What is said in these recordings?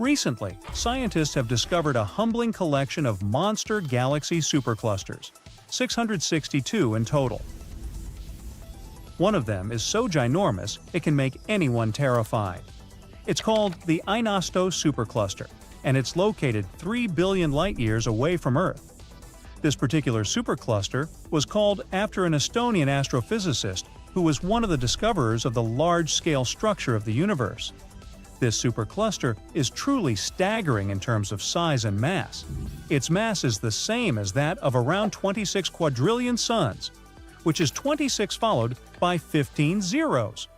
Recently, scientists have discovered a humbling collection of monster galaxy superclusters, 662 in total. One of them is so ginormous it can make anyone terrified. It's called the Inosto supercluster, and it's located 3 billion light-years away from Earth. This particular supercluster was called after an Estonian astrophysicist who was one of the discoverers of the large-scale structure of the universe. This supercluster is truly staggering in terms of size and mass. Its mass is the same as that of around 26 quadrillion suns, which is 26 followed by 15 zeros.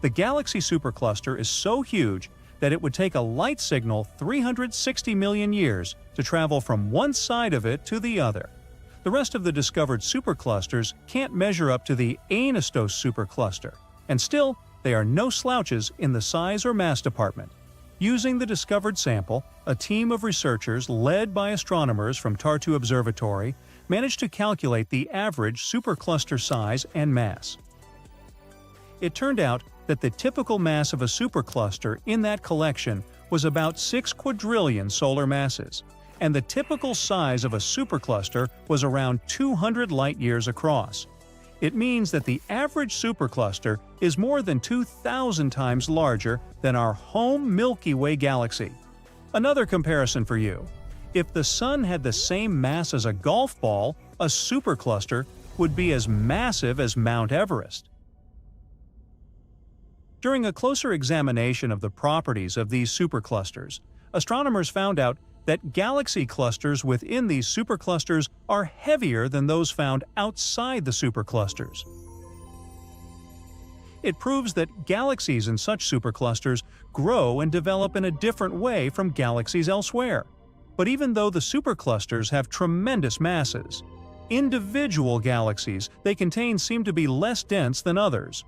The galaxy supercluster is so huge that it would take a light signal 360 million years to travel from one side of it to the other. The rest of the discovered superclusters can't measure up to the Inosto supercluster, and still, they are no slouches in the size or mass department. Using the discovered sample, a team of researchers led by astronomers from Tartu Observatory managed to calculate the average supercluster size and mass. It turned out that the typical mass of a supercluster in that collection was about 6 quadrillion solar masses, and the typical size of a supercluster was around 200 light-years across. It means that the average supercluster is more than 2,000 times larger than our home Milky Way galaxy. Another comparison for you. If the Sun had the same mass as a golf ball, a supercluster would be as massive as Mount Everest. During a closer examination of the properties of these superclusters, astronomers found out that galaxy clusters within these superclusters are heavier than those found outside the superclusters. It proves that galaxies in such superclusters grow and develop in a different way from galaxies elsewhere. But even though the superclusters have tremendous masses, individual galaxies they contain seem to be less dense than others.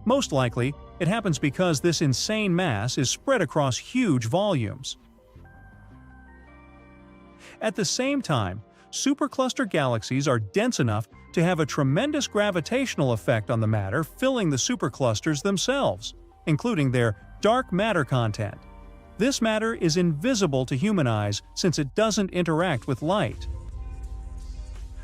Most likely, it happens because this insane mass is spread across huge volumes. At the same time, supercluster galaxies are dense enough to have a tremendous gravitational effect on the matter filling the superclusters themselves, including their dark matter content. This matter is invisible to human eyes since it doesn't interact with light.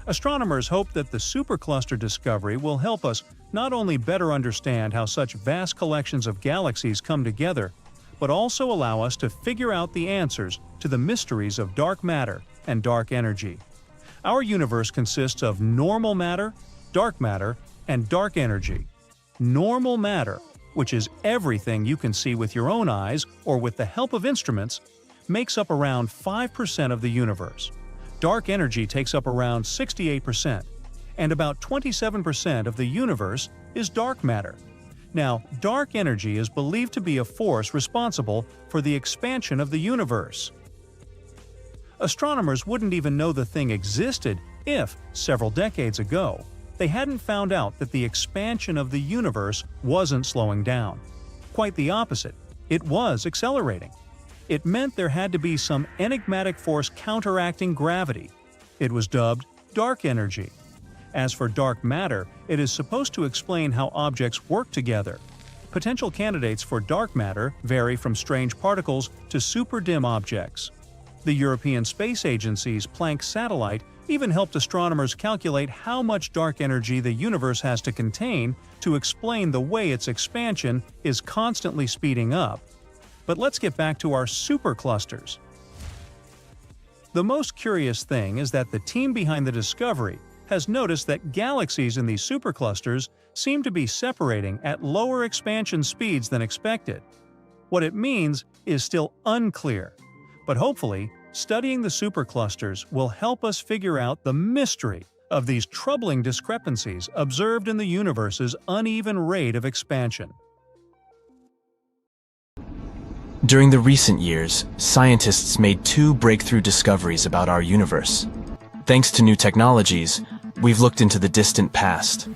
Astronomers hope that the supercluster discovery will help us not only better understand how such vast collections of galaxies come together, but also allow us to figure out the answers to the mysteries of dark matter and dark energy. Our universe consists of normal matter, and dark energy. Normal matter, which is everything you can see with your own eyes or with the help of instruments, makes up around 5% of the universe. Dark energy takes up around 68%, and about 27% of the universe is dark matter. Now, dark energy is believed to be a force responsible for the expansion of the universe. Astronomers wouldn't even know the thing existed if, several decades ago, they hadn't found out that the expansion of the universe wasn't slowing down. Quite the opposite, it was accelerating. It meant there had to be some enigmatic force counteracting gravity. It was dubbed dark energy. As for dark matter, it is supposed to explain how objects work together. Potential candidates for dark matter vary from strange particles to super-dim objects. The European Space Agency's Planck satellite even helped astronomers calculate how much dark energy the universe has to contain to explain the way its expansion is constantly speeding up. But let's get back to our superclusters. The most curious thing is that the team behind the discovery has noticed that galaxies in these superclusters seem to be separating at lower expansion speeds than expected. What it means is still unclear, but hopefully, studying the superclusters will help us figure out the mystery of these troubling discrepancies observed in the universe's uneven rate of expansion. During the recent years, scientists made 2 breakthrough discoveries about our universe. Thanks to new technologies, we've looked into the distant past.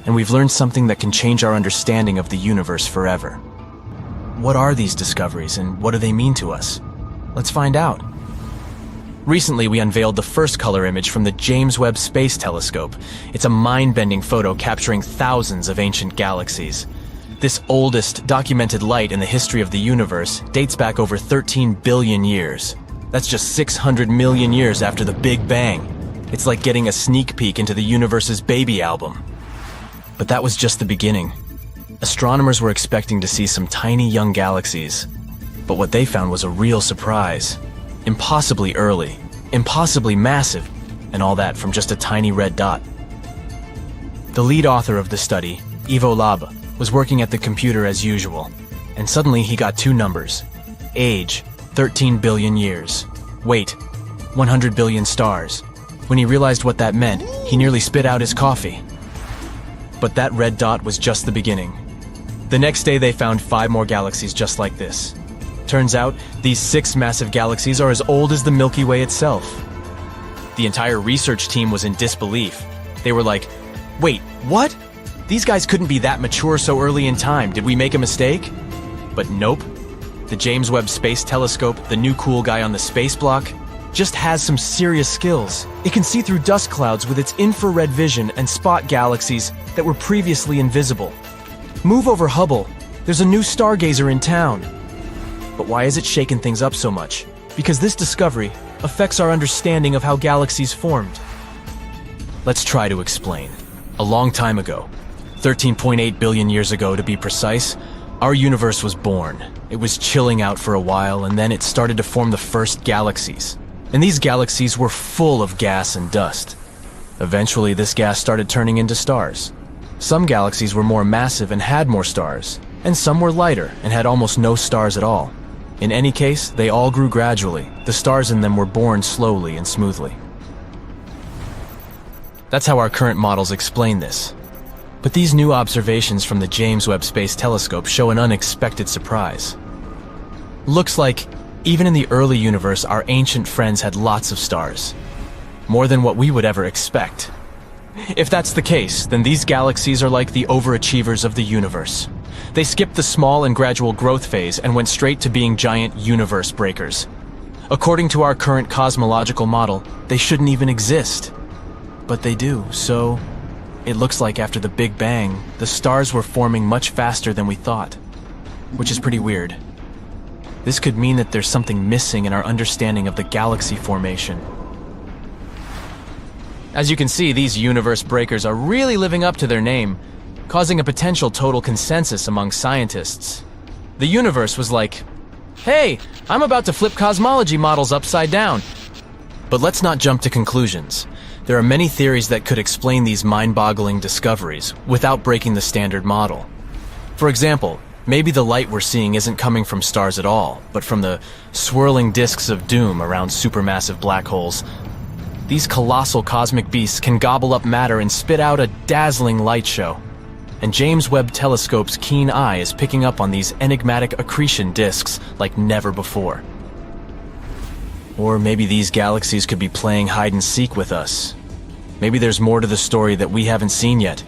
And we've learned something that can change our understanding of the universe forever. What are these discoveries and what do they mean to us? Let's find out. Recently, we unveiled the first color image from the James Webb Space Telescope. It's a mind-bending photo capturing thousands of ancient galaxies. This oldest documented light in the history of the universe dates back over 13 billion years. That's just 600 million years after the Big Bang. It's like getting a sneak peek into the universe's baby album. But that was just the beginning. Astronomers were expecting to see some tiny young galaxies. But what they found was a real surprise. Impossibly early, impossibly massive, and all that from just a tiny red dot. The lead author of the study, Ivo Labe, was working at the computer as usual, and suddenly he got two numbers. Age, 13 billion years. Weight, 100 billion stars. When he realized what that meant, he nearly spit out his coffee. But that red dot was just the beginning. The next day they found 5 more galaxies just like this. Turns out, these 6 massive galaxies are as old as the Milky Way itself. The entire research team was in disbelief. They were like, "Wait, what? These guys couldn't be that mature so early in time. Did we make a mistake?" But nope. The James Webb Space Telescope, the new cool guy on the space block, just has some serious skills. It can see through dust clouds with its infrared vision and spot galaxies that were previously invisible. Move over Hubble. There's a new stargazer in town. But why is it shaking things up so much? Because this discovery affects our understanding of how galaxies formed. Let's try to explain. A long time ago, 13.8 billion years ago to be precise, our universe was born. It was chilling out for a while, and then it started to form the first galaxies. And these galaxies were full of gas and dust. Eventually, this gas started turning into stars. Some galaxies were more massive and had more stars, and some were lighter and had almost no stars at all. In any case, they all grew gradually. The stars in them were born slowly and smoothly. That's how our current models explain this. But these new observations from the James Webb Space Telescope show an unexpected surprise. Looks like, even in the early universe, our ancient friends had lots of stars. More than what we would ever expect. If that's the case, then these galaxies are like the overachievers of the universe. They skipped the small and gradual growth phase and went straight to being giant universe breakers. According to our current cosmological model, they shouldn't even exist. But they do, so it looks like after the Big Bang, the stars were forming much faster than we thought, which is pretty weird. This could mean that there's something missing in our understanding of the galaxy formation. As you can see, these universe breakers are really living up to their name, causing a potential total consensus among scientists. The universe was like, "Hey, I'm about to flip cosmology models upside down." But let's not jump to conclusions. There are many theories that could explain these mind-boggling discoveries without breaking the standard model. For example, maybe the light we're seeing isn't coming from stars at all, but from the swirling disks of doom around supermassive black holes. These colossal cosmic beasts can gobble up matter and spit out a dazzling light show. And James Webb Telescope's keen eye is picking up on these enigmatic accretion disks like never before. Or maybe these galaxies could be playing hide-and-seek with us. Maybe there's more to the story that we haven't seen yet.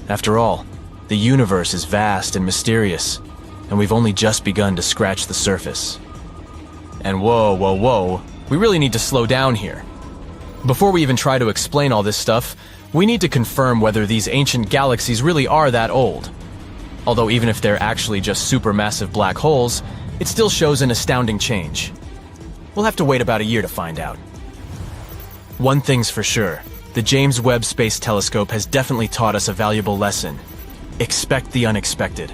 After all, the universe is vast and mysterious, and we've only just begun to scratch the surface. And whoa, we really need to slow down here. Before we even try to explain all this stuff, we need to confirm whether these ancient galaxies really are that old. Although even if they're actually just supermassive black holes, it still shows an astounding change. We'll have to wait about a year to find out. One thing's for sure, the James Webb Space Telescope has definitely taught us a valuable lesson. Expect the unexpected.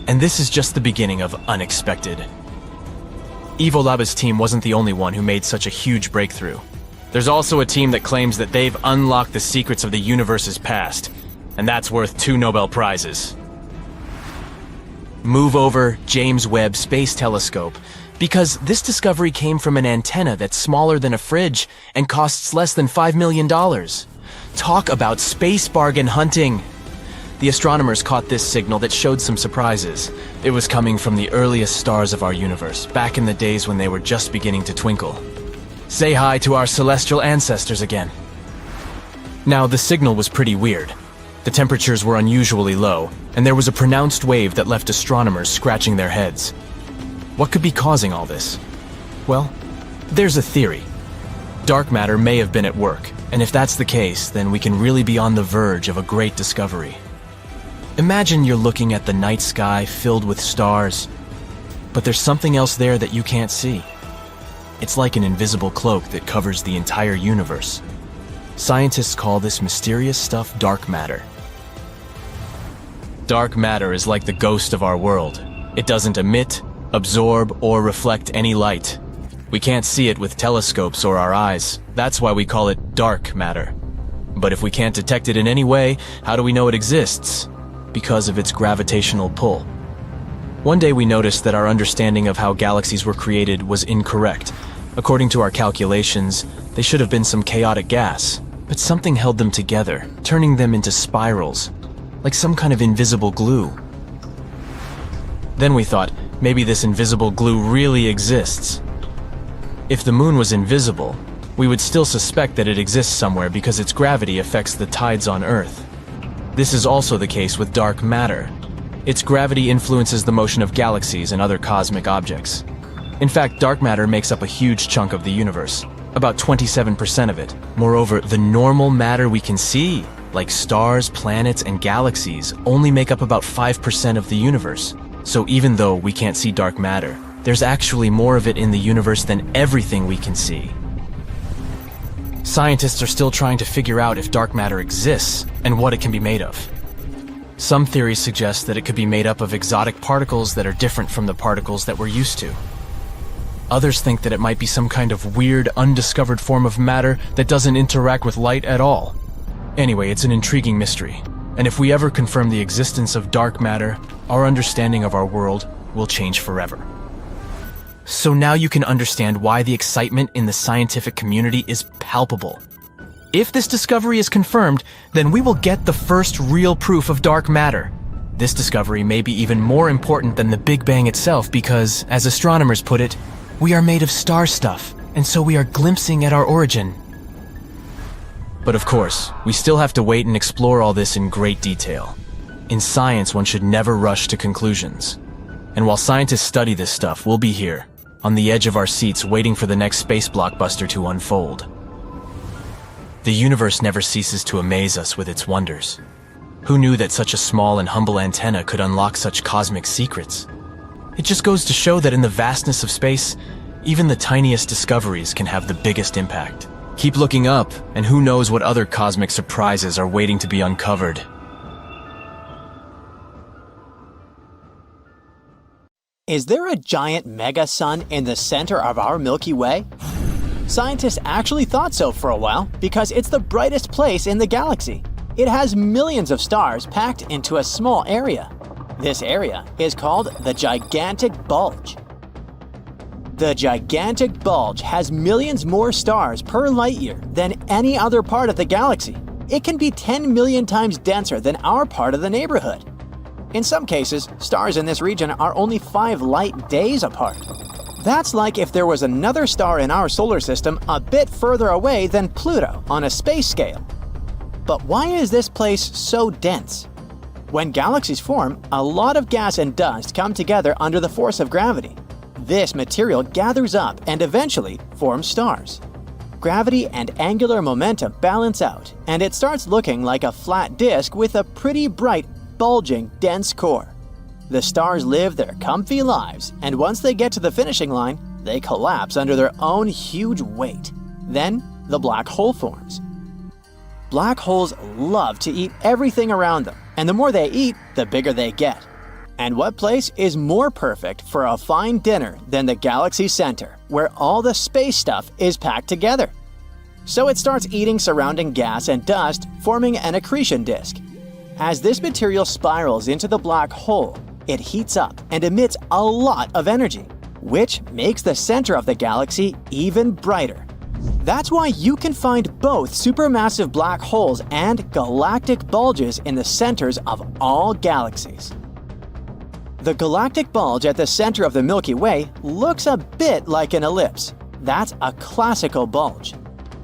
And this is just the beginning of unexpected. Ivo Labe's team wasn't the only one who made such a huge breakthrough. There's also a team that claims that they've unlocked the secrets of the universe's past, and that's worth 2 Nobel Prizes. Move over James Webb Space Telescope, because this discovery came from an antenna that's smaller than a fridge and costs less than $5 million. Talk about space bargain hunting! The astronomers caught this signal that showed some surprises. It was coming from the earliest stars of our universe, back in the days when they were just beginning to twinkle. Say hi to our celestial ancestors again. Now, the signal was pretty weird. The temperatures were unusually low, and there was a pronounced wave that left astronomers scratching their heads. What could be causing all this? Well, there's a theory. Dark matter may have been at work, and if that's the case, then we can really be on the verge of a great discovery. Imagine you're looking at the night sky filled with stars, but there's something else there that you can't see. It's like an invisible cloak that covers the entire universe. Scientists call this mysterious stuff dark matter. Dark matter is like the ghost of our world. It doesn't emit, absorb, or reflect any light. We can't see it with telescopes or our eyes. That's why we call it dark matter. But if we can't detect it in any way, how do we know it exists? Because of its gravitational pull. One day we noticed that our understanding of how galaxies were created was incorrect. According to our calculations, they should have been some chaotic gas, but something held them together, turning them into spirals, like some kind of invisible glue. Then we thought, maybe this invisible glue really exists. If the moon was invisible, we would still suspect that it exists somewhere because its gravity affects the tides on Earth. This is also the case with dark matter. Its gravity influences the motion of galaxies and other cosmic objects. In fact, dark matter makes up a huge chunk of the universe, about 27% of it. Moreover, the normal matter we can see, like stars, planets, and galaxies, only make up about 5% of the universe. So even though we can't see dark matter, there's actually more of it in the universe than everything we can see. Scientists are still trying to figure out if dark matter exists and what it can be made of. Some theories suggest that it could be made up of exotic particles that are different from the particles that we're used to. Others think that it might be some kind of weird, undiscovered form of matter that doesn't interact with light at all. Anyway, it's an intriguing mystery, and if we ever confirm the existence of dark matter, our understanding of our world will change forever. So now you can understand why the excitement in the scientific community is palpable. If this discovery is confirmed, then we will get the first real proof of dark matter. This discovery may be even more important than the Big Bang itself because, as astronomers put it, we are made of star stuff, and so we are glimpsing at our origin. But of course, we still have to wait and explore all this in great detail. In science, one should never rush to conclusions. And while scientists study this stuff, we'll be here, on the edge of our seats waiting for the next space blockbuster to unfold. The universe never ceases to amaze us with its wonders. Who knew that such a small and humble antenna could unlock such cosmic secrets? It just goes to show that in the vastness of space, even the tiniest discoveries can have the biggest impact. Keep looking up, and who knows what other cosmic surprises are waiting to be uncovered. Is there a giant mega-sun in the center of our Milky Way? Scientists actually thought so for a while because it's the brightest place in the galaxy. It has millions of stars packed into a small area. This area is called the Gigantic Bulge. The Gigantic Bulge has millions more stars per light-year than any other part of the galaxy. It can be 10 million times denser than our part of the neighborhood. In some cases, stars in this region are only 5 light days apart. That's like if there was another star in our solar system a bit further away than Pluto on a space scale. But why is this place so dense? When galaxies form, a lot of gas and dust come together under the force of gravity. This material gathers up and eventually forms stars. Gravity and angular momentum balance out, and it starts looking like a flat disk with a pretty bright, bulging, dense core. The stars live their comfy lives, and once they get to the finishing line, they collapse under their own huge weight. Then, the black hole forms. Black holes love to eat everything around them, and the more they eat, the bigger they get. And what place is more perfect for a fine dinner than the galaxy center, where all the space stuff is packed together? So it starts eating surrounding gas and dust, forming an accretion disk. As this material spirals into the black hole, it heats up and emits a lot of energy, which makes the center of the galaxy even brighter. That's why you can find both supermassive black holes and galactic bulges in the centers of all galaxies. The galactic bulge at the center of the Milky Way looks a bit like an ellipse. That's a classical bulge.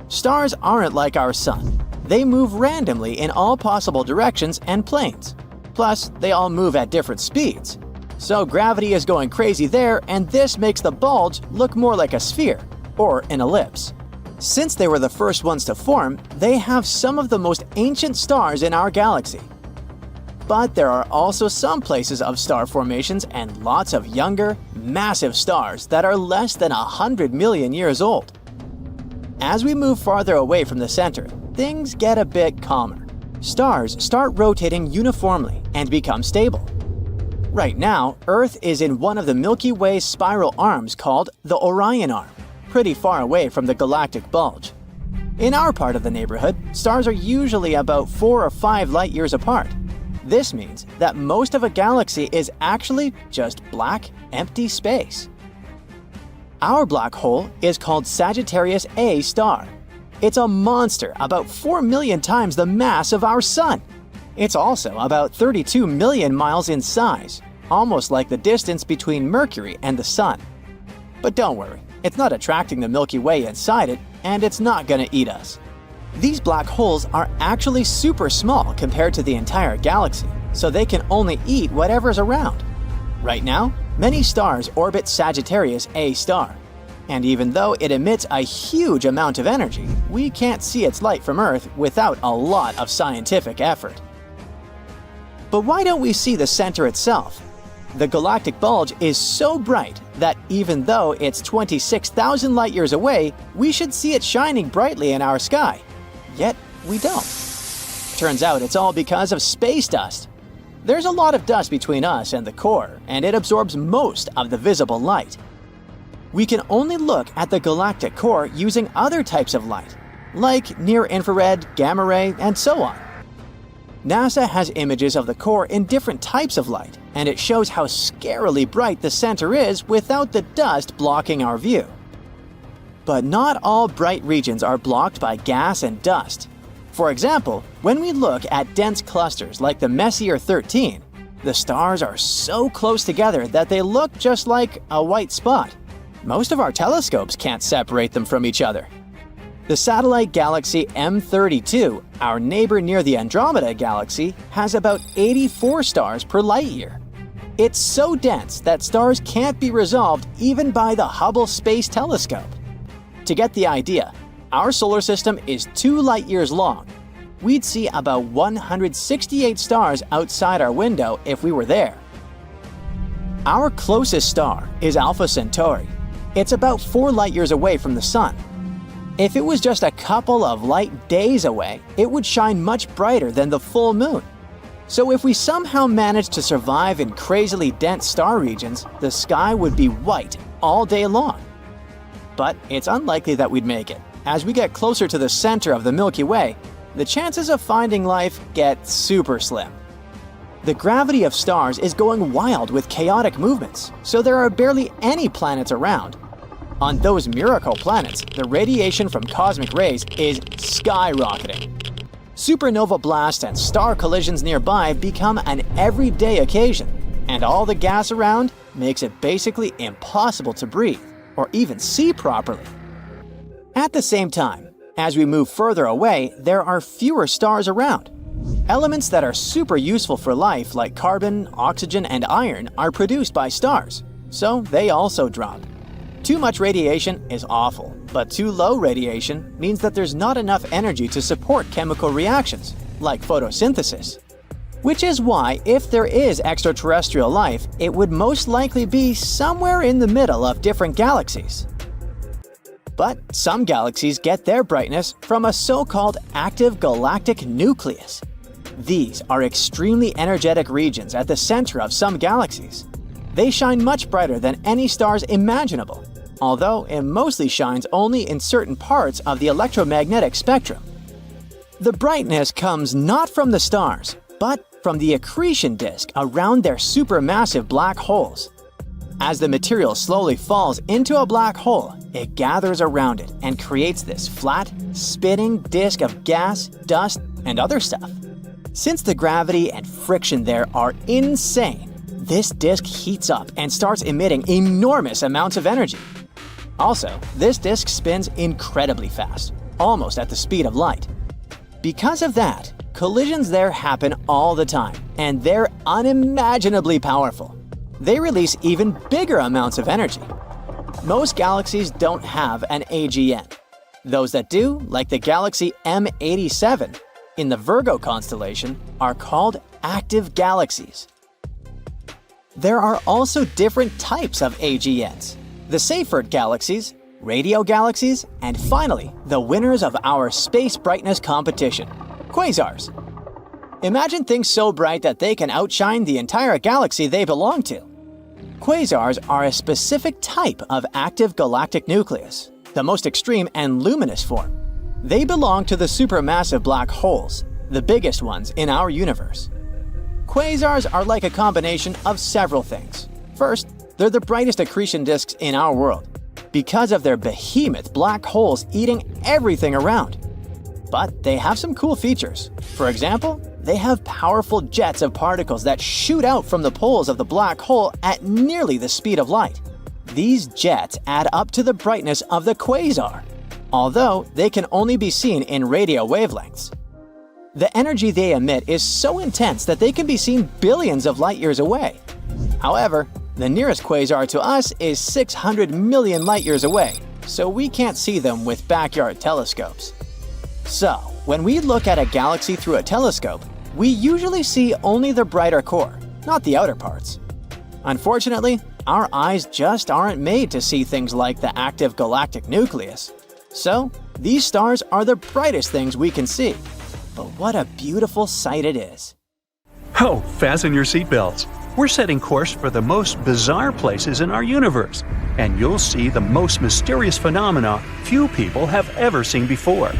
Stars aren't like our sun. They move randomly in all possible directions and planes. Plus, they all move at different speeds. So gravity is going crazy there, and this makes the bulge look more like a sphere, or an ellipse. Since they were the first ones to form, they have some of the most ancient stars in our galaxy. But there are also some places of star formations and lots of younger, massive stars that are less than 100 million years old. As we move farther away from the center, things get a bit calmer. Stars start rotating uniformly and become stable. Right now, Earth is in one of the Milky Way's spiral arms called the Orion Arm, pretty far away from the galactic bulge. In our part of the neighborhood, stars are usually about 4 or 5 light years apart. This means that most of a galaxy is actually just black, empty space. Our black hole is called Sagittarius A star. It's a monster about 4 million times the mass of our Sun. It's also about 32 million miles in size, almost like the distance between Mercury and the Sun. But don't worry, it's not attracting the Milky Way inside it, and it's not going to eat us. These black holes are actually super small compared to the entire galaxy, so they can only eat whatever's around. Right now, many stars orbit Sagittarius A star, and even though it emits a huge amount of energy, we can't see its light from Earth without a lot of scientific effort. But why don't we see the center itself? The galactic bulge is so bright that even though it's 26,000 light-years away, we should see it shining brightly in our sky. Yet we don't. Turns out it's all because of space dust. There's a lot of dust between us and the core, and it absorbs most of the visible light. We can only look at the galactic core using other types of light, like near-infrared, gamma ray, and so on. NASA has images of the core in different types of light, and it shows how scarily bright the center is without the dust blocking our view. But not all bright regions are blocked by gas and dust. For example, when we look at dense clusters like the Messier 13, the stars are so close together that they look just like a white spot. Most of our telescopes can't separate them from each other. The satellite galaxy M32, our neighbor near the Andromeda galaxy, has about 84 stars per light year. It's so dense that stars can't be resolved even by the Hubble Space Telescope. To get the idea, our solar system is 2 light years long. We'd see about 168 stars outside our window if we were there. Our closest star is Alpha Centauri. It's about 4 light years away from the Sun. If it was just a couple of light days away, it would shine much brighter than the full moon. So if we somehow managed to survive in crazily dense star regions, the sky would be white all day long. But it's unlikely that we'd make it. As we get closer to the center of the Milky Way, the chances of finding life get super slim. The gravity of stars is going wild with chaotic movements, so there are barely any planets around. On those miracle planets, the radiation from cosmic rays is skyrocketing. Supernova blasts and star collisions nearby become an everyday occasion, and all the gas around makes it basically impossible to breathe or even see properly. At the same time, as we move further away, there are fewer stars around. Elements that are super useful for life, like carbon, oxygen, and iron, are produced by stars, so they also drop. Too much radiation is awful, but too low radiation means that there's not enough energy to support chemical reactions, like photosynthesis. Which is why, if there is extraterrestrial life, it would most likely be somewhere in the middle of different galaxies. But some galaxies get their brightness from a so-called active galactic nucleus. These are extremely energetic regions at the center of some galaxies. They shine much brighter than any stars imaginable, although it mostly shines only in certain parts of the electromagnetic spectrum. The brightness comes not from the stars, but from the accretion disk around their supermassive black holes. As the material slowly falls into a black hole, it gathers around it and creates this flat, spinning disk of gas, dust, and other stuff. Since the gravity and friction there are insane, this disk heats up and starts emitting enormous amounts of energy. Also, this disk spins incredibly fast, almost at the speed of light. Because of that, collisions there happen all the time, and they're unimaginably powerful. They release even bigger amounts of energy. Most galaxies don't have an AGN. Those that do, like the galaxy M87, in the Virgo constellation are called active galaxies. There are also different types of AGNs: the Seyfert galaxies, radio galaxies, and finally, the winners of our space brightness competition, quasars. Imagine things so bright that they can outshine the entire galaxy they belong to. Quasars are a specific type of active galactic nucleus, the most extreme and luminous form. They belong to the supermassive black holes, the biggest ones in our universe. Quasars are like a combination of several things. First, they're the brightest accretion disks in our world, because of their behemoth black holes eating everything around. But they have some cool features. For example, they have powerful jets of particles that shoot out from the poles of the black hole at nearly the speed of light. These jets add up to the brightness of the quasar, although they can only be seen in radio wavelengths. The energy they emit is so intense that they can be seen billions of light years away. However, the nearest quasar to us is 600 million light years away, so we can't see them with backyard telescopes. So, when we look at a galaxy through a telescope, we usually see only the brighter core, not the outer parts. Unfortunately, our eyes just aren't made to see things like the active galactic nucleus. So, these stars are the brightest things we can see. But what a beautiful sight it is. Oh, fasten your seatbelts. We're setting course for the most bizarre places in our universe, and you'll see the most mysterious phenomena few people have ever seen before.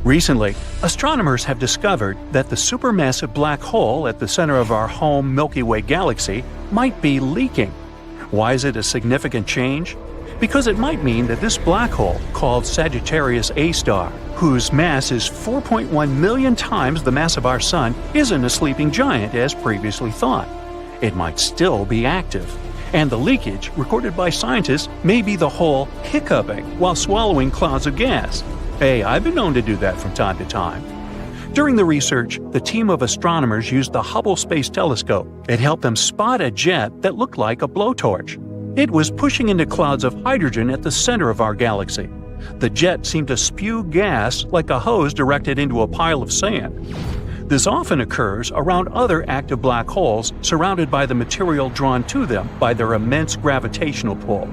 Recently, astronomers have discovered that the supermassive black hole at the center of our home Milky Way galaxy might be leaking. Why is it a significant change? Because it might mean that this black hole, called Sagittarius A star, whose mass is 4.1 million times the mass of our Sun, isn't a sleeping giant as previously thought. It might still be active. And the leakage, recorded by scientists, may be the hole hiccuping while swallowing clouds of gas. Hey, I've been known to do that from time to time. During the research, the team of astronomers used the Hubble Space Telescope. It helped them spot a jet that looked like a blowtorch. It was pushing into clouds of hydrogen at the center of our galaxy. The jet seemed to spew gas like a hose directed into a pile of sand. This often occurs around other active black holes surrounded by the material drawn to them by their immense gravitational pull.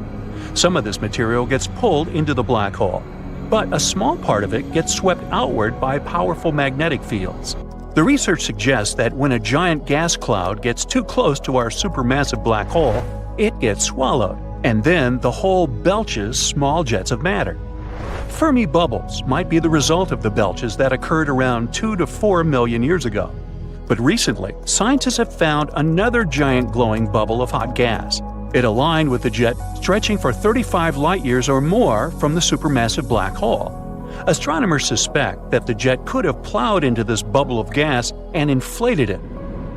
Some of this material gets pulled into the black hole, but a small part of it gets swept outward by powerful magnetic fields. The research suggests that when a giant gas cloud gets too close to our supermassive black hole, it gets swallowed, and then the hole belches small jets of matter. Fermi bubbles might be the result of the belches that occurred around 2 to 4 million years ago. But recently, scientists have found another giant glowing bubble of hot gas. It aligned with the jet stretching for 35 light-years or more from the supermassive black hole. Astronomers suspect that the jet could have plowed into this bubble of gas and inflated it.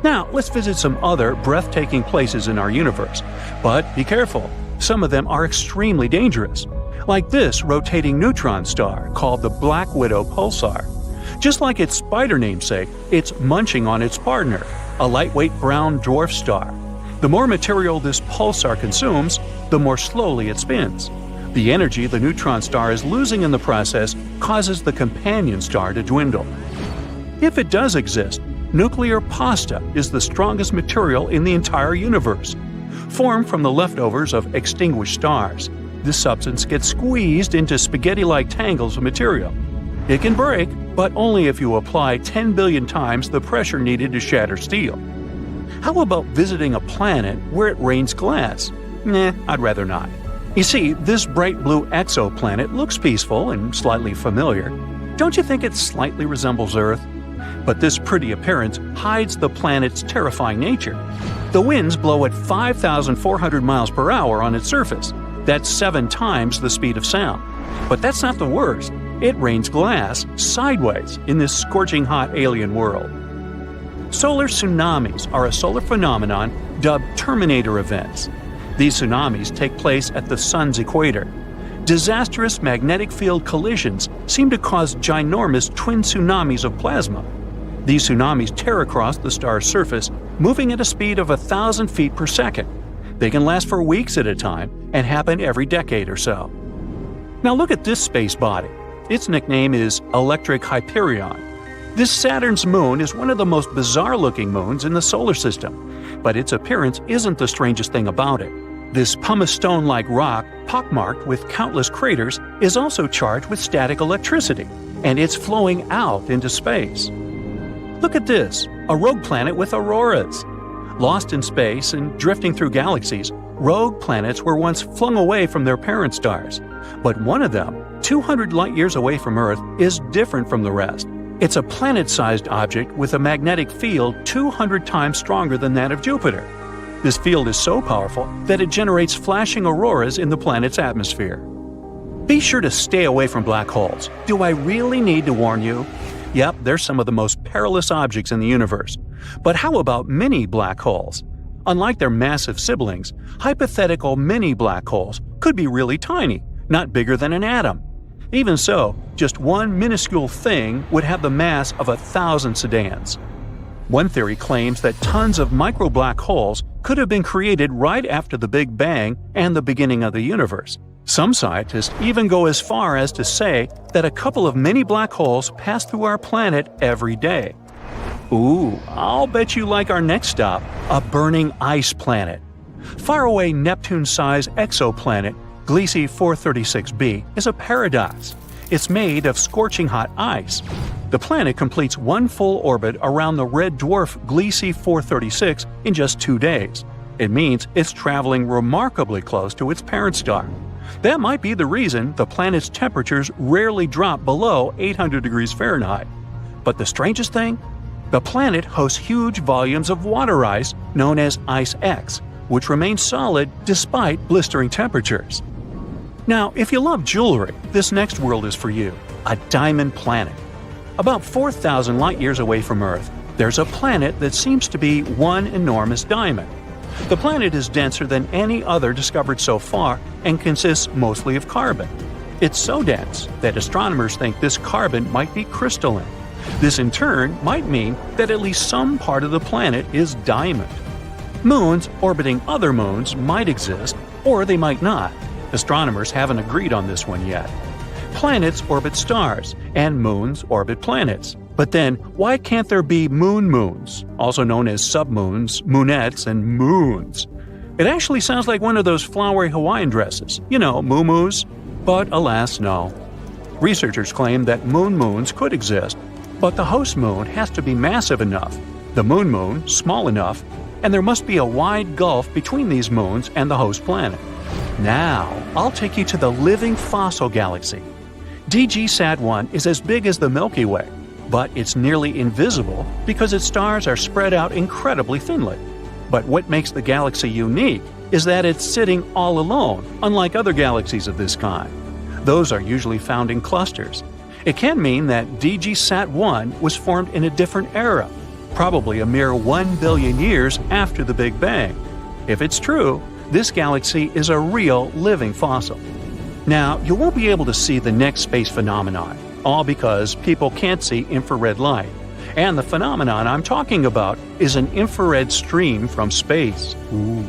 Now, let's visit some other breathtaking places in our universe. But be careful, some of them are extremely dangerous. Like this rotating neutron star called the Black Widow pulsar. Just like its spider namesake, it's munching on its partner, a lightweight brown dwarf star. The more material this pulsar consumes, the more slowly it spins. The energy the neutron star is losing in the process causes the companion star to dwindle. If it does exist, nuclear pasta is the strongest material in the entire universe. Formed from the leftovers of extinguished stars, this substance gets squeezed into spaghetti-like tangles of material. It can break, but only if you apply 10 billion times the pressure needed to shatter steel. How about visiting a planet where it rains glass? Nah, I'd rather not. You see, this bright blue exoplanet looks peaceful and slightly familiar. Don't you think it slightly resembles Earth? But this pretty appearance hides the planet's terrifying nature. The winds blow at 5,400 miles per hour on its surface. That's 7 times the speed of sound. But that's not the worst. It rains glass sideways in this scorching hot alien world. Solar tsunamis are a solar phenomenon dubbed Terminator events. These tsunamis take place at the Sun's equator. Disastrous magnetic field collisions seem to cause ginormous twin tsunamis of plasma. These tsunamis tear across the star's surface, moving at a speed of 1,000 feet per second. They can last for weeks at a time and happen every decade or so. Now look at this space body. Its nickname is Electric Hyperion. This Saturn's moon is one of the most bizarre-looking moons in the solar system, but its appearance isn't the strangest thing about it. This pumice stone-like rock, pockmarked with countless craters, is also charged with static electricity, and it's flowing out into space. Look at this, a rogue planet with auroras. Lost in space and drifting through galaxies, rogue planets were once flung away from their parent stars. But one of them, 200 light-years away from Earth, is different from the rest. It's a planet-sized object with a magnetic field 200 times stronger than that of Jupiter. This field is so powerful that it generates flashing auroras in the planet's atmosphere. Be sure to stay away from black holes. Do I really need to warn you? Yep, they're some of the most perilous objects in the universe. But how about mini black holes? Unlike their massive siblings, hypothetical mini black holes could be really tiny, not bigger than an atom. Even so, just one minuscule thing would have the mass of 1,000 sedans. One theory claims that tons of micro black holes could have been created right after the Big Bang and the beginning of the universe. Some scientists even go as far as to say that a couple of mini black holes pass through our planet every day. Ooh, I'll bet you like our next stop, a burning ice planet. Faraway Neptune-sized exoplanet Gliese 436b is a paradox. It's made of scorching hot ice. The planet completes one full orbit around the red dwarf Gliese 436 in just 2 days. It means it's traveling remarkably close to its parent star. That might be the reason the planet's temperatures rarely drop below 800 degrees Fahrenheit. But the strangest thing? The planet hosts huge volumes of water ice known as Ice X, which remains solid despite blistering temperatures. Now, if you love jewelry, this next world is for you, a diamond planet. About 4,000 light-years away from Earth, there's a planet that seems to be one enormous diamond. The planet is denser than any other discovered so far and consists mostly of carbon. It's so dense that astronomers think this carbon might be crystalline. This in turn might mean that at least some part of the planet is diamond. Moons orbiting other moons might exist, or they might not. Astronomers haven't agreed on this one yet. Planets orbit stars, and moons orbit planets. But then, why can't there be moons, also known as submoons, moonettes, and moons? It actually sounds like one of those flowery Hawaiian dresses, moo-moos. But alas, no. Researchers claim that moons could exist, but the host moon has to be massive enough, the moon small enough, and there must be a wide gulf between these moons and the host planet. Now, I'll take you to the living fossil galaxy. DG-SAT-1 is as big as the Milky Way, but it's nearly invisible because its stars are spread out incredibly thinly. But what makes the galaxy unique is that it's sitting all alone, unlike other galaxies of this kind. Those are usually found in clusters. It can mean that DG-SAT-1 was formed in a different era, probably a mere 1 billion years after the Big Bang. If it's true, this galaxy is a real living fossil. Now, you won't be able to see the next space phenomenon, all because people can't see infrared light. And the phenomenon I'm talking about is an infrared stream from space. Ooh.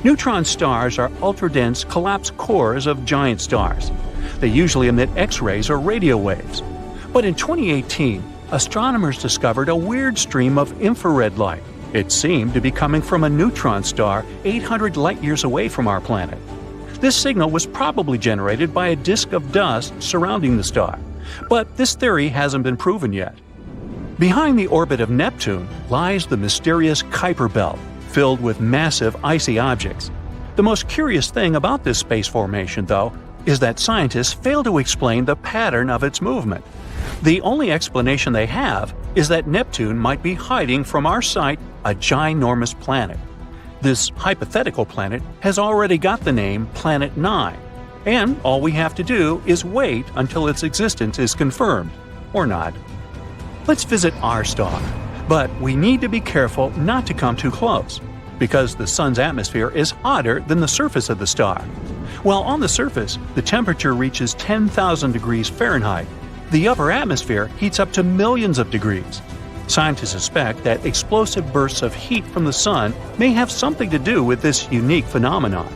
Neutron stars are ultra-dense collapsed cores of giant stars. They usually emit X-rays or radio waves. But in 2018, astronomers discovered a weird stream of infrared light. It seemed to be coming from a neutron star 800 light-years away from our planet. This signal was probably generated by a disk of dust surrounding the star, but this theory hasn't been proven yet. Behind the orbit of Neptune lies the mysterious Kuiper Belt, filled with massive icy objects. The most curious thing about this space formation, though, is that scientists fail to explain the pattern of its movement. The only explanation they have is that Neptune might be hiding from our sight a ginormous planet. This hypothetical planet has already got the name Planet 9, and all we have to do is wait until its existence is confirmed, or not. Let's visit our star, but we need to be careful not to come too close, because the Sun's atmosphere is hotter than the surface of the star. While on the surface, the temperature reaches 10,000 degrees Fahrenheit, the upper atmosphere heats up to millions of degrees. Scientists suspect that explosive bursts of heat from the Sun may have something to do with this unique phenomenon.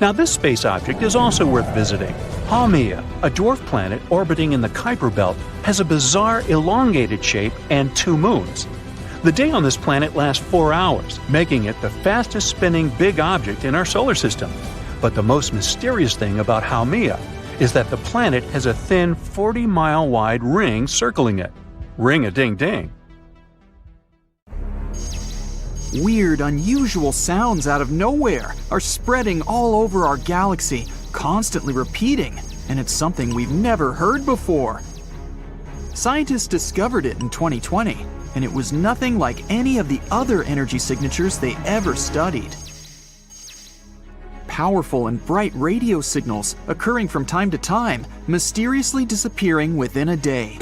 Now, this space object is also worth visiting. Haumea, a dwarf planet orbiting in the Kuiper Belt, has a bizarre elongated shape and 2 moons. The day on this planet lasts 4 hours, making it the fastest spinning big object in our solar system. But the most mysterious thing about Haumea is that the planet has a thin 40-mile-wide ring circling it. Ring-a-ding-ding. Weird, unusual sounds out of nowhere are spreading all over our galaxy, constantly repeating, and it's something we've never heard before. Scientists discovered it in 2020, and it was nothing like any of the other energy signatures they ever studied. Powerful and bright radio signals occurring from time to time, mysteriously disappearing within a day.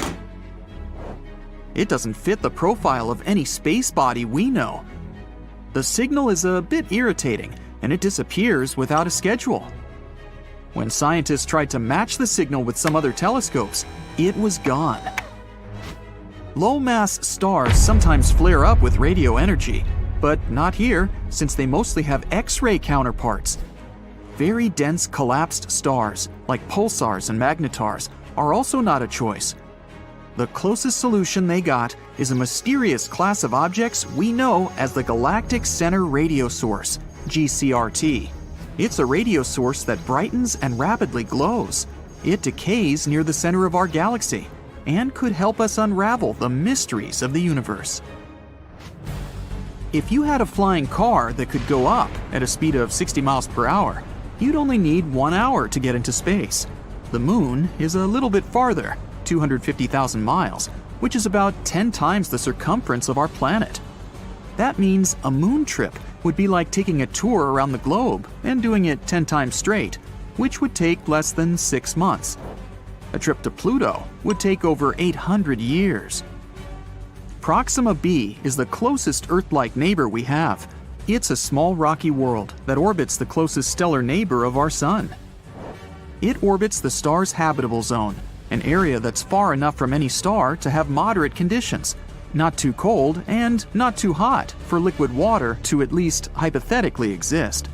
It doesn't fit the profile of any space body we know. The signal is a bit irritating, and it disappears without a schedule. When scientists tried to match the signal with some other telescopes, it was gone. Low-mass stars sometimes flare up with radio energy, but not here, since they mostly have X-ray counterparts. Very dense collapsed stars, like pulsars and magnetars, are also not a choice. The closest solution they got is a mysterious class of objects we know as the Galactic Center Radio Source, GCRT. It's a radio source that brightens and rapidly glows. It decays near the center of our galaxy and could help us unravel the mysteries of the universe. If you had a flying car that could go up at a speed of 60 miles per hour, you'd only need 1 hour to get into space. The moon is a little bit farther, 250,000 miles, which is about 10 times the circumference of our planet. That means a moon trip would be like taking a tour around the globe and doing it 10 times straight, which would take less than 6 months. A trip to Pluto would take over 800 years. Proxima b is the closest Earth-like neighbor we have. It's a small rocky world that orbits the closest stellar neighbor of our Sun. It orbits the star's habitable zone, an area that's far enough from any star to have moderate conditions, not too cold and not too hot for liquid water to at least hypothetically exist.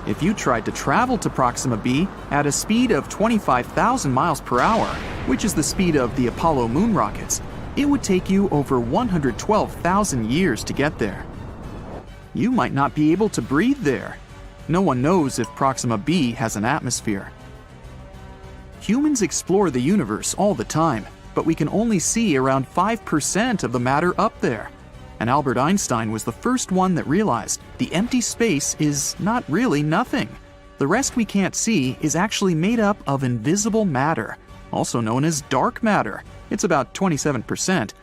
If you tried to travel to Proxima b at a speed of 25,000 miles per hour, which is the speed of the Apollo moon rockets, it would take you over 112,000 years to get there. You might not be able to breathe there. No one knows if Proxima b has an atmosphere. Humans explore the universe all the time, but we can only see around 5% of the matter up there. And Albert Einstein was the first one that realized the empty space is not really nothing. The rest we can't see is actually made up of invisible matter, also known as dark matter. It's about 27%,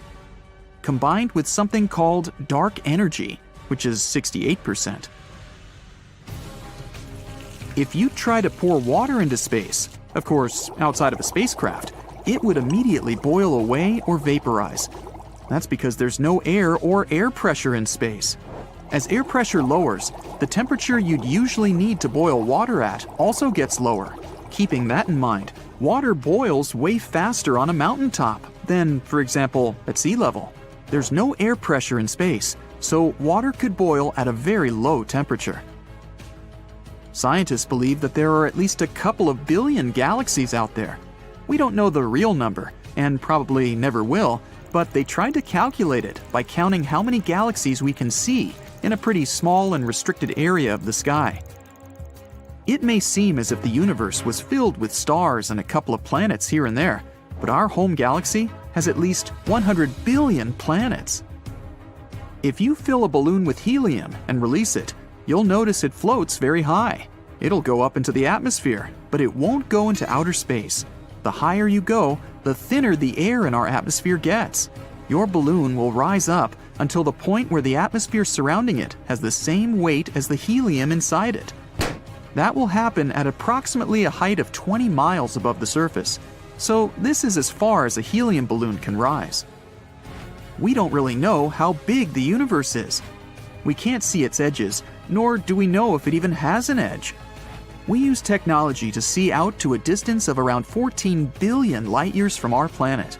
combined with something called dark energy, which is 68%. If you try to pour water into space, of course, outside of a spacecraft, it would immediately boil away or vaporize. That's because there's no air or air pressure in space. As air pressure lowers, the temperature you'd usually need to boil water at also gets lower. Keeping that in mind, water boils way faster on a mountaintop than, for example, at sea level. There's no air pressure in space, so water could boil at a very low temperature. Scientists believe that there are at least a couple of billion galaxies out there. We don't know the real number, and probably never will, but they tried to calculate it by counting how many galaxies we can see in a pretty small and restricted area of the sky. It may seem as if the universe was filled with stars and a couple of planets here and there, but our home galaxy has at least 100 billion planets. If you fill a balloon with helium and release it, you'll notice it floats very high. It'll go up into the atmosphere, but it won't go into outer space. The higher you go, the thinner the air in our atmosphere gets. Your balloon will rise up until the point where the atmosphere surrounding it has the same weight as the helium inside it. That will happen at approximately a height of 20 miles above the surface, so this is as far as a helium balloon can rise. We don't really know how big the universe is. We can't see its edges, nor do we know if it even has an edge. We use technology to see out to a distance of around 14 billion light-years from our planet.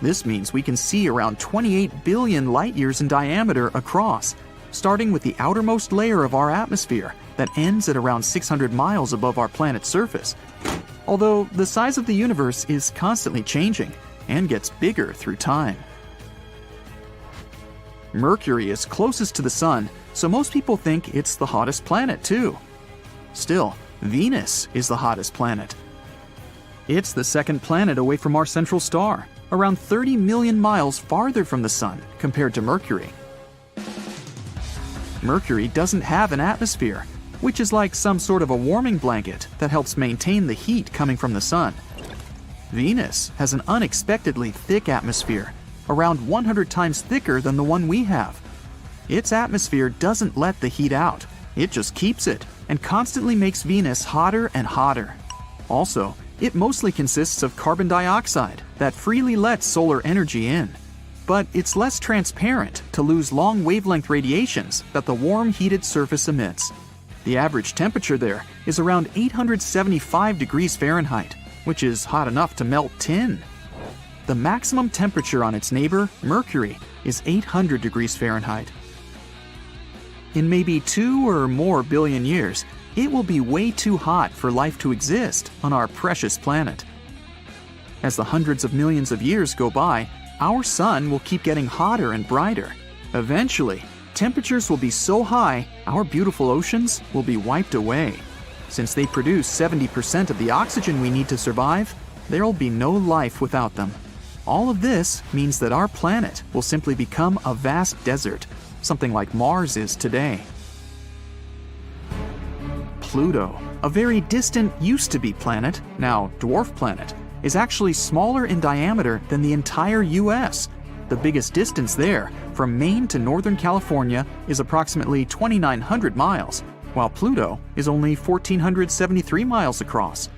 This means we can see around 28 billion light-years in diameter across, starting with the outermost layer of our atmosphere that ends at around 600 miles above our planet's surface. Although the size of the universe is constantly changing and gets bigger through time. Mercury is closest to the Sun, so most people think it's the hottest planet too. Still, Venus is the hottest planet. It's the second planet away from our central star, around 30 million miles farther from the Sun compared to Mercury. Mercury doesn't have an atmosphere, which is like some sort of a warming blanket that helps maintain the heat coming from the Sun. Venus has an unexpectedly thick atmosphere, around 100 times thicker than the one we have. Its atmosphere doesn't let the heat out, it just keeps it, and constantly makes Venus hotter and hotter. Also, it mostly consists of carbon dioxide that freely lets solar energy in. But it's less transparent to lose long wavelength radiations that the warm, heated surface emits. The average temperature there is around 875 degrees Fahrenheit, which is hot enough to melt tin. The maximum temperature on its neighbor, Mercury, is 800 degrees Fahrenheit. In maybe 2 or more billion years, it will be way too hot for life to exist on our precious planet. As the hundreds of millions of years go by, our sun will keep getting hotter and brighter. Eventually, temperatures will be so high, our beautiful oceans will be wiped away. Since they produce 70% of the oxygen we need to survive, there will be no life without them. All of this means that our planet will simply become a vast desert, something like Mars is today. Pluto, a very distant used-to-be planet, now dwarf planet, is actually smaller in diameter than the entire US. The biggest distance there, from Maine to Northern California, is approximately 2,900 miles, while Pluto is only 1,473 miles across.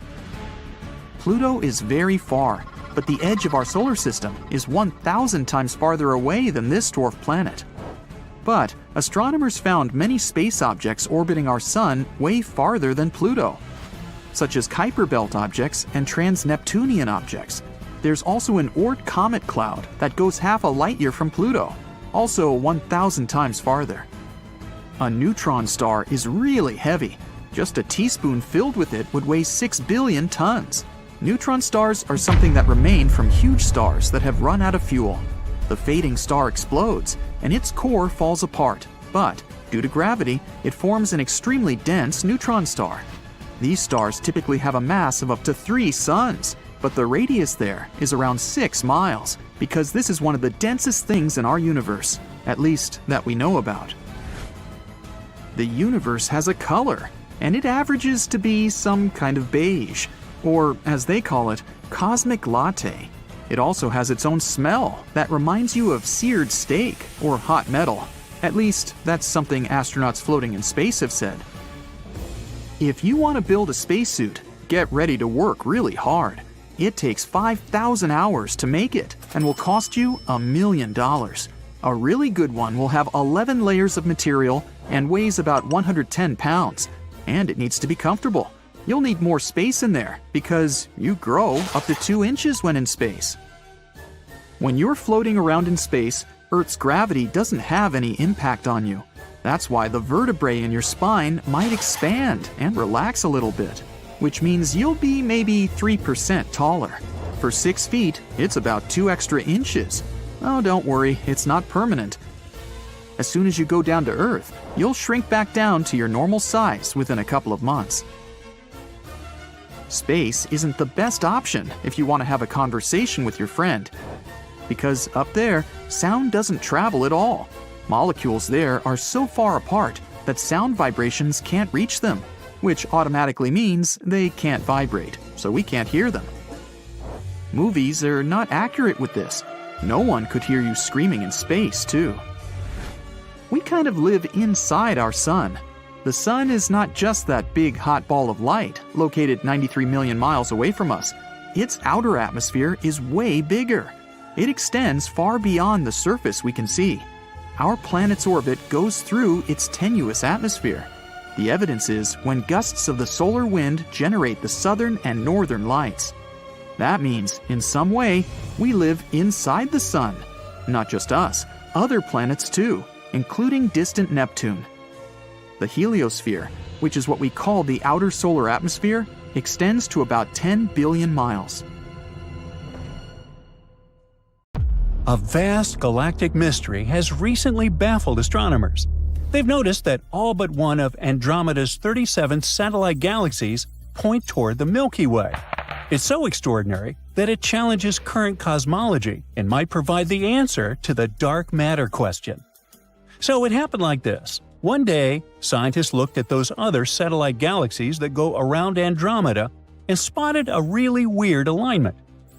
Pluto is very far, but the edge of our solar system is 1,000 times farther away than this dwarf planet. But astronomers found many space objects orbiting our sun way farther than Pluto, such as Kuiper Belt objects and trans-Neptunian objects. There's also an Oort comet cloud that goes half a light year from Pluto, also 1,000 times farther. A neutron star is really heavy. Just a teaspoon filled with it would weigh 6 billion tons. Neutron stars are something that remain from huge stars that have run out of fuel. The fading star explodes, and its core falls apart, but due to gravity, it forms an extremely dense neutron star. These stars typically have a mass of up to 3 suns, but the radius there is around 6 miles, because this is one of the densest things in our universe, at least that we know about. The universe has a color, and it averages to be some kind of beige, or as they call it, cosmic latte. It also has its own smell that reminds you of seared steak or hot metal. At least, that's something astronauts floating in space have said. If you want to build a spacesuit, get ready to work really hard. It takes 5,000 hours to make it and will cost you $1 million. A really good one will have 11 layers of material and weighs about 110 pounds, and it needs to be comfortable. You'll need more space in there because you grow up to 2 inches when in space. When you're floating around in space, Earth's gravity doesn't have any impact on you. That's why the vertebrae in your spine might expand and relax a little bit, which means you'll be maybe 3% taller. For 6 feet, it's about 2 extra inches. Oh, don't worry, it's not permanent. As soon as you go down to Earth, you'll shrink back down to your normal size within a couple of months. Space isn't the best option if you want to have a conversation with your friend, because up there, sound doesn't travel at all. Molecules there are so far apart that sound vibrations can't reach them, which automatically means they can't vibrate, so we can't hear them. Movies are not accurate with this. No one could hear you screaming in space, too. We kind of live inside our sun. The sun is not just that big hot ball of light located 93 million miles away from us. Its outer atmosphere is way bigger. It extends far beyond the surface we can see. Our planet's orbit goes through its tenuous atmosphere. The evidence is when gusts of the solar wind generate the southern and northern lights. That means, in some way, we live inside the sun. Not just us, other planets too, including distant Neptune. The heliosphere, which is what we call the outer solar atmosphere, extends to about 10 billion miles. A vast galactic mystery has recently baffled astronomers. They've noticed that all but one of Andromeda's 37 satellite galaxies point toward the Milky Way. It's so extraordinary that it challenges current cosmology and might provide the answer to the dark matter question. So it happened like this. One day, scientists looked at those other satellite galaxies that go around Andromeda and spotted a really weird alignment.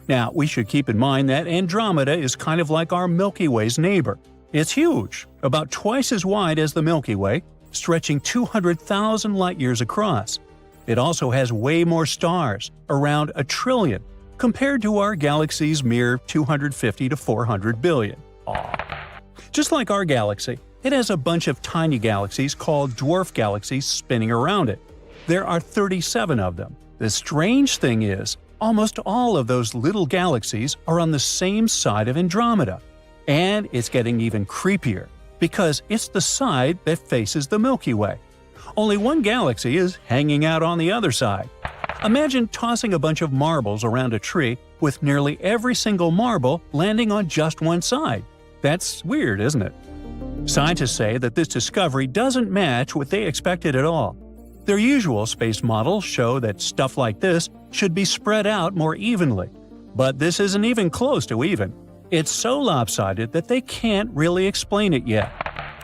Now, we should keep in mind that Andromeda is kind of like our Milky Way's neighbor. It's huge, about twice as wide as the Milky Way, stretching 200,000 light-years across. It also has way more stars, around 1 trillion, compared to our galaxy's mere 250 to 400 billion. Just like our galaxy, it has a bunch of tiny galaxies called dwarf galaxies spinning around it. There are 37 of them. The strange thing is, almost all of those little galaxies are on the same side of Andromeda. And it's getting even creepier, because it's the side that faces the Milky Way. Only one galaxy is hanging out on the other side. Imagine tossing a bunch of marbles around a tree with nearly every single marble landing on just one side. That's weird, isn't it? Scientists say that this discovery doesn't match what they expected at all. Their usual space models show that stuff like this should be spread out more evenly. But this isn't even close to even. It's so lopsided that they can't really explain it yet.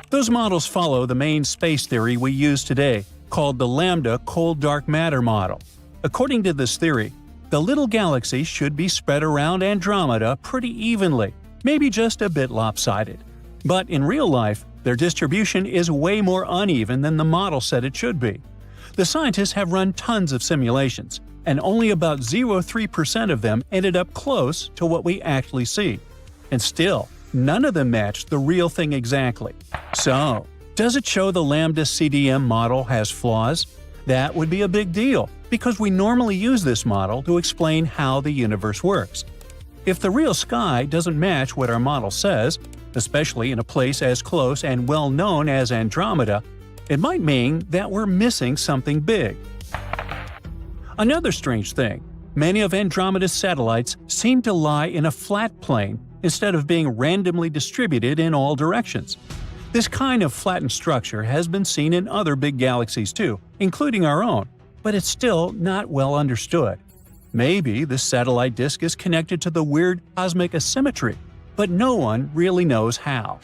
Those models follow the main space theory we use today, called the lambda cold dark matter model. According to this theory, the little galaxies should be spread around Andromeda pretty evenly, maybe just a bit lopsided. But in real life, their distribution is way more uneven than the model said it should be. The scientists have run tons of simulations, and only about 0.03% of them ended up close to what we actually see. And still, none of them matched the real thing exactly. So, does it show the lambda CDM model has flaws? That would be a big deal, because we normally use this model to explain how the universe works. If the real sky doesn't match what our model says, especially in a place as close and well-known as Andromeda, it might mean that we're missing something big. Another strange thing, many of Andromeda's satellites seem to lie in a flat plane instead of being randomly distributed in all directions. This kind of flattened structure has been seen in other big galaxies too, including our own, but it's still not well understood. Maybe the satellite disk is connected to the weird cosmic asymmetry, but no one really knows how.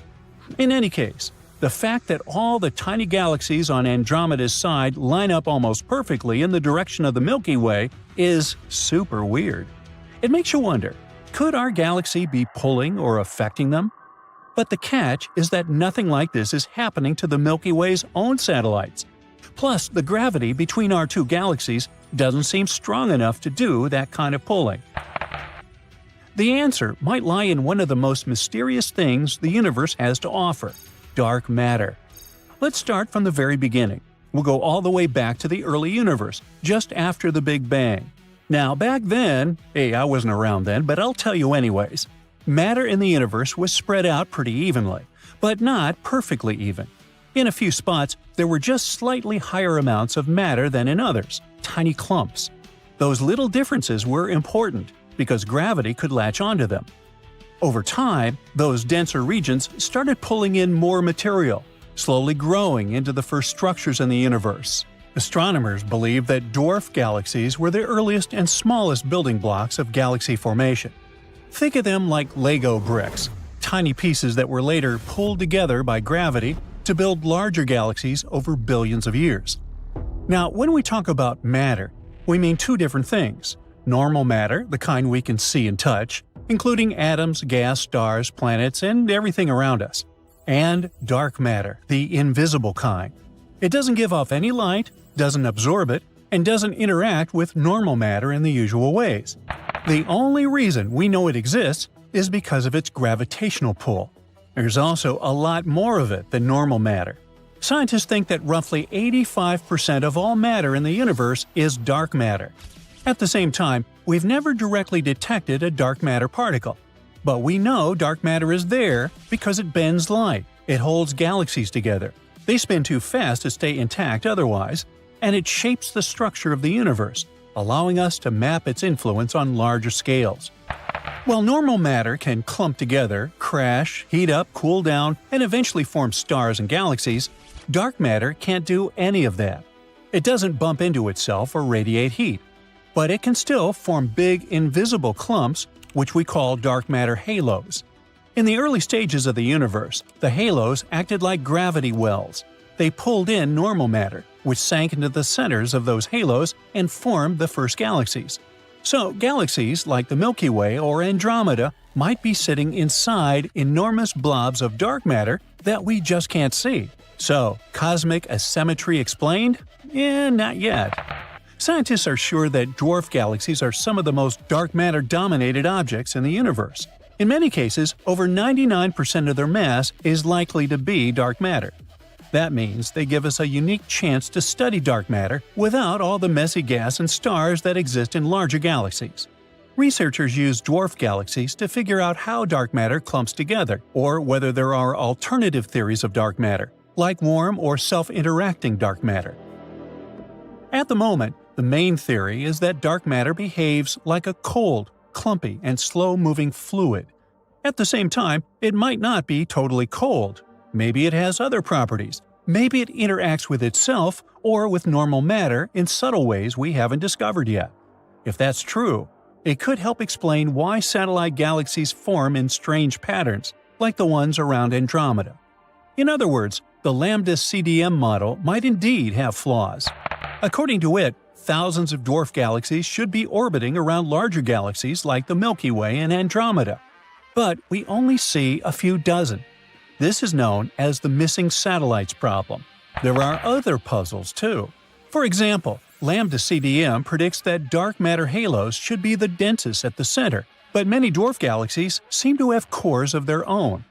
In any case, the fact that all the tiny galaxies on Andromeda's side line up almost perfectly in the direction of the Milky Way is super weird. It makes you wonder, could our galaxy be pulling or affecting them? But the catch is that nothing like this is happening to the Milky Way's own satellites. Plus, the gravity between our two galaxies doesn't seem strong enough to do that kind of pulling. The answer might lie in one of the most mysterious things the universe has to offer – dark matter. Let's start from the very beginning. We'll go all the way back to the early universe, just after the Big Bang. Now, back then, I wasn't around then, but I'll tell you anyways. Matter in the universe was spread out pretty evenly, but not perfectly even. In a few spots, there were just slightly higher amounts of matter than in others, tiny clumps. Those little differences were important, because gravity could latch onto them. Over time, those denser regions started pulling in more material, slowly growing into the first structures in the universe. Astronomers believe that dwarf galaxies were the earliest and smallest building blocks of galaxy formation. Think of them like Lego bricks, tiny pieces that were later pulled together by gravity to build larger galaxies over billions of years. Now, when we talk about matter, we mean two different things. Normal matter, the kind we can see and touch, including atoms, gas, stars, planets, and everything around us. And dark matter, the invisible kind. It doesn't give off any light, doesn't absorb it, and doesn't interact with normal matter in the usual ways. The only reason we know it exists is because of its gravitational pull. There's also a lot more of it than normal matter. Scientists think that roughly 85% of all matter in the universe is dark matter. At the same time, we've never directly detected a dark matter particle. But we know dark matter is there because it bends light, It holds galaxies together. They spin too fast to stay intact otherwise, and it shapes the structure of the universe, allowing us to map its influence on larger scales. While normal matter can clump together, crash, heat up, cool down, and eventually form stars and galaxies, dark matter can't do any of that. It doesn't bump into itself or radiate heat, but it can still form big, invisible clumps, which we call dark matter halos. In the early stages of the universe, the halos acted like gravity wells. They pulled in normal matter, which sank into the centers of those halos and formed the first galaxies. So, galaxies like the Milky Way or Andromeda might be sitting inside enormous blobs of dark matter that we just can't see. So, cosmic asymmetry explained? Not yet. Scientists are sure that dwarf galaxies are some of the most dark matter-dominated objects in the universe. In many cases, over 99% of their mass is likely to be dark matter. That means they give us a unique chance to study dark matter without all the messy gas and stars that exist in larger galaxies. Researchers use dwarf galaxies to figure out how dark matter clumps together, or whether there are alternative theories of dark matter, like warm or self-interacting dark matter. At the moment, the main theory is that dark matter behaves like a cold, clumpy, and slow-moving fluid. At the same time, it might not be totally cold. Maybe it has other properties. Maybe it interacts with itself or with normal matter in subtle ways we haven't discovered yet. If that's true, it could help explain why satellite galaxies form in strange patterns, like the ones around Andromeda. In other words, the Lambda CDM model might indeed have flaws. According to it, thousands of dwarf galaxies should be orbiting around larger galaxies like the Milky Way and Andromeda. But we only see a few dozen. This is known as the missing satellites problem. There are other puzzles too. For example, Lambda CDM predicts that dark matter halos should be the densest at the center, but many dwarf galaxies seem to have cores of their own.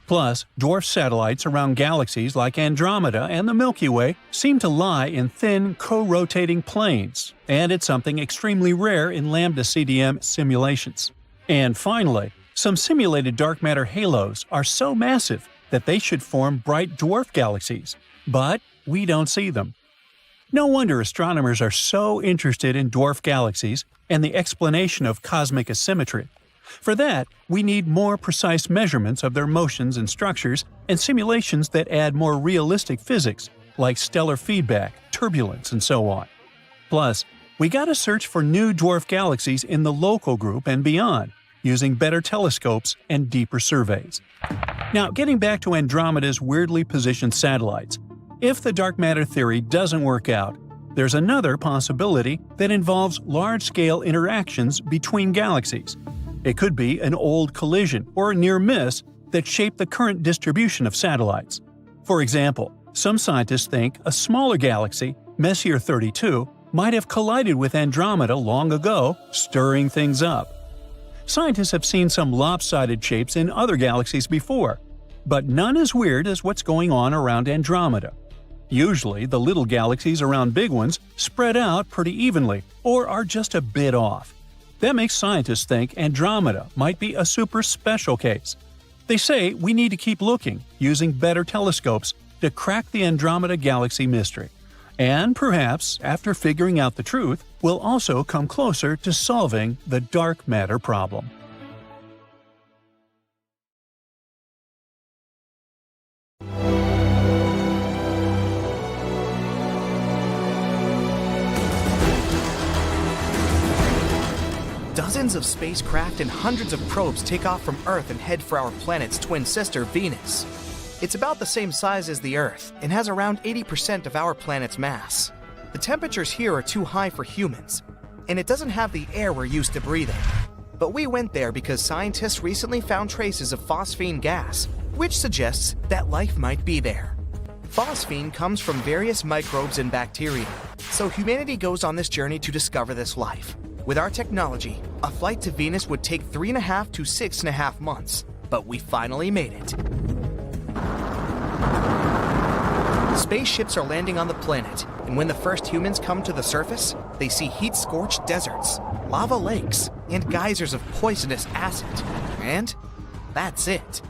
Plus, dwarf satellites around galaxies like Andromeda and the Milky Way seem to lie in thin, co-rotating planes, and it's something extremely rare in Lambda CDM simulations. And finally, some simulated dark matter halos are so massive that they should form bright dwarf galaxies, but we don't see them. No wonder astronomers are so interested in dwarf galaxies and the explanation of cosmic asymmetry. For that, we need more precise measurements of their motions and structures and simulations that add more realistic physics, like stellar feedback, turbulence, and so on. Plus, we gotta search for new dwarf galaxies in the local group and beyond, using better telescopes and deeper surveys. Now, getting back to Andromeda's weirdly positioned satellites, if the dark matter theory doesn't work out, there's another possibility that involves large-scale interactions between galaxies. It could be an old collision or a near miss that shaped the current distribution of satellites. For example, some scientists think a smaller galaxy, Messier 32, might have collided with Andromeda long ago, stirring things up. Scientists have seen some lopsided shapes in other galaxies before, but none as weird as what's going on around Andromeda. Usually, the little galaxies around big ones spread out pretty evenly or are just a bit off. That makes scientists think Andromeda might be a super special case. They say we need to keep looking, using better telescopes, to crack the Andromeda galaxy mystery. And perhaps, after figuring out the truth, we'll also come closer to solving the dark matter problem. Dozens of spacecraft and hundreds of probes take off from Earth and head for our planet's twin sister, Venus. It's about the same size as the Earth and has around 80% of our planet's mass. The temperatures here are too high for humans, and it doesn't have the air we're used to breathing. But we went there because scientists recently found traces of phosphine gas, which suggests that life might be there. Phosphine comes from various microbes and bacteria, so humanity goes on this journey to discover this life. With our technology, a flight to Venus would take 3.5 to 6.5 months, but we finally made it. Spaceships are landing on the planet, and when the first humans come to the surface, they see heat-scorched deserts, lava lakes, and geysers of poisonous acid. And that's it.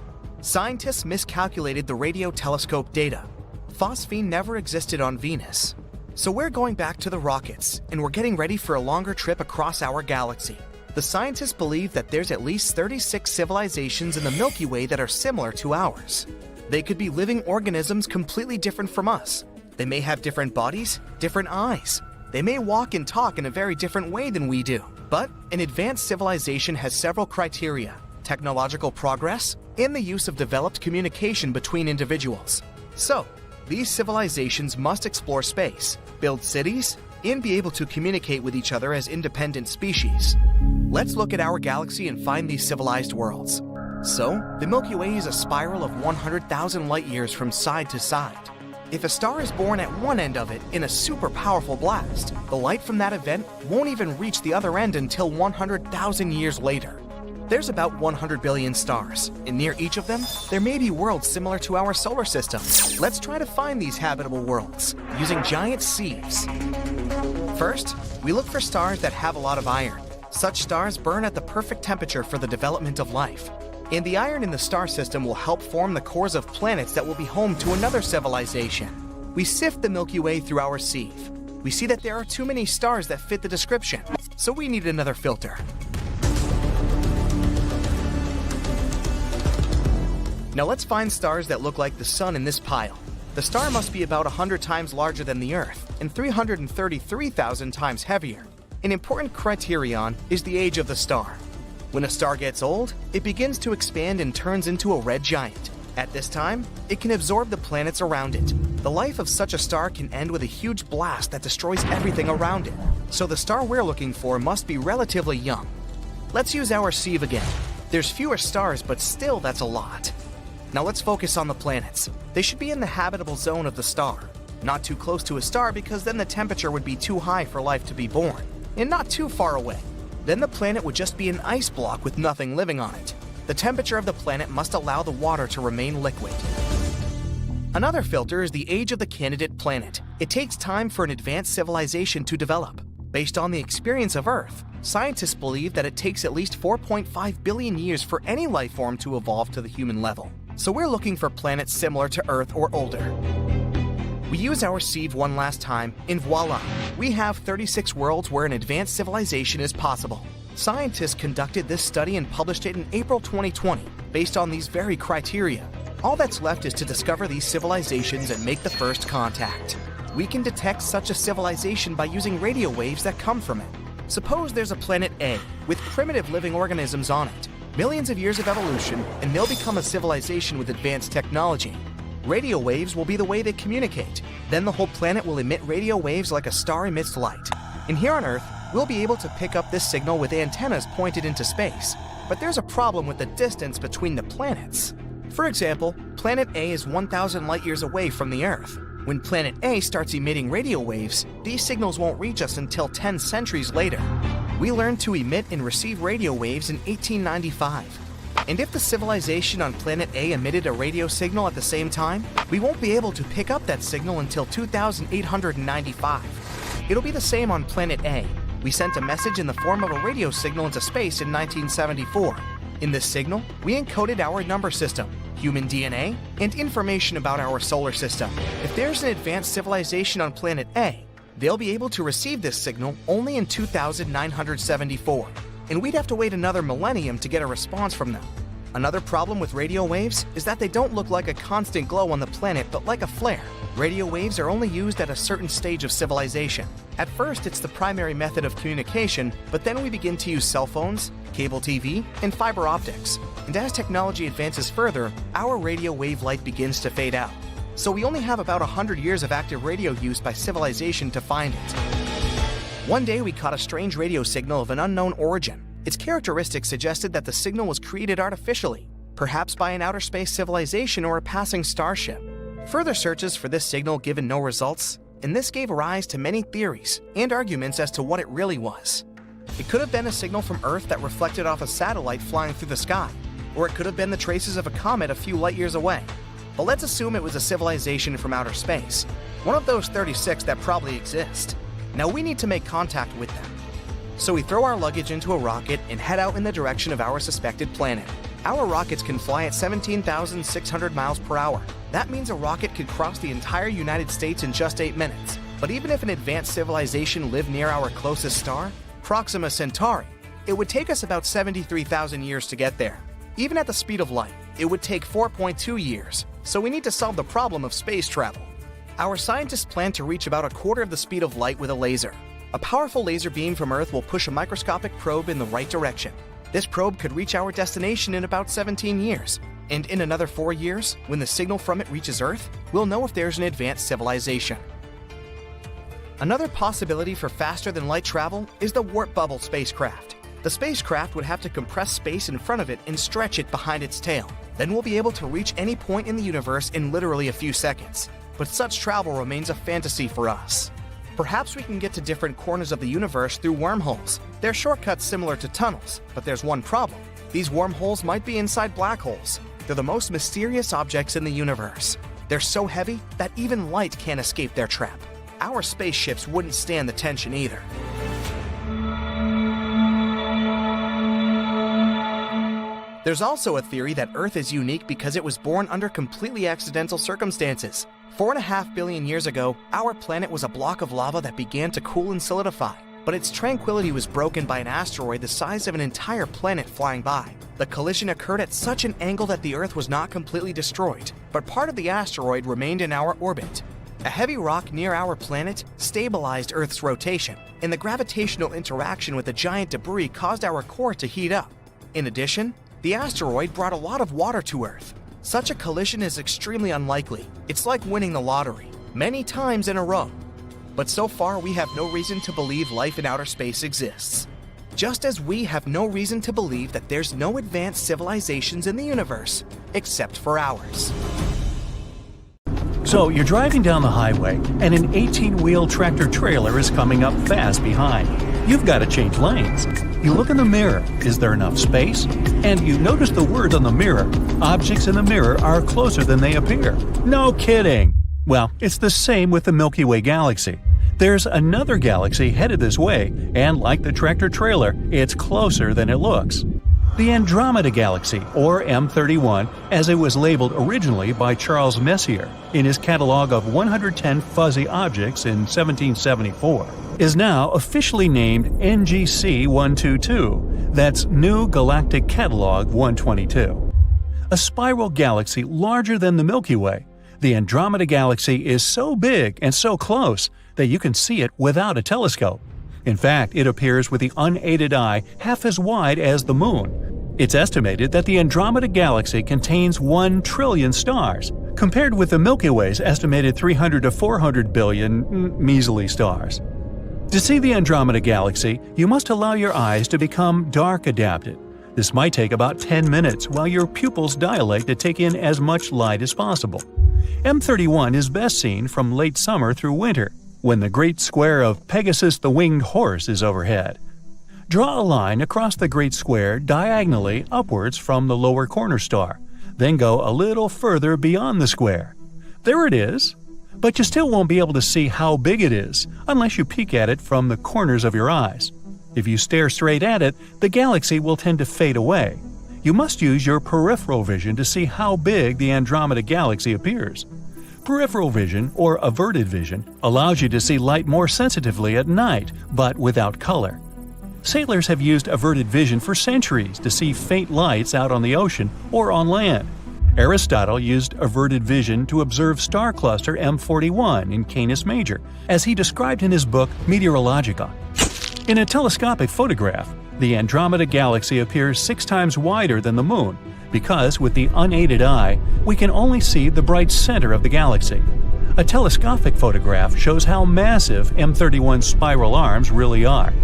Scientists miscalculated the radio telescope data. Phosphine never existed on Venus. So we're going back to the rockets, and we're getting ready for a longer trip across our galaxy. The scientists believe that there's at least 36 civilizations in the Milky Way that are similar to ours. They could be living organisms completely different from us. They may have different bodies, different eyes. They may walk and talk in a very different way than we do. But an advanced civilization has several criteria: technological progress and the use of developed communication between individuals. So, these civilizations must explore space, build cities, and be able to communicate with each other as independent species. Let's look at our galaxy and find these civilized worlds. So, the Milky Way is a spiral of 100,000 light years from side to side. If a star is born at one end of it in a super powerful blast, the light from that event won't even reach the other end until 100,000 years later. There's about 100 billion stars, and near each of them, there may be worlds similar to our solar system. Let's try to find these habitable worlds using giant sieves. First, we look for stars that have a lot of iron. Such stars burn at the perfect temperature for the development of life. And the iron in the star system will help form the cores of planets that will be home to another civilization. We sift the Milky Way through our sieve. We see that there are too many stars that fit the description, so we need another filter. Now let's find stars that look like the Sun in this pile. The star must be about 100 times larger than the Earth and 333,000 times heavier. An important criterion is the age of the star. When a star gets old, it begins to expand and turns into a red giant. At this time, it can absorb the planets around it. The life of such a star can end with a huge blast that destroys everything around it. So the star we're looking for must be relatively young. Let's use our sieve again. There's fewer stars, but still that's a lot. Now let's focus on the planets. They should be in the habitable zone of the star. Not too close to a star because then the temperature would be too high for life to be born. And not too far away. Then the planet would just be an ice block with nothing living on it. The temperature of the planet must allow the water to remain liquid. Another filter is the age of the candidate planet. It takes time for an advanced civilization to develop. Based on the experience of Earth, scientists believe that it takes at least 4.5 billion years for any life form to evolve to the human level. So we're looking for planets similar to Earth or older. We use our sieve one last time, and voila! We have 36 worlds where an advanced civilization is possible. Scientists conducted this study and published it in April 2020, based on these very criteria. All that's left is to discover these civilizations and make the first contact. We can detect such a civilization by using radio waves that come from it. Suppose there's a planet A, with primitive living organisms on it. Millions of years of evolution, and they'll become a civilization with advanced technology. Radio waves will be the way they communicate. Then the whole planet will emit radio waves like a star emits light. And here on Earth, we'll be able to pick up this signal with antennas pointed into space. But there's a problem with the distance between the planets. For example, planet A is 1,000 light years away from the Earth. When planet A starts emitting radio waves, these signals won't reach us until 10 centuries later. We learned to emit and receive radio waves in 1895. And if the civilization on planet A emitted a radio signal at the same time, we won't be able to pick up that signal until 2895. It'll be the same on planet A. We sent a message in the form of a radio signal into space in 1974. In this signal, we encoded our number system, human DNA, and information about our solar system. If there's an advanced civilization on planet A, they'll be able to receive this signal only in 2974. And we'd have to wait another millennium to get a response from them. Another problem with radio waves is that they don't look like a constant glow on the planet, but like a flare. Radio waves are only used at a certain stage of civilization. At first, it's the primary method of communication, but then we begin to use cell phones, cable TV, and fiber optics. And as technology advances further, our radio wave light begins to fade out. So we only have about 100 years of active radio use by civilization to find it. One day we caught a strange radio signal of an unknown origin. Its characteristics suggested that the signal was created artificially, perhaps by an outer space civilization or a passing starship. Further searches for this signal given no results, and this gave rise to many theories and arguments as to what it really was. It could have been a signal from Earth that reflected off a satellite flying through the sky, or it could have been the traces of a comet a few light years away. But let's assume it was a civilization from outer space, one of those 36 that probably exist. Now we need to make contact with them. So we throw our luggage into a rocket and head out in the direction of our suspected planet. Our rockets can fly at 17,600 miles per hour. That means a rocket could cross the entire United States in just 8 minutes. But even if an advanced civilization lived near our closest star, Proxima Centauri, it would take us about 73,000 years to get there. Even at the speed of light, it would take 4.2 years, so we need to solve the problem of space travel. Our scientists plan to reach about a quarter of the speed of light with a laser. A powerful laser beam from Earth will push a microscopic probe in the right direction. This probe could reach our destination in about 17 years. And in another 4 years, when the signal from it reaches Earth, we'll know if there's an advanced civilization. Another possibility for faster-than-light travel is the warp bubble spacecraft. The spacecraft would have to compress space in front of it and stretch it behind its tail. Then we'll be able to reach any point in the universe in literally a few seconds. But such travel remains a fantasy for us. Perhaps we can get to different corners of the universe through wormholes. They're shortcuts similar to tunnels, but there's one problem. These wormholes might be inside black holes. They're the most mysterious objects in the universe. They're so heavy that even light can't escape their trap. Our spaceships wouldn't stand the tension either. There's also a theory that Earth is unique because it was born under completely accidental circumstances. 4.5 billion years ago, our planet was a block of lava that began to cool and solidify, but its tranquility was broken by an asteroid the size of an entire planet flying by. The collision occurred at such an angle that the Earth was not completely destroyed, but part of the asteroid remained in our orbit. A heavy rock near our planet stabilized Earth's rotation, and the gravitational interaction with the giant debris caused our core to heat up. In addition, the asteroid brought a lot of water to Earth. Such a collision is extremely unlikely. It's like winning the lottery, many times in a row. But so far, we have no reason to believe life in outer space exists. Just as we have no reason to believe that there's no advanced civilizations in the universe, except for ours. So you're driving down the highway, and an 18-wheel tractor-trailer is coming up fast behind. You've got to change lanes. You look in the mirror. Is there enough space? And you notice the words on the mirror. Objects in the mirror are closer than they appear. No kidding! Well, it's the same with the Milky Way galaxy. There's another galaxy headed this way, and like the tractor-trailer, it's closer than it looks. The Andromeda Galaxy, or M31, as it was labeled originally by Charles Messier in his catalog of 110 fuzzy objects in 1774, is now officially named NGC 122, that's New Galactic Catalog 122. A spiral galaxy larger than the Milky Way, the Andromeda Galaxy is so big and so close that you can see it without a telescope. In fact, it appears with the unaided eye half as wide as the Moon. It's estimated that the Andromeda Galaxy contains 1 trillion stars, compared with the Milky Way's estimated 300 to 400 billion measly stars. To see the Andromeda Galaxy, you must allow your eyes to become dark adapted. This might take about 10 minutes while your pupils dilate to take in as much light as possible. M31 is best seen from late summer through winter, when the great square of Pegasus the Winged Horse is overhead. Draw a line across the great square diagonally upwards from the lower corner star, then go a little further beyond the square. There it is, but you still won't be able to see how big it is unless you peek at it from the corners of your eyes. If you stare straight at it, the galaxy will tend to fade away. You must use your peripheral vision to see how big the Andromeda Galaxy appears. Peripheral vision, or averted vision, allows you to see light more sensitively at night, but without color. Sailors have used averted vision for centuries to see faint lights out on the ocean or on land. Aristotle used averted vision to observe star cluster M41 in Canis Major, as he described in his book Meteorologica. In a telescopic photograph, the Andromeda Galaxy appears 6 times wider than the Moon, because with the unaided eye, we can only see the bright center of the galaxy. A telescopic photograph shows how massive M31's spiral arms really are.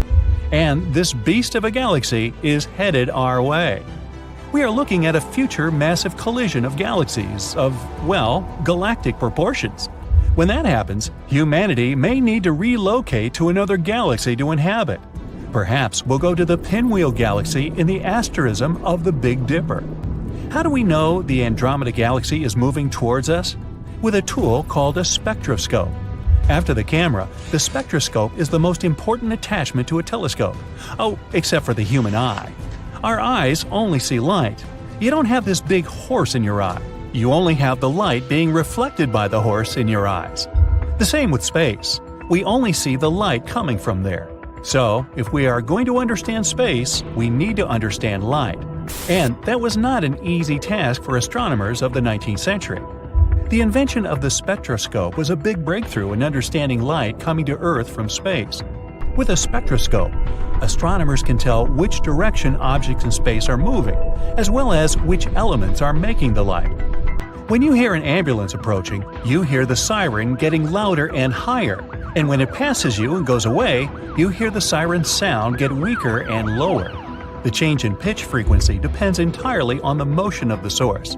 And this beast of a galaxy is headed our way. We are looking at a future massive collision of galaxies of, well, galactic proportions. When that happens, humanity may need to relocate to another galaxy to inhabit. Perhaps we'll go to the Pinwheel Galaxy in the asterism of the Big Dipper. How do we know the Andromeda Galaxy is moving towards us? With a tool called a spectroscope. After the camera, the spectroscope is the most important attachment to a telescope. Oh, except for the human eye. Our eyes only see light. You don't have this big horse in your eye. You only have the light being reflected by the horse in your eyes. The same with space. We only see the light coming from there. So, if we are going to understand space, we need to understand light. And that was not an easy task for astronomers of the 19th century. The invention of the spectroscope was a big breakthrough in understanding light coming to Earth from space. With a spectroscope, astronomers can tell which direction objects in space are moving, as well as which elements are making the light. When you hear an ambulance approaching, you hear the siren getting louder and higher, and when it passes you and goes away, you hear the siren's sound get weaker and lower. The change in pitch frequency depends entirely on the motion of the source.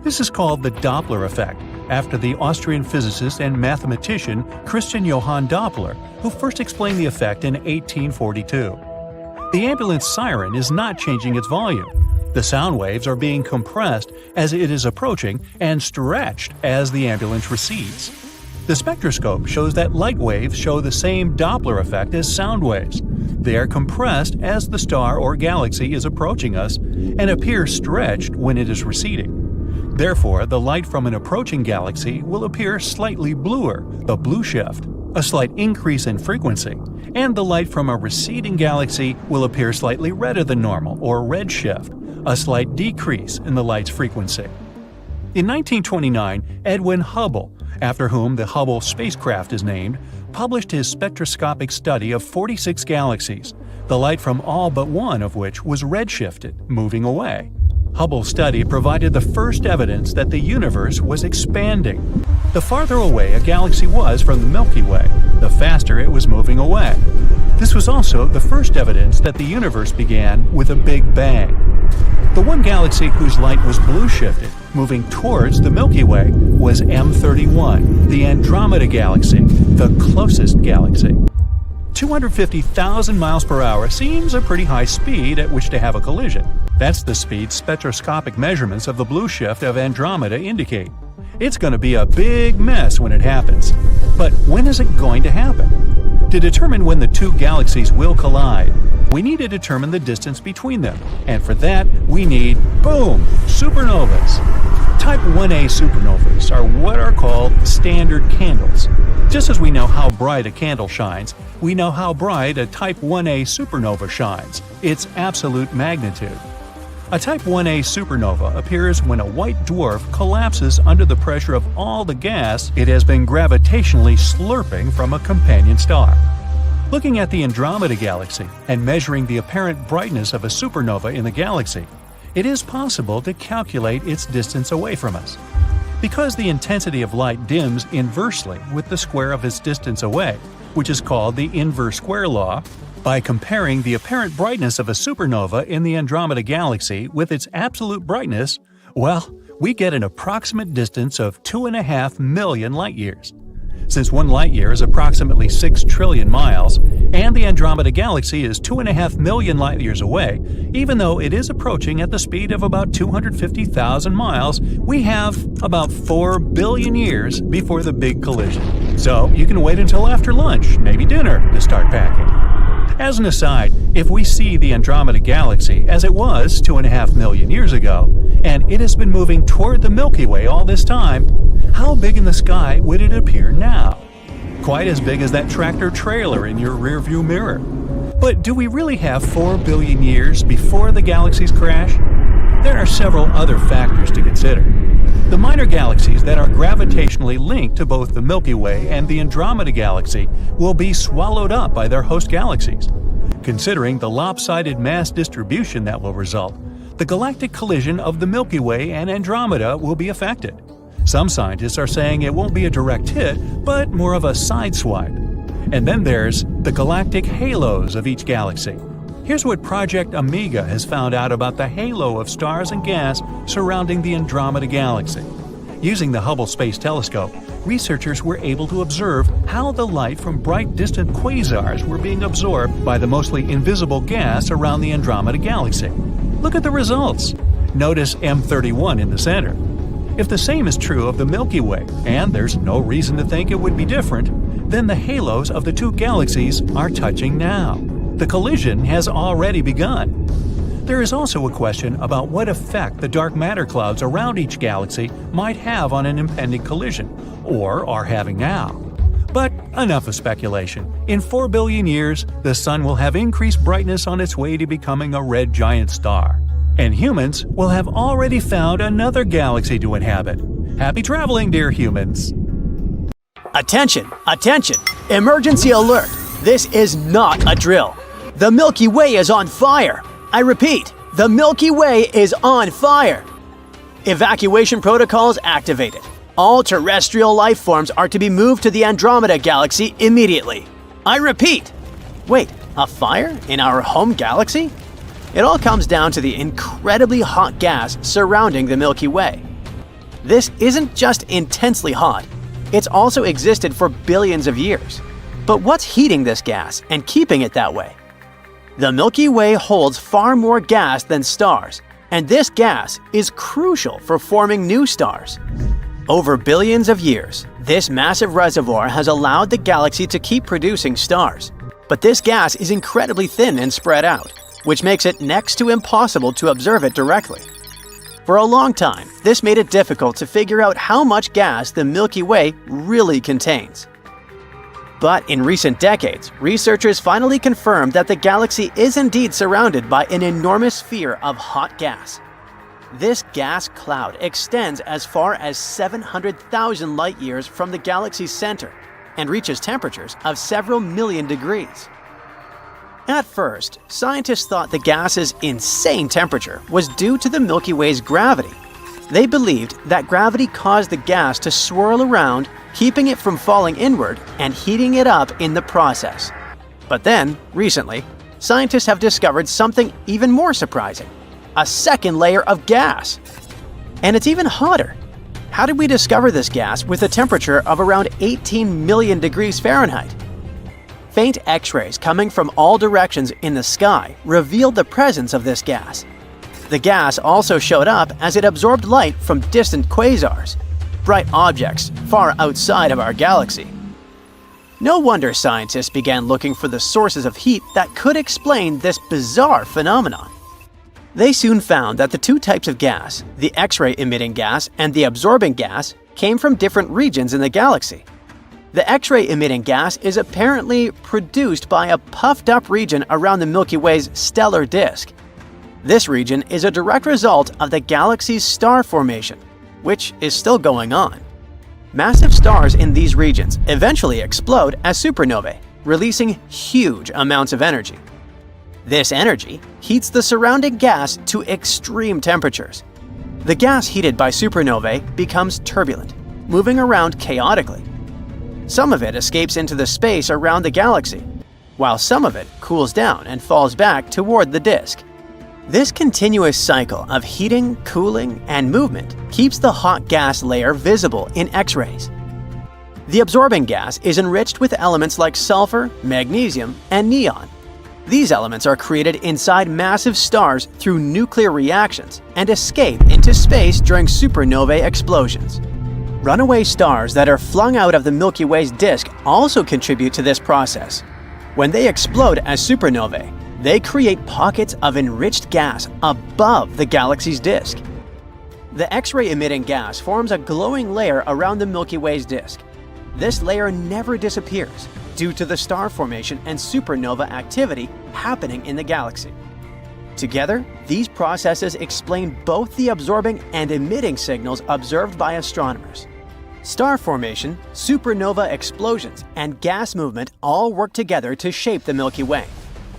This is called the Doppler effect, after the Austrian physicist and mathematician Christian Johann Doppler, who first explained the effect in 1842. The ambulance siren is not changing its volume. The sound waves are being compressed as it is approaching and stretched as the ambulance recedes. The spectroscope shows that light waves show the same Doppler effect as sound waves. They are compressed as the star or galaxy is approaching us and appear stretched when it is receding. Therefore, the light from an approaching galaxy will appear slightly bluer, the blue shift, a slight increase in frequency, and the light from a receding galaxy will appear slightly redder than normal, or red shift, a slight decrease in the light's frequency. In 1929, Edwin Hubble, after whom the Hubble spacecraft is named, published his spectroscopic study of 46 galaxies, the light from all but one of which was redshifted, moving away. Hubble's study provided the first evidence that the universe was expanding. The farther away a galaxy was from the Milky Way, the faster it was moving away. This was also the first evidence that the universe began with a Big Bang. The one galaxy whose light was blue-shifted, moving towards the Milky Way, was M31, the Andromeda galaxy, the closest galaxy. 250,000 miles per hour seems a pretty high speed at which to have a collision. That's the speed spectroscopic measurements of the blue shift of Andromeda indicate. It's going to be a big mess when it happens. But when is it going to happen? To determine when the two galaxies will collide, we need to determine the distance between them. And for that, we need, boom, supernovas. Type 1A supernovas are what are called standard candles. Just as we know how bright a candle shines, we know how bright a Type 1A supernova shines, its absolute magnitude. A Type 1A supernova appears when a white dwarf collapses under the pressure of all the gas it has been gravitationally slurping from a companion star. Looking at the Andromeda galaxy and measuring the apparent brightness of a supernova in the galaxy, it is possible to calculate its distance away from us. Because the intensity of light dims inversely with the square of its distance away, which is called the inverse square law, by comparing the apparent brightness of a supernova in the Andromeda galaxy with its absolute brightness, well, we get an approximate distance of 2.5 million light-years. Since 1 light-year is approximately 6 trillion miles, and the Andromeda galaxy is 2.5 million light-years away, even though it is approaching at the speed of about 250,000 miles, we have about 4 billion years before the big collision. So you can wait until after lunch, maybe dinner, to start packing. As an aside, if we see the Andromeda galaxy as it was 2.5 million years ago, and it has been moving toward the Milky Way all this time, how big in the sky would it appear now? Quite as big as that tractor-trailer in your rearview mirror. But do we really have 4 billion years before the galaxies crash? There are several other factors to consider. The minor galaxies that are gravitationally linked to both the Milky Way and the Andromeda galaxy will be swallowed up by their host galaxies. Considering the lopsided mass distribution that will result, the galactic collision of the Milky Way and Andromeda will be affected. Some scientists are saying it won't be a direct hit, but more of a sideswipe. And then there's the galactic halos of each galaxy. Here's what Project Omega has found out about the halo of stars and gas surrounding the Andromeda galaxy. Using the Hubble Space Telescope, researchers were able to observe how the light from bright distant quasars were being absorbed by the mostly invisible gas around the Andromeda galaxy. Look at the results. Notice M31 in the center. If the same is true of the Milky Way, and there's no reason to think it would be different, then the halos of the two galaxies are touching now. The collision has already begun. There is also a question about what effect the dark matter clouds around each galaxy might have on an impending collision, or are having now. But enough of speculation. In 4 billion years, the Sun will have increased brightness on its way to becoming a red giant star. And humans will have already found another galaxy to inhabit. Happy traveling, dear humans! Attention! Attention! Emergency alert! This is not a drill. The Milky Way is on fire! I repeat, the Milky Way is on fire! Evacuation protocols activated. All terrestrial life forms are to be moved to the Andromeda galaxy immediately. I repeat! Wait, a fire in our home galaxy? It all comes down to the incredibly hot gas surrounding the Milky Way. This isn't just intensely hot, it's also existed for billions of years. But what's heating this gas and keeping it that way? The Milky Way holds far more gas than stars, and this gas is crucial for forming new stars. Over billions of years, this massive reservoir has allowed the galaxy to keep producing stars. But this gas is incredibly thin and spread out, which makes it next to impossible to observe it directly. For a long time, this made it difficult to figure out how much gas the Milky Way really contains. But in recent decades, researchers finally confirmed that the galaxy is indeed surrounded by an enormous sphere of hot gas. This gas cloud extends as far as 700,000 light-years from the galaxy's center and reaches temperatures of several million degrees. At first, scientists thought the gas's insane temperature was due to the Milky Way's gravity. They believed that gravity caused the gas to swirl around, keeping it from falling inward and heating it up in the process. But then, recently, scientists have discovered something even more surprising: a second layer of gas. And it's even hotter. How did we discover this gas with a temperature of around 18 million degrees Fahrenheit? Faint X-rays coming from all directions in the sky revealed the presence of this gas. The gas also showed up as it absorbed light from distant quasars, bright objects far outside of our galaxy. No wonder scientists began looking for the sources of heat that could explain this bizarre phenomenon. They soon found that the two types of gas, the X-ray emitting gas and the absorbing gas, came from different regions in the galaxy. The X-ray emitting gas is apparently produced by a puffed-up region around the Milky Way's stellar disk. This region is a direct result of the galaxy's star formation, which is still going on. Massive stars in these regions eventually explode as supernovae, releasing huge amounts of energy. This energy heats the surrounding gas to extreme temperatures. The gas heated by supernovae becomes turbulent, moving around chaotically. Some of it escapes into the space around the galaxy, while some of it cools down and falls back toward the disk. This continuous cycle of heating, cooling, and movement keeps the hot gas layer visible in X-rays. The absorbing gas is enriched with elements like sulfur, magnesium, and neon. These elements are created inside massive stars through nuclear reactions and escape into space during supernovae explosions. Runaway stars that are flung out of the Milky Way's disk also contribute to this process. When they explode as supernovae, they create pockets of enriched gas above the galaxy's disk. The X-ray emitting gas forms a glowing layer around the Milky Way's disk. This layer never disappears due to the star formation and supernova activity happening in the galaxy. Together, these processes explain both the absorbing and emitting signals observed by astronomers. Star formation, supernova explosions, and gas movement all work together to shape the Milky Way.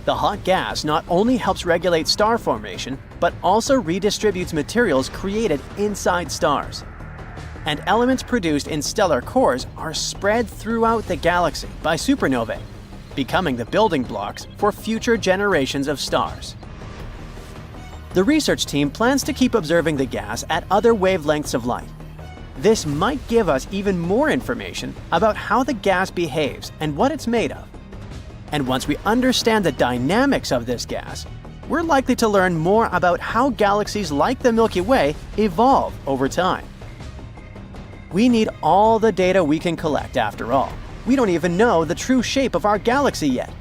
The hot gas not only helps regulate star formation, but also redistributes materials created inside stars. And elements produced in stellar cores are spread throughout the galaxy by supernovae, becoming the building blocks for future generations of stars. The research team plans to keep observing the gas at other wavelengths of light. This might give us even more information about how the gas behaves and what it's made of. And once we understand the dynamics of this gas, we're likely to learn more about how galaxies like the Milky Way evolve over time. We need all the data we can collect after all. We don't even know the true shape of our galaxy yet.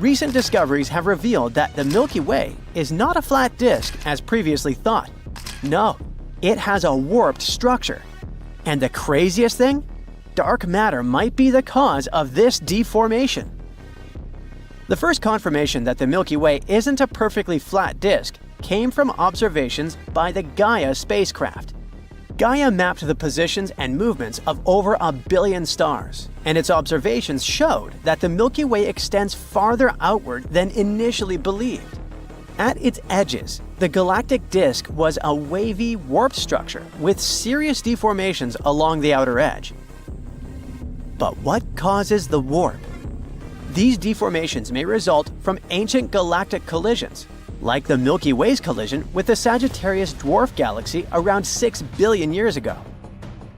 Recent discoveries have revealed that the Milky Way is not a flat disk as previously thought. No, it has a warped structure. And the craziest thing? Dark matter might be the cause of this deformation. The first confirmation that the Milky Way isn't a perfectly flat disk came from observations by the Gaia spacecraft. Gaia mapped the positions and movements of over 1 billion stars, and its observations showed that the Milky Way extends farther outward than initially believed. At its edges, the galactic disk was a wavy, warped structure with serious deformations along the outer edge. But what causes the warp? These deformations may result from ancient galactic collisions, like the Milky Way's collision with the Sagittarius dwarf galaxy around 6 billion years ago.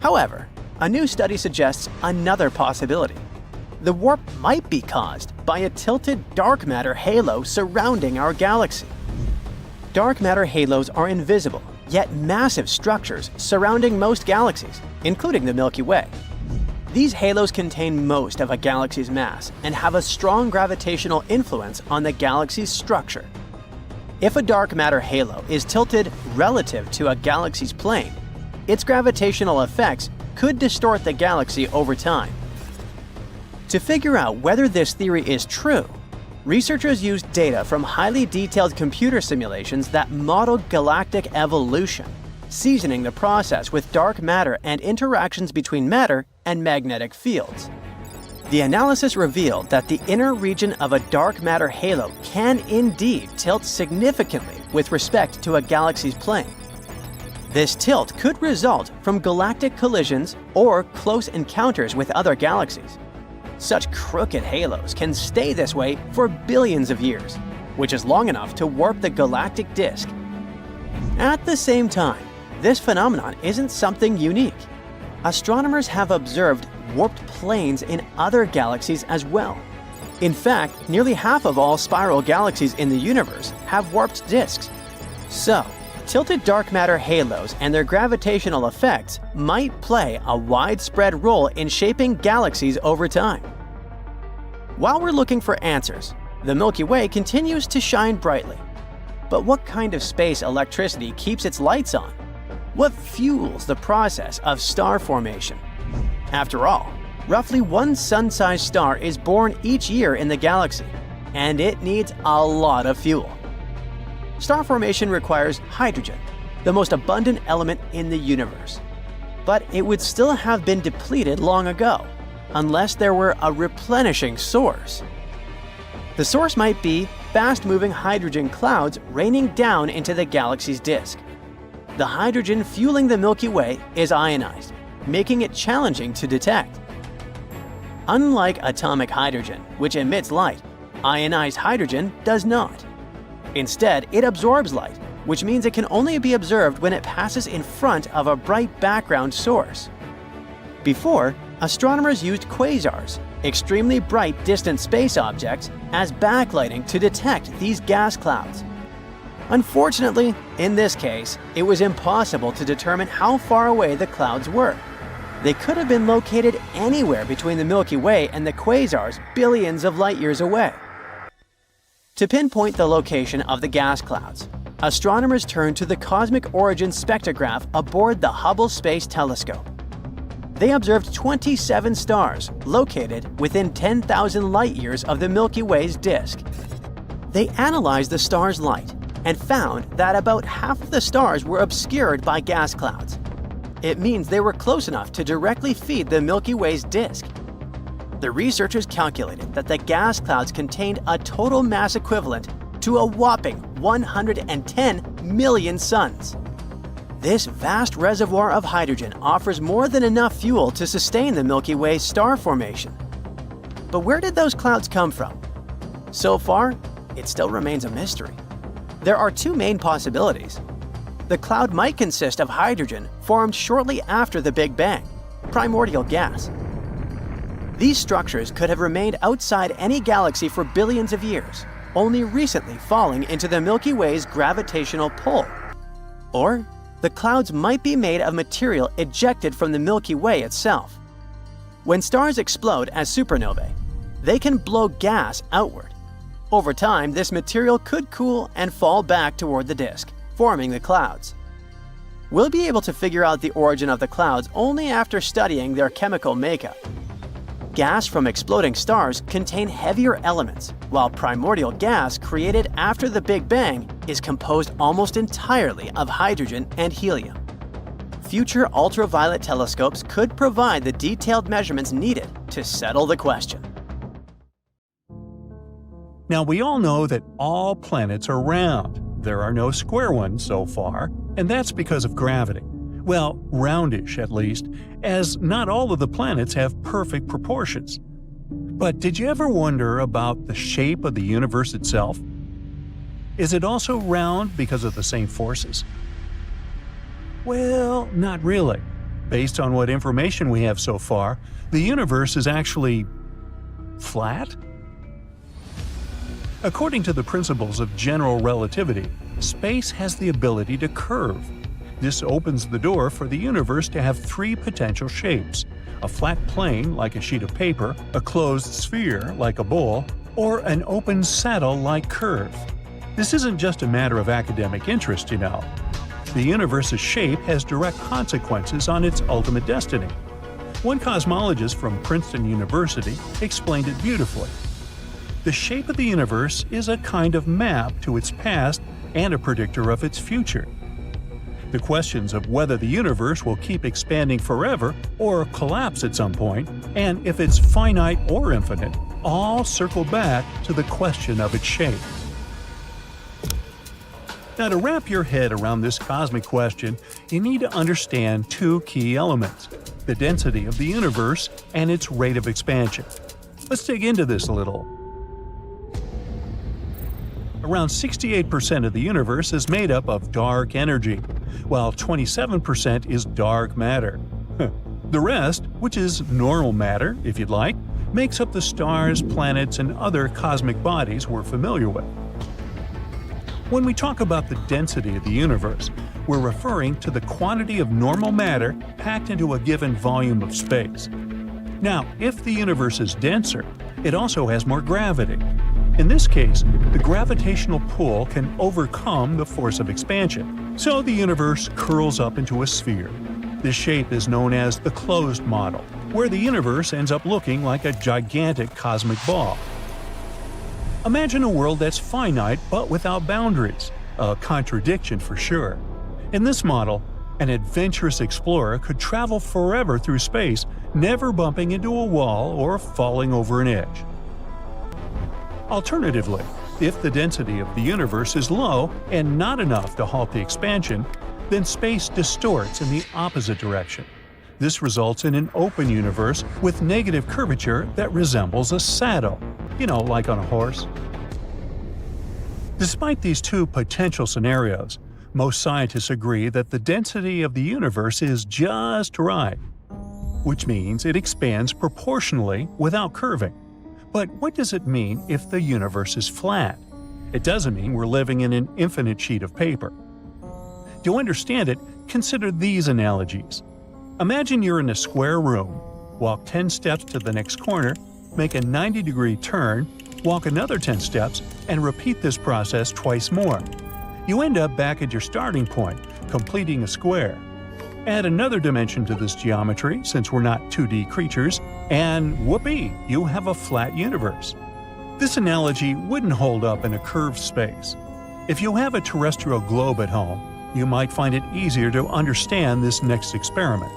However, a new study suggests another possibility. The warp might be caused by a tilted dark matter halo surrounding our galaxy. Dark matter halos are invisible, yet massive structures surrounding most galaxies, including the Milky Way. These halos contain most of a galaxy's mass and have a strong gravitational influence on the galaxy's structure. If a dark matter halo is tilted relative to a galaxy's plane, its gravitational effects could distort the galaxy over time. To figure out whether this theory is true, researchers used data from highly detailed computer simulations that modeled galactic evolution, seasoning the process with dark matter and interactions between matter and magnetic fields. The analysis revealed that the inner region of a dark matter halo can indeed tilt significantly with respect to a galaxy's plane. This tilt could result from galactic collisions or close encounters with other galaxies. Such crooked halos can stay this way for billions of years, which is long enough to warp the galactic disk. At the same time, this phenomenon isn't something unique. Astronomers have observed warped planes in other galaxies as well. In fact, nearly half of all spiral galaxies in the universe have warped disks. So, tilted dark matter halos and their gravitational effects might play a widespread role in shaping galaxies over time. While we're looking for answers, the Milky Way continues to shine brightly. But what kind of space electricity keeps its lights on? What fuels the process of star formation? After all, roughly one sun-sized star is born each year in the galaxy, and it needs a lot of fuel. Star formation requires hydrogen, the most abundant element in the universe. But it would still have been depleted long ago, unless there were a replenishing source. The source might be fast-moving hydrogen clouds raining down into the galaxy's disk. The hydrogen fueling the Milky Way is ionized, making it challenging to detect. Unlike atomic hydrogen, which emits light, ionized hydrogen does not. Instead, it absorbs light, which means it can only be observed when it passes in front of a bright background source. Before, astronomers used quasars, extremely bright distant space objects, as backlighting to detect these gas clouds. Unfortunately, in this case, it was impossible to determine how far away the clouds were. They could have been located anywhere between the Milky Way and the quasars billions of light years away. To pinpoint the location of the gas clouds, astronomers turned to the cosmic origin spectrograph aboard the Hubble Space Telescope. They observed 27 stars located within 10,000 light years of the Milky Way's disk. They analyzed the stars' light and found that about half of the stars were obscured by gas clouds. It means they were close enough to directly feed the Milky Way's disk. The researchers calculated that the gas clouds contained a total mass equivalent to a whopping 110 million suns. This vast reservoir of hydrogen offers more than enough fuel to sustain the Milky Way's star formation. But where did those clouds come from? So far, it still remains a mystery. There are two main possibilities. The cloud might consist of hydrogen formed shortly after the Big Bang, primordial gas. These structures could have remained outside any galaxy for billions of years, only recently falling into the Milky Way's gravitational pull. Or the clouds might be made of material ejected from the Milky Way itself. When stars explode as supernovae, they can blow gas outward. Over time, this material could cool and fall back toward the disk, forming the clouds. We'll be able to figure out the origin of the clouds only after studying their chemical makeup. Gas from exploding stars contain heavier elements, while primordial gas created after the Big Bang is composed almost entirely of hydrogen and helium. Future ultraviolet telescopes could provide the detailed measurements needed to settle the question. Now, we all know that all planets are round. There are no square ones so far, and that's because of gravity. Well, roundish at least, as not all of the planets have perfect proportions. But did you ever wonder about the shape of the universe itself? Is it also round because of the same forces? Well, not really. Based on what information we have so far, the universe is actually flat? According to the principles of general relativity, space has the ability to curve. This opens the door for the universe to have three potential shapes: a flat plane like a sheet of paper, a closed sphere like a bowl, or an open saddle-like curve. This isn't just a matter of academic interest, you know. The universe's shape has direct consequences on its ultimate destiny. One cosmologist from Princeton University explained it beautifully. The shape of the universe is a kind of map to its past and a predictor of its future. The questions of whether the universe will keep expanding forever or collapse at some point, and if it's finite or infinite, all circle back to the question of its shape. Now, to wrap your head around this cosmic question, you need to understand two key elements: the density of the universe and its rate of expansion. Let's dig into this a little. Around 68% of the universe is made up of dark energy, while 27% is dark matter. The rest, which is normal matter, if you'd like, makes up the stars, planets, and other cosmic bodies we're familiar with. When we talk about the density of the universe, we're referring to the quantity of normal matter packed into a given volume of space. Now, if the universe is denser, it also has more gravity. In this case, the gravitational pull can overcome the force of expansion, so the universe curls up into a sphere. This shape is known as the closed model, where the universe ends up looking like a gigantic cosmic ball. Imagine a world that's finite but without boundaries, a contradiction for sure. In this model, an adventurous explorer could travel forever through space, never bumping into a wall or falling over an edge. Alternatively, if the density of the universe is low and not enough to halt the expansion, then space distorts in the opposite direction. This results in an open universe with negative curvature that resembles a saddle, like on a horse. Despite these two potential scenarios, most scientists agree that the density of the universe is just right, which means it expands proportionally without curving. But what does it mean if the universe is flat? It doesn't mean we're living in an infinite sheet of paper. To understand it, consider these analogies. Imagine you're in a square room, walk 10 steps to the next corner, make a 90-degree turn, walk another 10 steps, and repeat this process twice more. You end up back at your starting point, completing a square. Add another dimension to this geometry, since we're not 2D creatures, and whoopee, you have a flat universe. This analogy wouldn't hold up in a curved space. If you have a terrestrial globe at home, you might find it easier to understand this next experiment.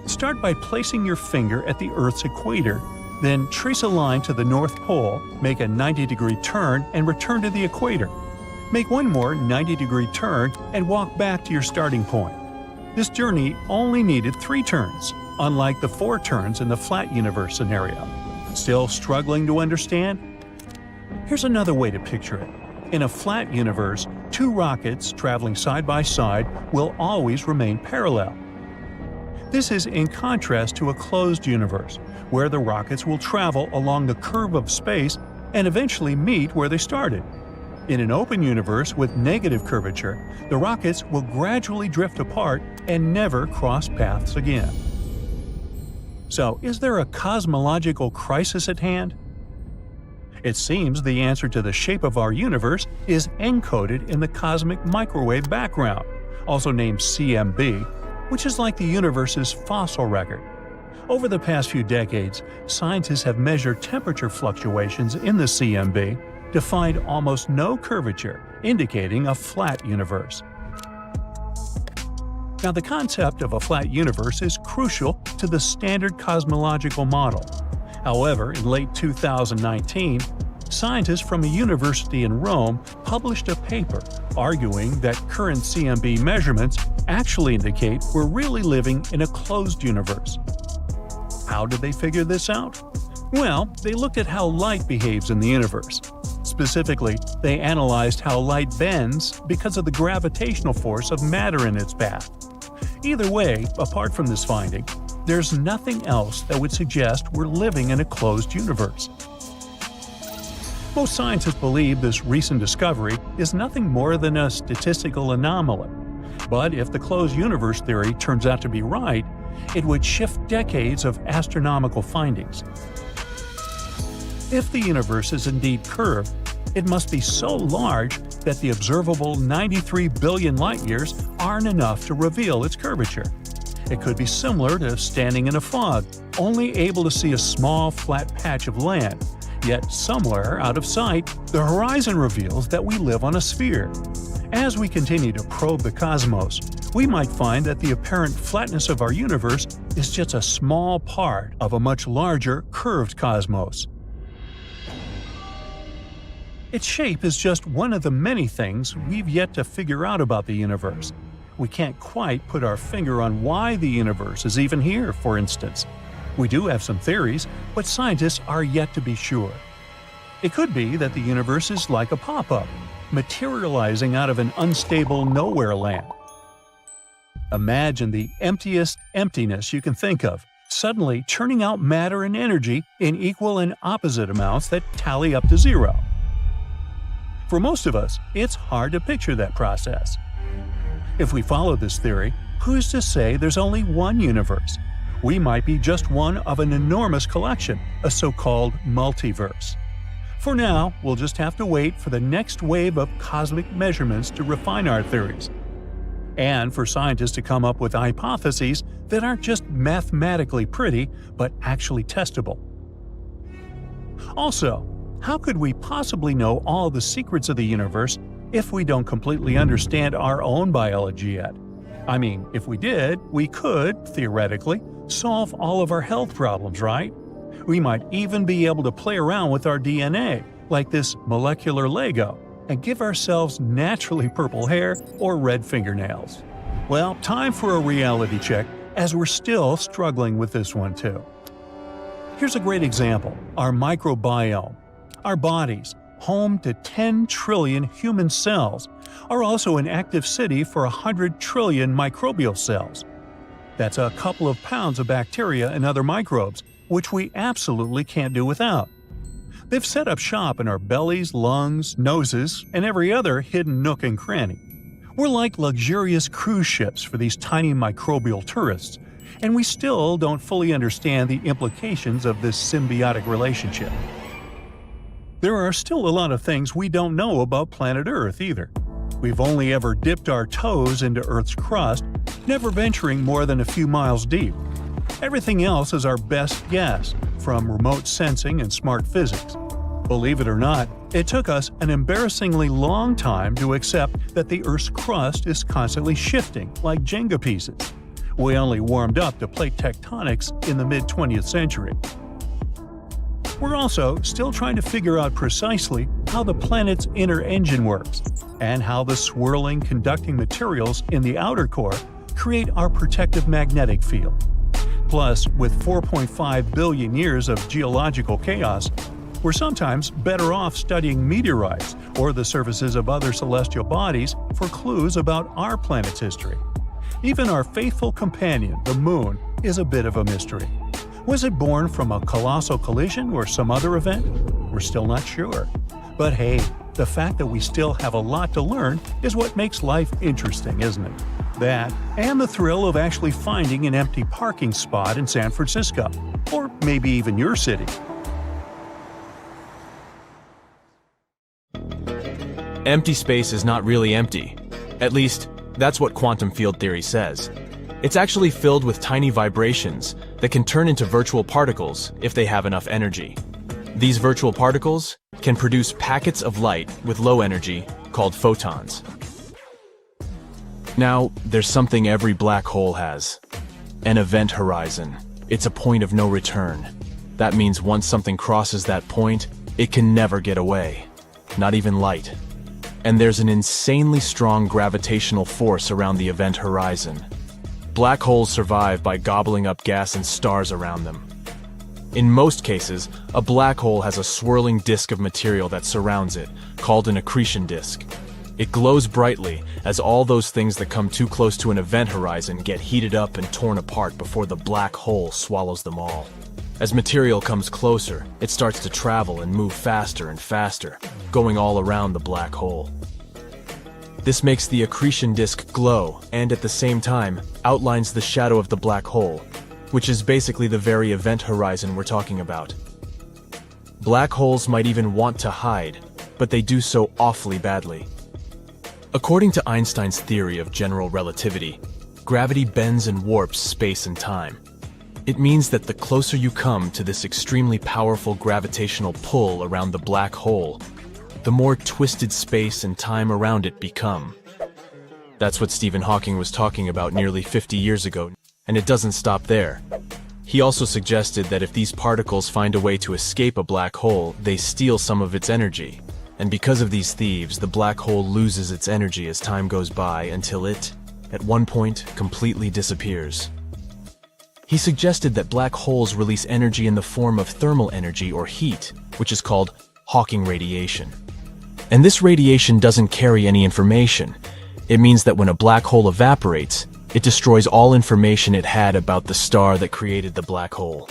Start by placing your finger at the Earth's equator, then trace a line to the North Pole, make a 90-degree turn, and return to the equator. Make one more 90-degree turn and walk back to your starting point. This journey only needed 3 turns, unlike the 4 turns in the flat universe scenario. Still struggling to understand? Here's another way to picture it. In a flat universe, 2 rockets traveling side by side will always remain parallel. This is in contrast to a closed universe, where the rockets will travel along the curve of space and eventually meet where they started. In an open universe with negative curvature, the rockets will gradually drift apart and never cross paths again. So, is there a cosmological crisis at hand? It seems the answer to the shape of our universe is encoded in the cosmic microwave background, also named CMB, which is like the universe's fossil record. Over the past few decades, scientists have measured temperature fluctuations in the CMB to find almost no curvature, indicating a flat universe. Now, the concept of a flat universe is crucial to the standard cosmological model. However, in late 2019, scientists from a university in Rome published a paper arguing that current CMB measurements actually indicate we're really living in a closed universe. How did they figure this out? Well, they looked at how light behaves in the universe. Specifically, they analyzed how light bends because of the gravitational force of matter in its path. Either way, apart from this finding, there's nothing else that would suggest we're living in a closed universe. Most scientists believe this recent discovery is nothing more than a statistical anomaly. But if the closed universe theory turns out to be right, it would shift decades of astronomical findings. If the universe is indeed curved, it must be so large that the observable 93 billion light-years aren't enough to reveal its curvature. It could be similar to standing in a fog, only able to see a small, flat patch of land. Yet somewhere out of sight, the horizon reveals that we live on a sphere. As we continue to probe the cosmos, we might find that the apparent flatness of our universe is just a small part of a much larger, curved cosmos. Its shape is just one of the many things we've yet to figure out about the universe. We can't quite put our finger on why the universe is even here, for instance. We do have some theories, but scientists are yet to be sure. It could be that the universe is like a pop-up, materializing out of an unstable nowhere land. Imagine the emptiest emptiness you can think of, suddenly churning out matter and energy in equal and opposite amounts that tally up to zero. For most of us, it's hard to picture that process. If we follow this theory, who's to say there's only one universe? We might be just one of an enormous collection, a so-called multiverse. For now, we'll just have to wait for the next wave of cosmic measurements to refine our theories, and for scientists to come up with hypotheses that aren't just mathematically pretty, but actually testable. Also, how could we possibly know all the secrets of the universe if we don't completely understand our own biology yet? I mean, if we did, we could, theoretically, solve all of our health problems, right? We might even be able to play around with our DNA, like this molecular Lego, and give ourselves naturally purple hair or red fingernails. Well, time for a reality check, as we're still struggling with this one too. Here's a great example: our microbiome. Our bodies, home to 10 trillion human cells, are also an active city for 100 trillion microbial cells. That's a couple of pounds of bacteria and other microbes, which we absolutely can't do without. They've set up shop in our bellies, lungs, noses, and every other hidden nook and cranny. We're like luxurious cruise ships for these tiny microbial tourists, and we still don't fully understand the implications of this symbiotic relationship. There are still a lot of things we don't know about planet Earth either. We've only ever dipped our toes into Earth's crust, never venturing more than a few miles deep. Everything else is our best guess, from remote sensing and smart physics. Believe it or not, it took us an embarrassingly long time to accept that the Earth's crust is constantly shifting, like Jenga pieces. We only warmed up to plate tectonics in the mid-20th century. We're also still trying to figure out precisely how the planet's inner engine works, and how the swirling, conducting materials in the outer core create our protective magnetic field. Plus, with 4.5 billion years of geological chaos, we're sometimes better off studying meteorites or the surfaces of other celestial bodies for clues about our planet's history. Even our faithful companion, the Moon, is a bit of a mystery. Was it born from a colossal collision or some other event? We're still not sure. But hey, the fact that we still have a lot to learn is what makes life interesting, isn't it? That, and the thrill of actually finding an empty parking spot in San Francisco, or maybe even your city. Empty space is not really empty. At least, that's what quantum field theory says. It's actually filled with tiny vibrations that can turn into virtual particles if they have enough energy. These virtual particles can produce packets of light with low energy called photons. Now, there's something every black hole has. An event horizon. It's a point of no return. That means once something crosses that point, it can never get away. Not even light. And there's an insanely strong gravitational force around the event horizon. Black holes survive by gobbling up gas and stars around them. In most cases, a black hole has a swirling disk of material that surrounds it, called an accretion disk. It glows brightly as all those things that come too close to an event horizon get heated up and torn apart before the black hole swallows them all. As material comes closer, it starts to travel and move faster and faster, going all around the black hole. This makes the accretion disk glow and, at the same time, outlines the shadow of the black hole, which is basically the very event horizon we're talking about. Black holes might even want to hide, but they do so awfully badly. According to Einstein's theory of general relativity, gravity bends and warps space and time. It means that the closer you come to this extremely powerful gravitational pull around the black hole, the more twisted space and time around it become. That's what Stephen Hawking was talking about nearly 50 years ago, and it doesn't stop there. He also suggested that if these particles find a way to escape a black hole, they steal some of its energy. And because of these thieves, the black hole loses its energy as time goes by until it, at one point, completely disappears. He suggested that black holes release energy in the form of thermal energy or heat, which is called Hawking radiation. And this radiation doesn't carry any information. It means that when a black hole evaporates, it destroys all information it had about the star that created the black hole.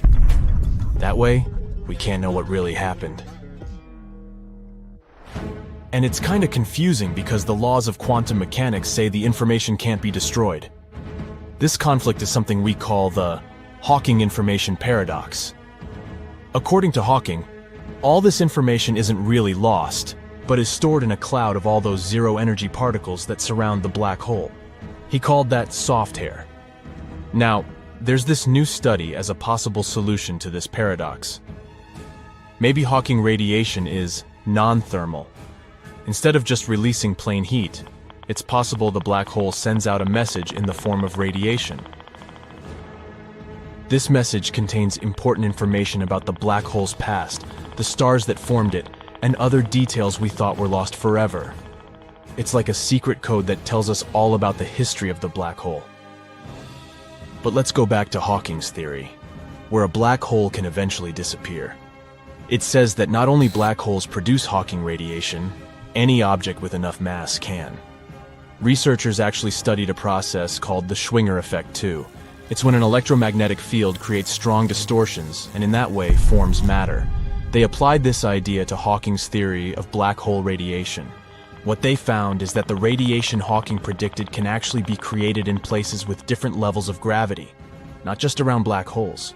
That way, we can't know what really happened. And it's kinda confusing because the laws of quantum mechanics say the information can't be destroyed. This conflict is something we call the Hawking information paradox. According to Hawking, all this information isn't really lost, but is stored in a cloud of all those zero-energy particles that surround the black hole. He called that soft hair. Now, there's this new study as a possible solution to this paradox. Maybe Hawking radiation is non-thermal. Instead of just releasing plain heat, it's possible the black hole sends out a message in the form of radiation. This message contains important information about the black hole's past, the stars that formed it, and other details we thought were lost forever. It's like a secret code that tells us all about the history of the black hole. But let's go back to Hawking's theory, where a black hole can eventually disappear. It says that not only black holes produce Hawking radiation, any object with enough mass can. Researchers actually studied a process called the Schwinger effect too. It's when an electromagnetic field creates strong distortions and in that way forms matter. They applied this idea to Hawking's theory of black hole radiation. What they found is that the radiation Hawking predicted can actually be created in places with different levels of gravity, not just around black holes.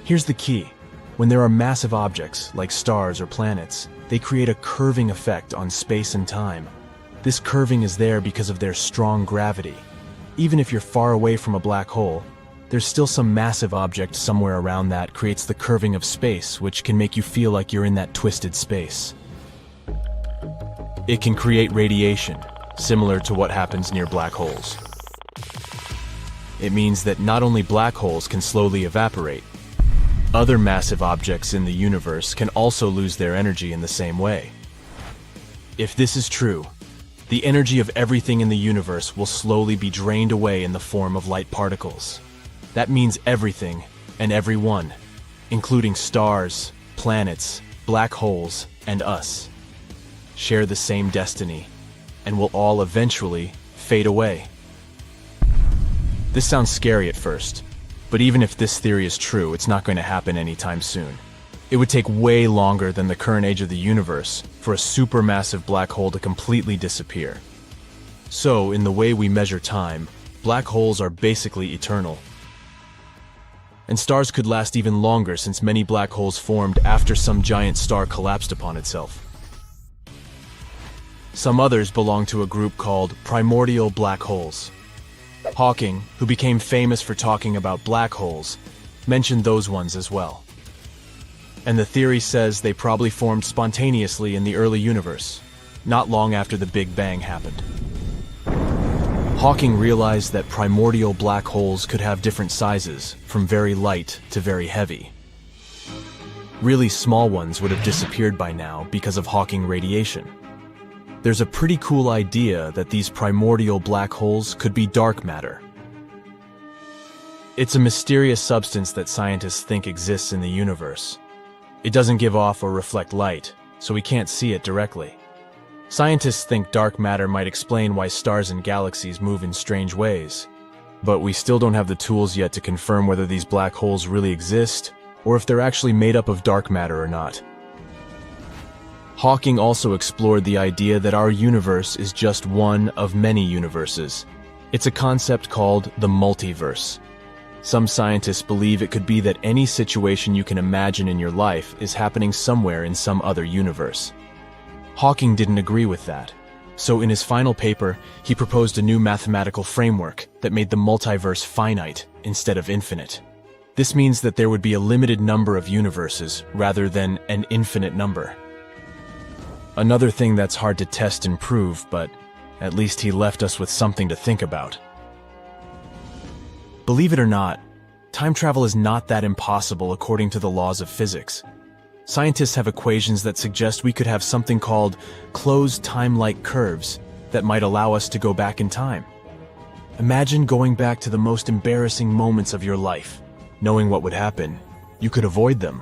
Here's the key. When there are massive objects, like stars or planets, they create a curving effect on space and time. This curving is there because of their strong gravity. Even if you're far away from a black hole, there's still some massive object somewhere around that creates the curving of space, which can make you feel like you're in that twisted space. It can create radiation, similar to what happens near black holes. It means that not only black holes can slowly evaporate, other massive objects in the universe can also lose their energy in the same way. If this is true, the energy of everything in the universe will slowly be drained away in the form of light particles. That means everything and everyone, including stars, planets, black holes, and us, share the same destiny and will all eventually fade away. This sounds scary at first, but even if this theory is true, it's not going to happen anytime soon. It would take way longer than the current age of the universe for a supermassive black hole to completely disappear. So, in the way we measure time, black holes are basically eternal. And stars could last even longer since many black holes formed after some giant star collapsed upon itself. Some others belong to a group called primordial black holes. Hawking, who became famous for talking about black holes, mentioned those ones as well. And the theory says they probably formed spontaneously in the early universe, not long after the Big Bang happened. Hawking realized that primordial black holes could have different sizes, from very light to very heavy. Really small ones would have disappeared by now because of Hawking radiation. There's a pretty cool idea that these primordial black holes could be dark matter. It's a mysterious substance that scientists think exists in the universe. It doesn't give off or reflect light, so we can't see it directly. Scientists think dark matter might explain why stars and galaxies move in strange ways, but we still don't have the tools yet to confirm whether these black holes really exist or if they're actually made up of dark matter or not. Hawking also explored the idea that our universe is just one of many universes. It's a concept called the multiverse. Some scientists believe it could be that any situation you can imagine in your life is happening somewhere in some other universe. Hawking didn't agree with that, so in his final paper, he proposed a new mathematical framework that made the multiverse finite instead of infinite. This means that there would be a limited number of universes rather than an infinite number. Another thing that's hard to test and prove, but at least he left us with something to think about. Believe it or not, time travel is not that impossible according to the laws of physics. Scientists have equations that suggest we could have something called closed time-like curves that might allow us to go back in time. Imagine going back to the most embarrassing moments of your life. Knowing what would happen, you could avoid them.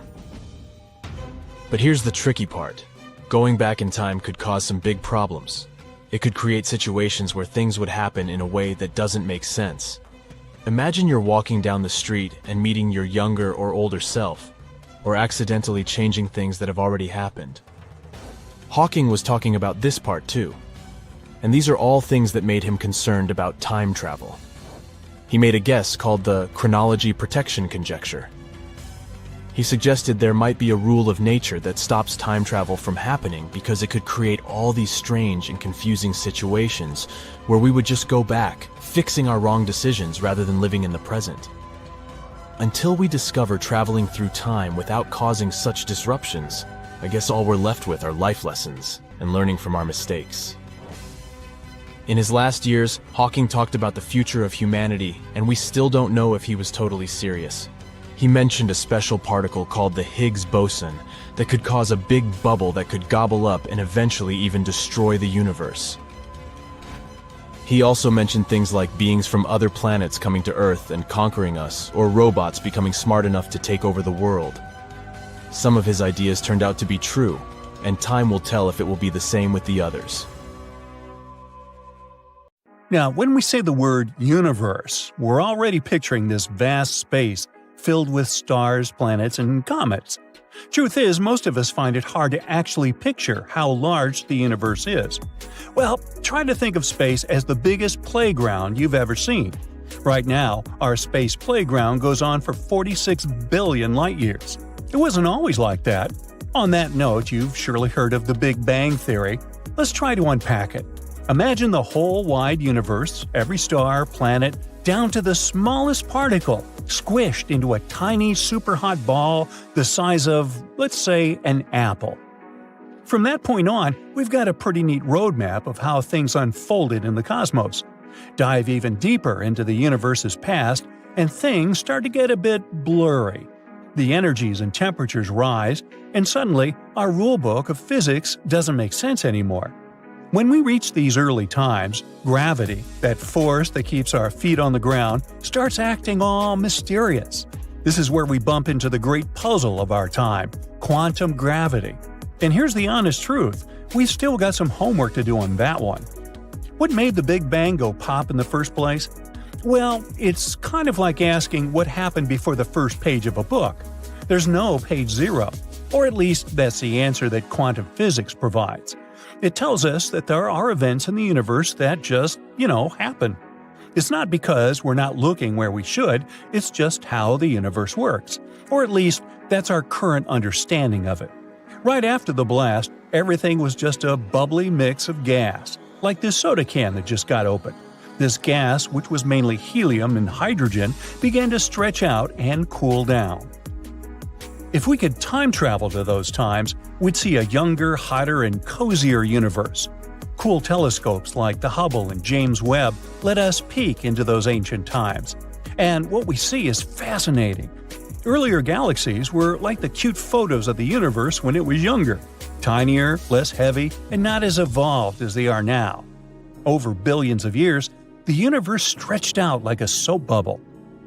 But here's the tricky part. Going back in time could cause some big problems. It could create situations where things would happen in a way that doesn't make sense. Imagine you're walking down the street and meeting your younger or older self, or accidentally changing things that have already happened. Hawking was talking about this part too, and these are all things that made him concerned about time travel. He made a guess called the chronology protection conjecture. He suggested there might be a rule of nature that stops time travel from happening because it could create all these strange and confusing situations where we would just go back, fixing our wrong decisions rather than living in the present. Until we discover traveling through time without causing such disruptions, I guess all we're left with are life lessons and learning from our mistakes. In his last years, Hawking talked about the future of humanity, and we still don't know if he was totally serious. He mentioned a special particle called the Higgs boson that could cause a big bubble that could gobble up and eventually even destroy the universe. He also mentioned things like beings from other planets coming to Earth and conquering us, or robots becoming smart enough to take over the world. Some of his ideas turned out to be true, and time will tell if it will be the same with the others. Now, when we say the word universe, we're already picturing this vast space filled with stars, planets, and comets. Truth is, most of us find it hard to actually picture how large the universe is. Well, try to think of space as the biggest playground you've ever seen. Right now, our space playground goes on for 46 billion light-years. It wasn't always like that. On that note, you've surely heard of the Big Bang Theory. Let's try to unpack it. Imagine the whole wide universe, every star, planet, down to the smallest particle, squished into a tiny super-hot ball the size of, let's say, an apple. From that point on, we've got a pretty neat roadmap of how things unfolded in the cosmos. Dive even deeper into the universe's past, and things start to get a bit blurry. The energies and temperatures rise, and suddenly, our rulebook of physics doesn't make sense anymore. When we reach these early times, gravity, that force that keeps our feet on the ground, starts acting all mysterious. This is where we bump into the great puzzle of our time, quantum gravity. And here's the honest truth, we've still got some homework to do on that one. What made the Big Bang go pop in the first place? Well, it's kind of like asking what happened before the first page of a book. There's no page zero, or at least that's the answer that quantum physics provides. It tells us that there are events in the universe that just, happen. It's not because we're not looking where we should, it's just how the universe works. Or at least, that's our current understanding of it. Right after the blast, everything was just a bubbly mix of gas, like this soda can that just got opened. This gas, which was mainly helium and hydrogen, began to stretch out and cool down. If we could time travel to those times, we'd see a younger, hotter, and cozier universe. Cool telescopes like the Hubble and James Webb let us peek into those ancient times. And what we see is fascinating. Earlier galaxies were like the cute photos of the universe when it was younger, tinier, less heavy, and not as evolved as they are now. Over billions of years, the universe stretched out like a soap bubble.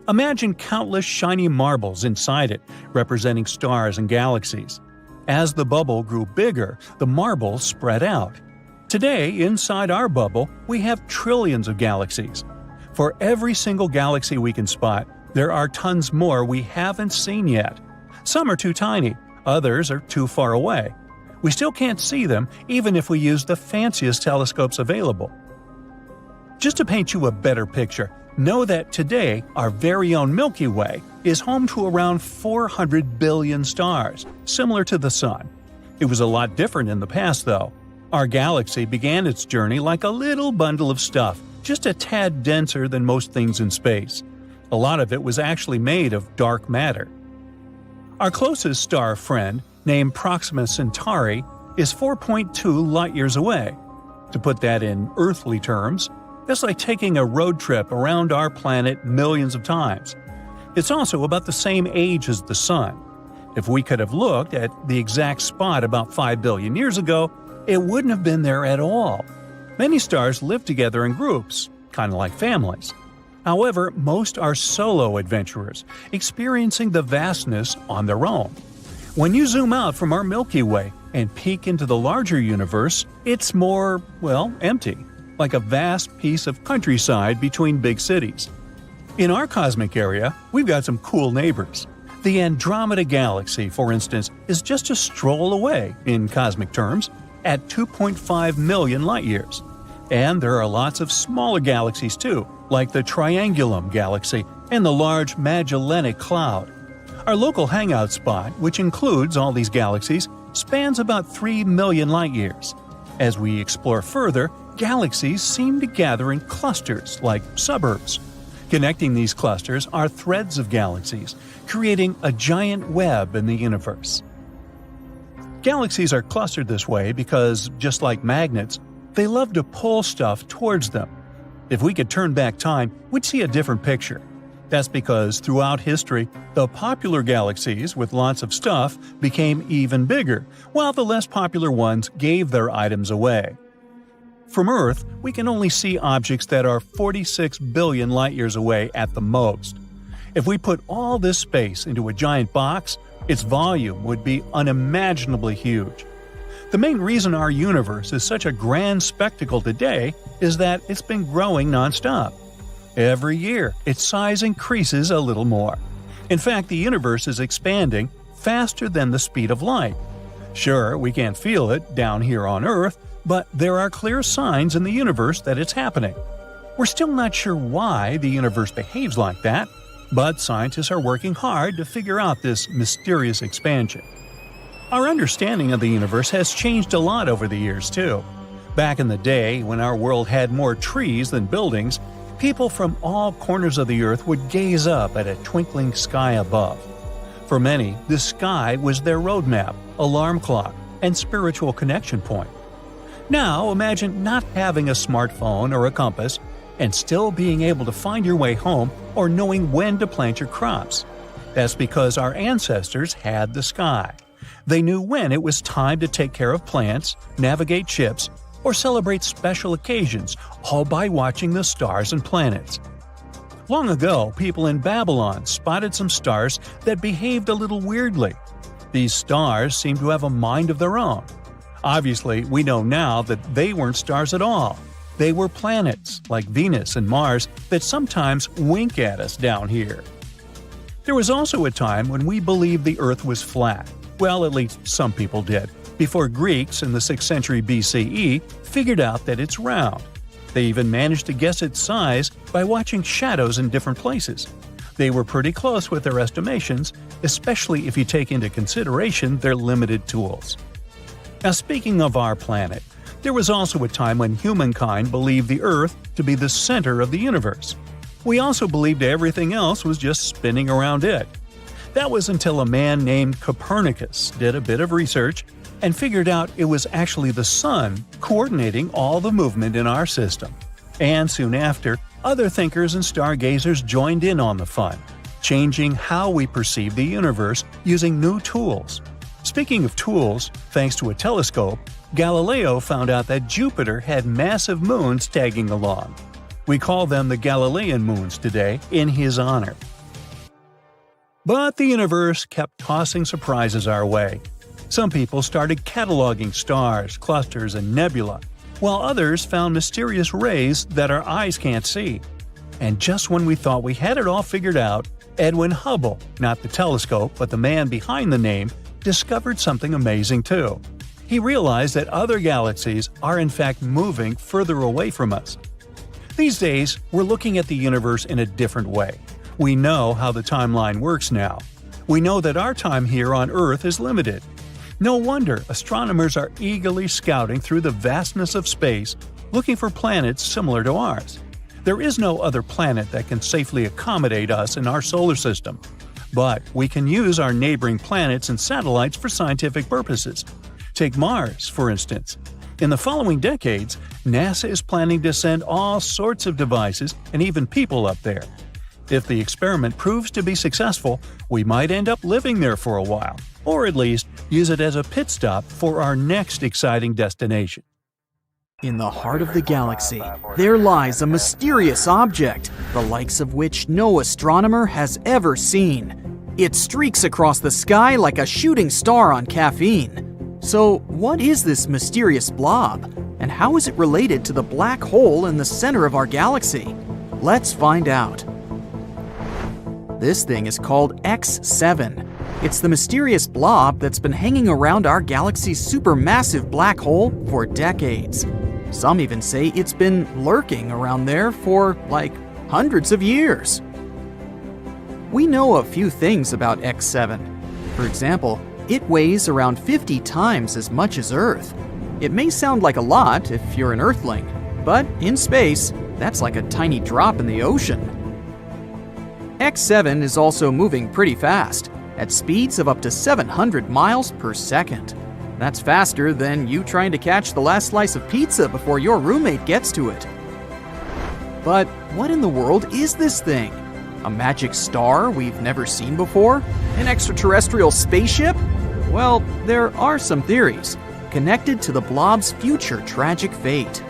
Imagine countless shiny marbles inside it, representing stars and galaxies. As the bubble grew bigger, the marbles spread out. Today, inside our bubble, we have trillions of galaxies. For every single galaxy we can spot, there are tons more we haven't seen yet. Some are too tiny, others are too far away. We still can't see them even if we use the fanciest telescopes available. Just to paint you a better picture, know that today our very own Milky Way is home to around 400 billion stars, similar to the Sun. It was a lot different in the past though. Our galaxy began its journey like a little bundle of stuff, just a tad denser than most things in space. A lot of it was actually made of dark matter. Our closest star friend, named Proxima Centauri, is 4.2 light-years away. To put that in earthly terms, that's like taking a road trip around our planet millions of times. It's also about the same age as the Sun. If we could have looked at the exact spot about 5 billion years ago, it wouldn't have been there at all. Many stars live together in groups, kind of like families. However, most are solo adventurers, experiencing the vastness on their own. When you zoom out from our Milky Way and peek into the larger universe, it's more, empty, like a vast piece of countryside between big cities. In our cosmic area, we've got some cool neighbors. The Andromeda galaxy, for instance, is just a stroll away, in cosmic terms, at 2.5 million light-years. And there are lots of smaller galaxies too, like the Triangulum galaxy and the Large Magellanic Cloud. Our local hangout spot, which includes all these galaxies, spans about 3 million light-years. As we explore further, galaxies seem to gather in clusters, like suburbs. Connecting these clusters are threads of galaxies, creating a giant web in the universe. Galaxies are clustered this way because, just like magnets, they love to pull stuff towards them. If we could turn back time, we'd see a different picture. That's because throughout history, the popular galaxies with lots of stuff became even bigger, while the less popular ones gave their items away. From Earth, we can only see objects that are 46 billion light-years away at the most. If we put all this space into a giant box, its volume would be unimaginably huge. The main reason our universe is such a grand spectacle today is that it's been growing nonstop. Every year, its size increases a little more. In fact, the universe is expanding faster than the speed of light. Sure, we can't feel it down here on Earth, but there are clear signs in the universe that it's happening. We're still not sure why the universe behaves like that, but scientists are working hard to figure out this mysterious expansion. Our understanding of the universe has changed a lot over the years, too. Back in the day, when our world had more trees than buildings, people from all corners of the Earth would gaze up at a twinkling sky above. For many, the sky was their roadmap, alarm clock, and spiritual connection point. Now, imagine not having a smartphone or a compass, and still being able to find your way home or knowing when to plant your crops. That's because our ancestors had the sky. They knew when it was time to take care of plants, navigate ships, or celebrate special occasions, all by watching the stars and planets. Long ago, people in Babylon spotted some stars that behaved a little weirdly. These stars seemed to have a mind of their own. Obviously, we know now that they weren't stars at all. They were planets, like Venus and Mars, that sometimes wink at us down here. There was also a time when we believed the Earth was flat. Well, at least some people did, before Greeks in the 6th century BCE figured out that it's round. They even managed to guess its size by watching shadows in different places. They were pretty close with their estimations, especially if you take into consideration their limited tools. Now, speaking of our planet, there was also a time when humankind believed the Earth to be the center of the universe. We also believed everything else was just spinning around it. That was until a man named Copernicus did a bit of research and figured out it was actually the sun coordinating all the movement in our system. And soon after, other thinkers and stargazers joined in on the fun, changing how we perceive the universe using new tools. Speaking of tools, thanks to a telescope, Galileo found out that Jupiter had massive moons tagging along. We call them the Galilean moons today in his honor. But the universe kept tossing surprises our way. Some people started cataloging stars, clusters, and nebula, while others found mysterious rays that our eyes can't see. And just when we thought we had it all figured out, Edwin Hubble, not the telescope but the man behind the name, discovered something amazing too. He realized that other galaxies are in fact moving further away from us. These days, we're looking at the universe in a different way. We know how the timeline works now. We know that our time here on Earth is limited. No wonder astronomers are eagerly scouting through the vastness of space, looking for planets similar to ours. There is no other planet that can safely accommodate us in our solar system. But we can use our neighboring planets and satellites for scientific purposes. Take Mars, for instance. In the following decades, NASA is planning to send all sorts of devices and even people up there. If the experiment proves to be successful, we might end up living there for a while, or at least use it as a pit stop for our next exciting destination. In the heart of the galaxy, there lies a mysterious object, the likes of which no astronomer has ever seen. It streaks across the sky like a shooting star on caffeine. So, what is this mysterious blob, and how is it related to the black hole in the center of our galaxy? Let's find out. This thing is called X7. It's the mysterious blob that's been hanging around our galaxy's supermassive black hole for decades. Some even say it's been lurking around there for, like, hundreds of years. We know a few things about X7. For example, it weighs around 50 times as much as Earth. It may sound like a lot if you're an Earthling, but in space, that's like a tiny drop in the ocean. X7 is also moving pretty fast, at speeds of up to 700 miles per second. That's faster than you trying to catch the last slice of pizza before your roommate gets to it. But what in the world is this thing? A magic star we've never seen before? An extraterrestrial spaceship? Well, there are some theories connected to the blob's future tragic fate.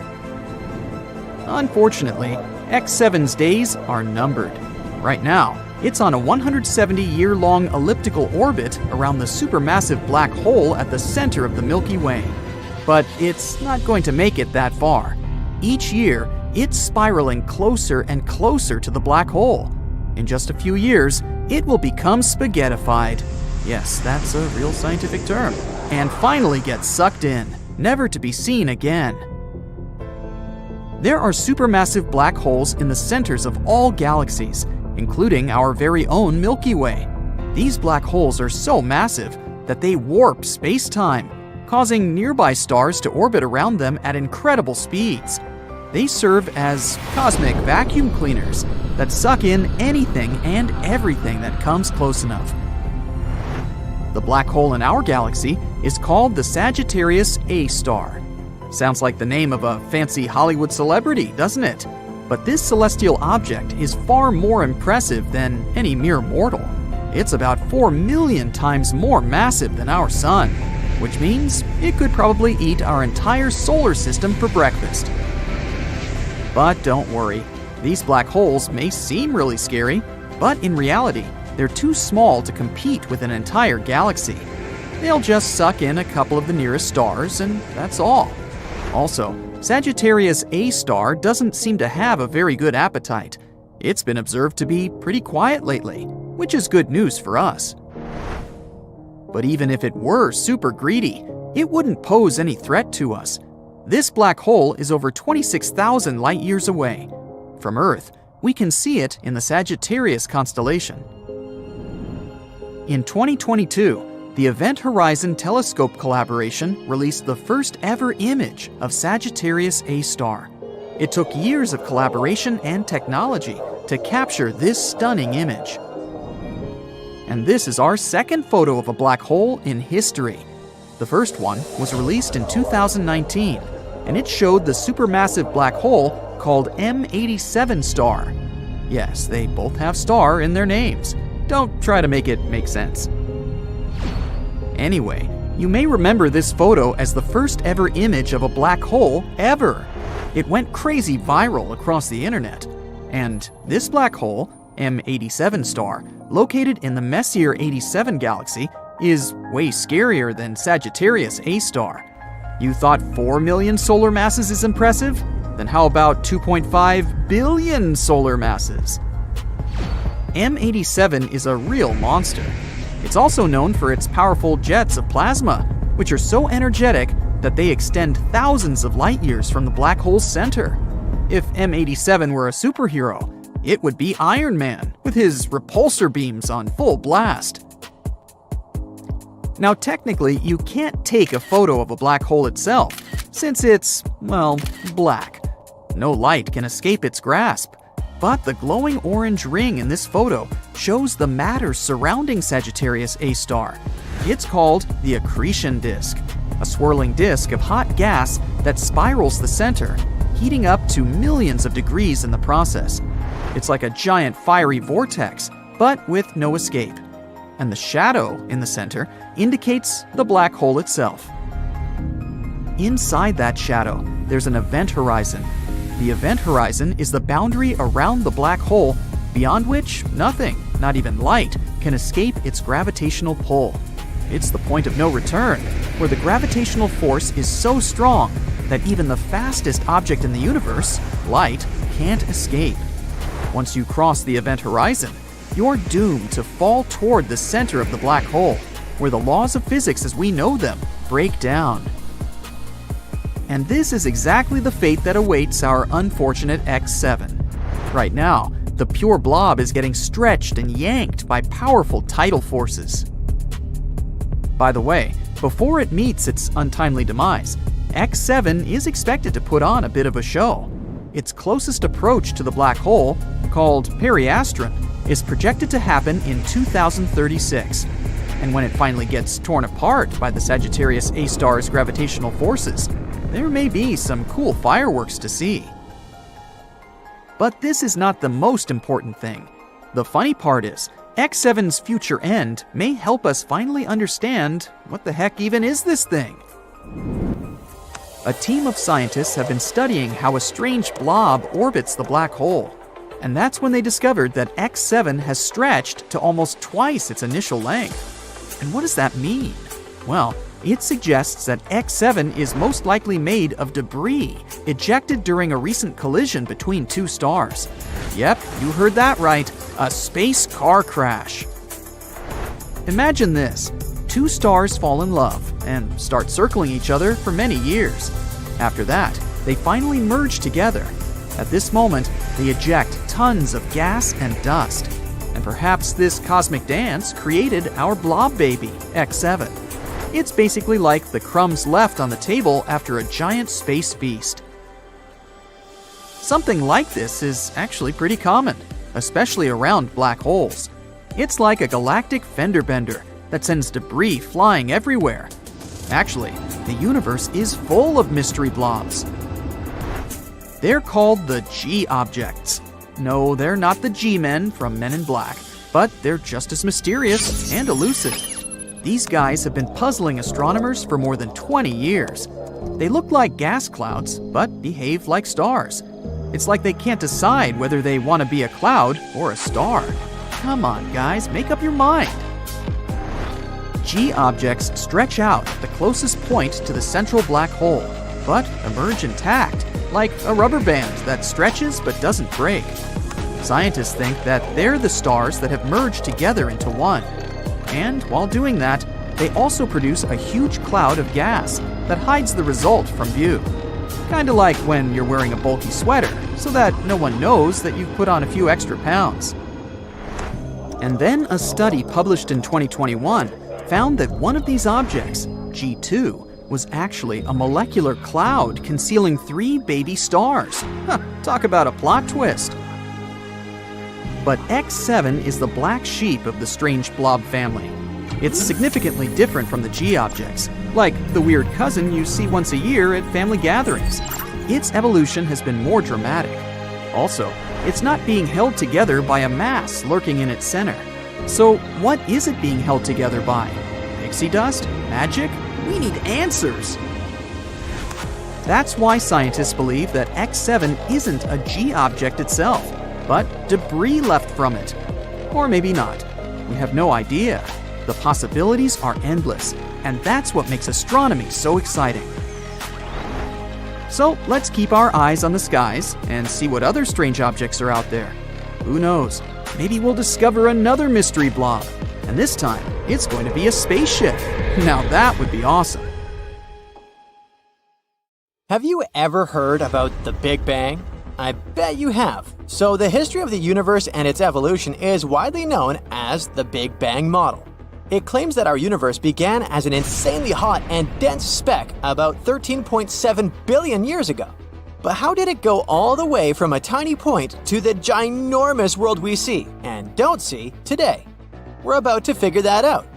Unfortunately, X7's days are numbered. Right now, it's on a 170-year-long elliptical orbit around the supermassive black hole at the center of the Milky Way. But it's not going to make it that far. Each year, it's spiraling closer and closer to the black hole. In just a few years, it will become spaghettified. Yes, that's a real scientific term. And finally get sucked in, never to be seen again. There are supermassive black holes in the centers of all galaxies, including our very own Milky Way. These black holes are so massive that they warp space-time, causing nearby stars to orbit around them at incredible speeds. They serve as cosmic vacuum cleaners that suck in anything and everything that comes close enough. The black hole in our galaxy is called the Sagittarius A star. Sounds like the name of a fancy Hollywood celebrity, doesn't it? But this celestial object is far more impressive than any mere mortal. It's about 4 million times more massive than our sun, which means it could probably eat our entire solar system for breakfast. But don't worry, these black holes may seem really scary, but in reality, they're too small to compete with an entire galaxy. They'll just suck in a couple of the nearest stars, and that's all. Also, Sagittarius A star doesn't seem to have a very good appetite. It's been observed to be pretty quiet lately, which is good news for us. But even if it were super greedy, it wouldn't pose any threat to us. This black hole is over 26,000 light-years away. From Earth, We can see it in the Sagittarius constellation. In 2022, the Event Horizon Telescope collaboration released the first ever image of Sagittarius A star. It took years of collaboration and technology to capture this stunning image. And this is our second photo of a black hole in history. The first one was released in 2019, and it showed the supermassive black hole called M87 star. Yes, they both have star in their names. Don't try to make it make sense. Anyway, you may remember this photo as the first ever image of a black hole ever. It went crazy viral across the internet. And this black hole, M87 star, located in the Messier 87 galaxy, is way scarier than Sagittarius A star. You thought 4 million solar masses is impressive? Then how about 2.5 billion solar masses? M87 is a real monster. It's also known for its powerful jets of plasma, which are so energetic that they extend thousands of light years from the black hole's center. If M87 were a superhero, it would be Iron Man, with his repulsor beams on full blast. Now technically, you can't take a photo of a black hole itself, since it's, well, black. No light can escape its grasp. But the glowing orange ring in this photo shows the matter surrounding Sagittarius A star. It's called the accretion disk, a swirling disk of hot gas that spirals the center, heating up to millions of degrees in the process. It's like a giant fiery vortex, but with no escape. And the shadow in the center indicates the black hole itself. Inside that shadow, there's an event horizon. The event horizon is the boundary around the black hole, beyond which nothing, not even light, can escape its gravitational pull. It's the point of no return, where the gravitational force is so strong that even the fastest object in the universe, light, can't escape. Once you cross the event horizon, you're doomed to fall toward the center of the black hole, where the laws of physics as we know them break down. And this is exactly the fate that awaits our unfortunate X7. Right now, the pure blob is getting stretched and yanked by powerful tidal forces. By the way, before it meets its untimely demise, X7 is expected to put on a bit of a show. Its closest approach to the black hole, called periastron, is projected to happen in 2036. And when it finally gets torn apart by the Sagittarius A star's gravitational forces, there may be some cool fireworks to see. But this is not the most important thing. The funny part is, X7's future end may help us finally understand what the heck even is this thing. A team of scientists have been studying how a strange blob orbits the black hole. And that's when they discovered that X7 has stretched to almost twice its initial length. And what does that mean? Well, it suggests that X7 is most likely made of debris ejected during a recent collision between two stars. Yep, you heard that right, a space car crash. Imagine this. Two stars fall in love and start circling each other for many years. After that, they finally merge together. At this moment, they eject tons of gas and dust. And perhaps this cosmic dance created our blob baby, X7. It's basically like the crumbs left on the table after a giant space feast. Something like this is actually pretty common, especially around black holes. It's like a galactic fender bender that sends debris flying everywhere. Actually, the universe is full of mystery blobs. They're called the G objects. No, they're not the G-men from Men in Black, but they're just as mysterious and elusive. These guys have been puzzling astronomers for more than 20 years. They look like gas clouds, but behave like stars. It's like they can't decide whether they want to be a cloud or a star. Come on, guys, make up your mind. G objects stretch out at the closest point to the central black hole, but emerge intact, like a rubber band that stretches but doesn't break. Scientists think that they're the stars that have merged together into one. And while doing that, they also produce a huge cloud of gas that hides the result from view. Kinda like when you're wearing a bulky sweater, so that no one knows that you've put on a few extra pounds. And then a study published in 2021 found that one of these objects, G2, was actually a molecular cloud concealing 3 baby stars. Talk about a plot twist. But X7 is the black sheep of the strange blob family. It's significantly different from the G objects, like the weird cousin you see once a year at family gatherings. Its evolution has been more dramatic. Also, it's not being held together by a mass lurking in its center. So what is it being held together by? Pixie dust? Magic? We need answers! That's why scientists believe that X7 isn't a G object itself, but debris left from it. Or maybe not. We have no idea. The possibilities are endless, and that's what makes astronomy so exciting. So let's keep our eyes on the skies and see what other strange objects are out there. Who knows? Maybe we'll discover another mystery blob, and this time it's going to be a spaceship. Now that would be awesome. Have you ever heard about the Big Bang? I bet you have. So the history of the universe and its evolution is widely known as the Big Bang model. It claims that our universe began as an insanely hot and dense speck about 13.7 billion years ago. But how did it go all the way from a tiny point to the ginormous world we see and don't see today? We're about to figure that out.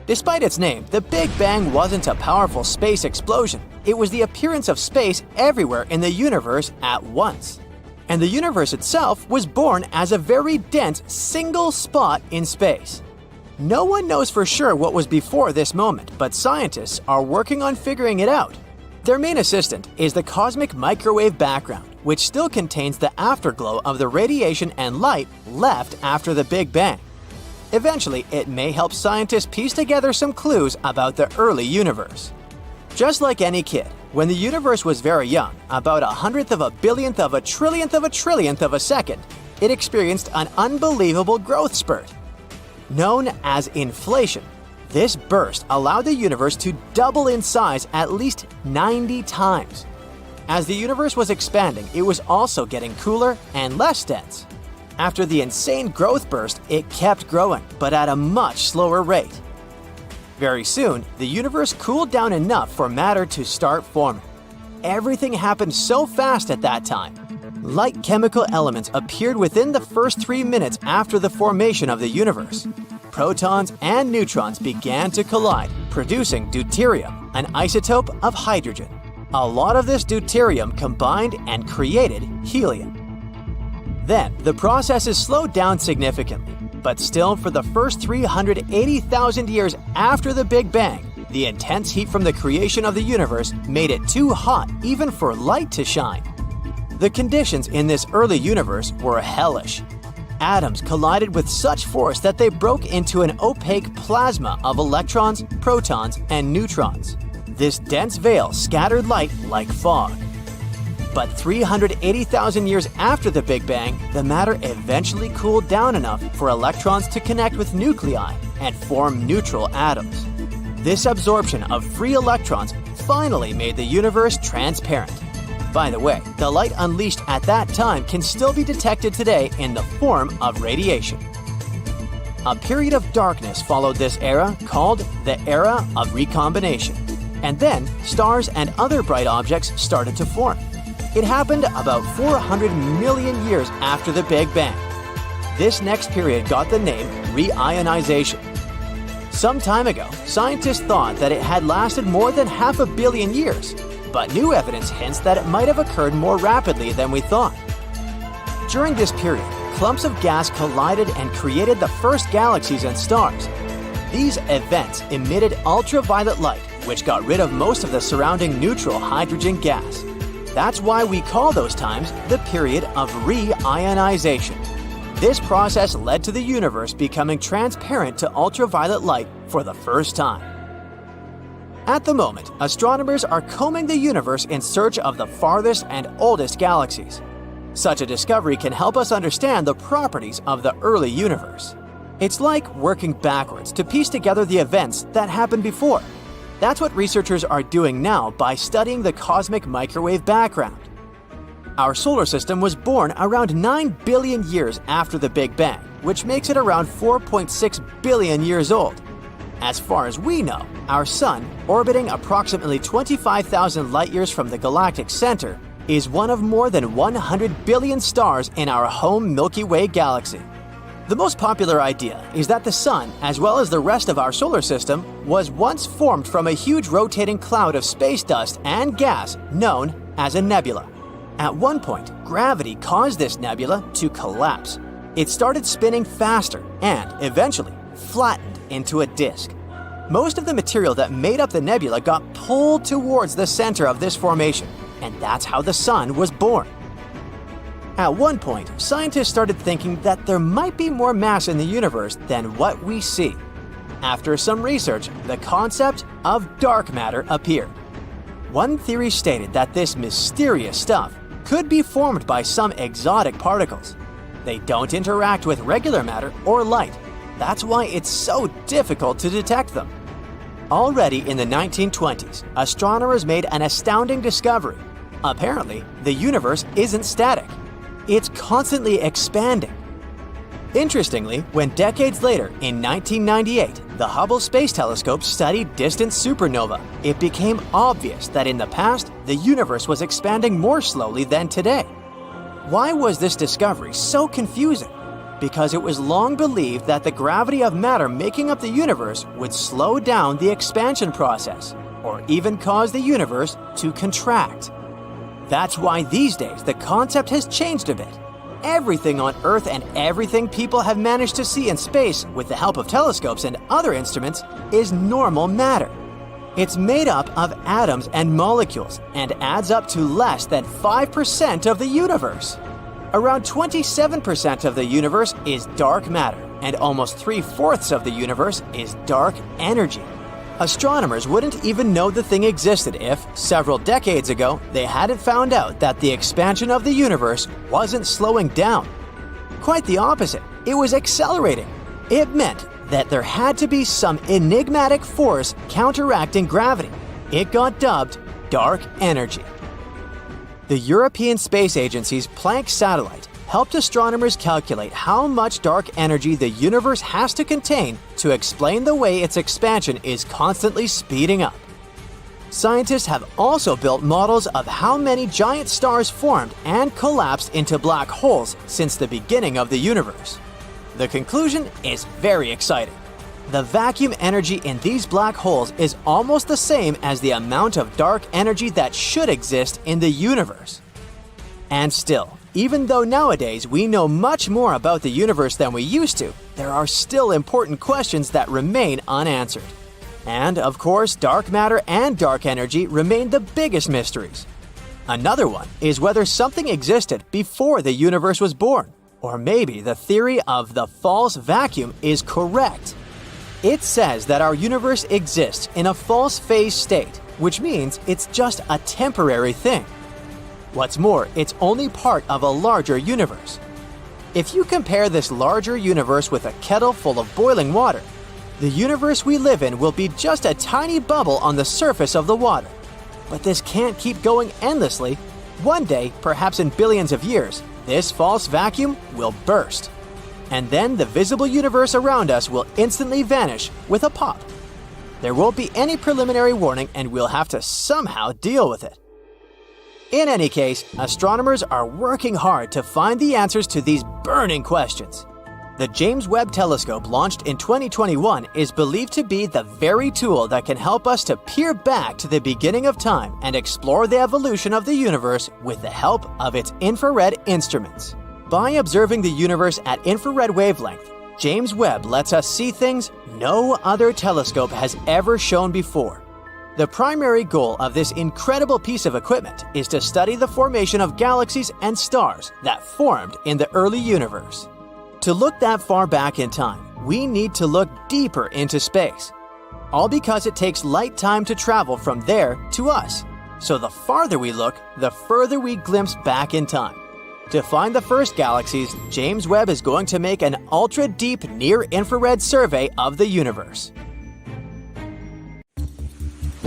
Despite its name, the Big Bang wasn't a powerful space explosion. It was the appearance of space everywhere in the universe at once. And the universe itself was born as a very dense single spot in space. No one knows for sure what was before this moment, but scientists are working on figuring it out. Their main assistant is the cosmic microwave background, which still contains the afterglow of the radiation and light left after the Big Bang. Eventually, it may help scientists piece together some clues about the early universe. Just like any kid, when the universe was very young, about 100th of a billionth of a trillionth of a trillionth of a second, it experienced an unbelievable growth spurt. Known as inflation, this burst allowed the universe to double in size at least 90 times. As the universe was expanding, it was also getting cooler and less dense. After the insane growth burst, it kept growing, but at a much slower rate. Very soon, the universe cooled down enough for matter to start forming. Everything happened so fast at that time. Light chemical elements appeared within the first 3 minutes after the formation of the universe. Protons and neutrons began to collide, producing deuterium, an isotope of hydrogen. A lot of this deuterium combined and created helium. Then, the processes slowed down significantly, but still for the first 380,000 years after the Big Bang, the intense heat from the creation of the universe made it too hot even for light to shine. The conditions in this early universe were hellish. Atoms collided with such force that they broke into an opaque plasma of electrons, protons, and neutrons. This dense veil scattered light like fog. But 380,000 years after the Big Bang, the matter eventually cooled down enough for electrons to connect with nuclei and form neutral atoms. This absorption of free electrons finally made the universe transparent. By the way, the light unleashed at that time can still be detected today in the form of radiation. A period of darkness followed this era called the Era of Recombination. And then, stars and other bright objects started to form. It happened about 400 million years after the Big Bang. This next period got the name reionization. Some time ago, scientists thought that it had lasted more than 500 million years, but new evidence hints that it might have occurred more rapidly than we thought. During this period, clumps of gas collided and created the first galaxies and stars. These events emitted ultraviolet light, which got rid of most of the surrounding neutral hydrogen gas. That's why we call those times the period of reionization. This process led to the universe becoming transparent to ultraviolet light for the first time. At the moment, astronomers are combing the universe in search of the farthest and oldest galaxies. Such a discovery can help us understand the properties of the early universe. It's like working backwards to piece together the events that happened before. That's what researchers are doing now by studying the cosmic microwave background. Our solar system was born around 9 billion years after the Big Bang, which makes it around 4.6 billion years old. As far as we know, our Sun, orbiting approximately 25,000 light-years from the galactic center, is one of more than 100 billion stars in our home Milky Way galaxy. The most popular idea is that the Sun, as well as the rest of our solar system, was once formed from a huge rotating cloud of space dust and gas known as a nebula. At one point, gravity caused this nebula to collapse. It started spinning faster and, eventually, flattened into a disk. Most of the material that made up the nebula got pulled towards the center of this formation, and that's how the Sun was born. At one point, scientists started thinking that there might be more mass in the universe than what we see. After some research, the concept of dark matter appeared. One theory stated that this mysterious stuff could be formed by some exotic particles. They don't interact with regular matter or light. That's why it's so difficult to detect them. Already in the 1920s, astronomers made an astounding discovery. Apparently, the universe isn't static. It's constantly expanding. Interestingly, when decades later, in 1998, the Hubble Space Telescope studied distant supernova, it became obvious that in the past, the universe was expanding more slowly than today. Why was this discovery so confusing? Because it was long believed that the gravity of matter making up the universe would slow down the expansion process, or even cause the universe to contract. That's why these days the concept has changed a bit. Everything on Earth and everything people have managed to see in space with the help of telescopes and other instruments is normal matter. It's made up of atoms and molecules and adds up to less than 5% of the universe. Around 27% of the universe is dark matter, and almost 3/4 of the universe is dark energy. Astronomers wouldn't even know the thing existed if, several decades ago, they hadn't found out that the expansion of the universe wasn't slowing down. Quite the opposite, it was accelerating. It meant that there had to be some enigmatic force counteracting gravity. It got dubbed dark energy. The European Space Agency's Planck satellite helped astronomers calculate how much dark energy the universe has to contain to explain the way its expansion is constantly speeding up. Scientists have also built models of how many giant stars formed and collapsed into black holes since the beginning of the universe. The conclusion is very exciting. The vacuum energy in these black holes is almost the same as the amount of dark energy that should exist in the universe. And still, even though nowadays we know much more about the universe than we used to, there are still important questions that remain unanswered. And, of course, dark matter and dark energy remain the biggest mysteries. Another one is whether something existed before the universe was born, or maybe the theory of the false vacuum is correct. It says that our universe exists in a false phase state, which means it's just a temporary thing. What's more, it's only part of a larger universe. If you compare this larger universe with a kettle full of boiling water, the universe we live in will be just a tiny bubble on the surface of the water. But this can't keep going endlessly. One day, perhaps in billions of years, this false vacuum will burst. And then the visible universe around us will instantly vanish with a pop. There won't be any preliminary warning, and we'll have to somehow deal with it. In any case, astronomers are working hard to find the answers to these burning questions. The James Webb Telescope, launched in 2021, is believed to be the very tool that can help us to peer back to the beginning of time and explore the evolution of the universe with the help of its infrared instruments. By observing the universe at infrared wavelength, James Webb lets us see things no other telescope has ever shown before. The primary goal of this incredible piece of equipment is to study the formation of galaxies and stars that formed in the early universe. To look that far back in time, we need to look deeper into space. All because it takes light time to travel from there to us. So the farther we look, the further we glimpse back in time. To find the first galaxies, James Webb is going to make an ultra-deep near-infrared survey of the universe.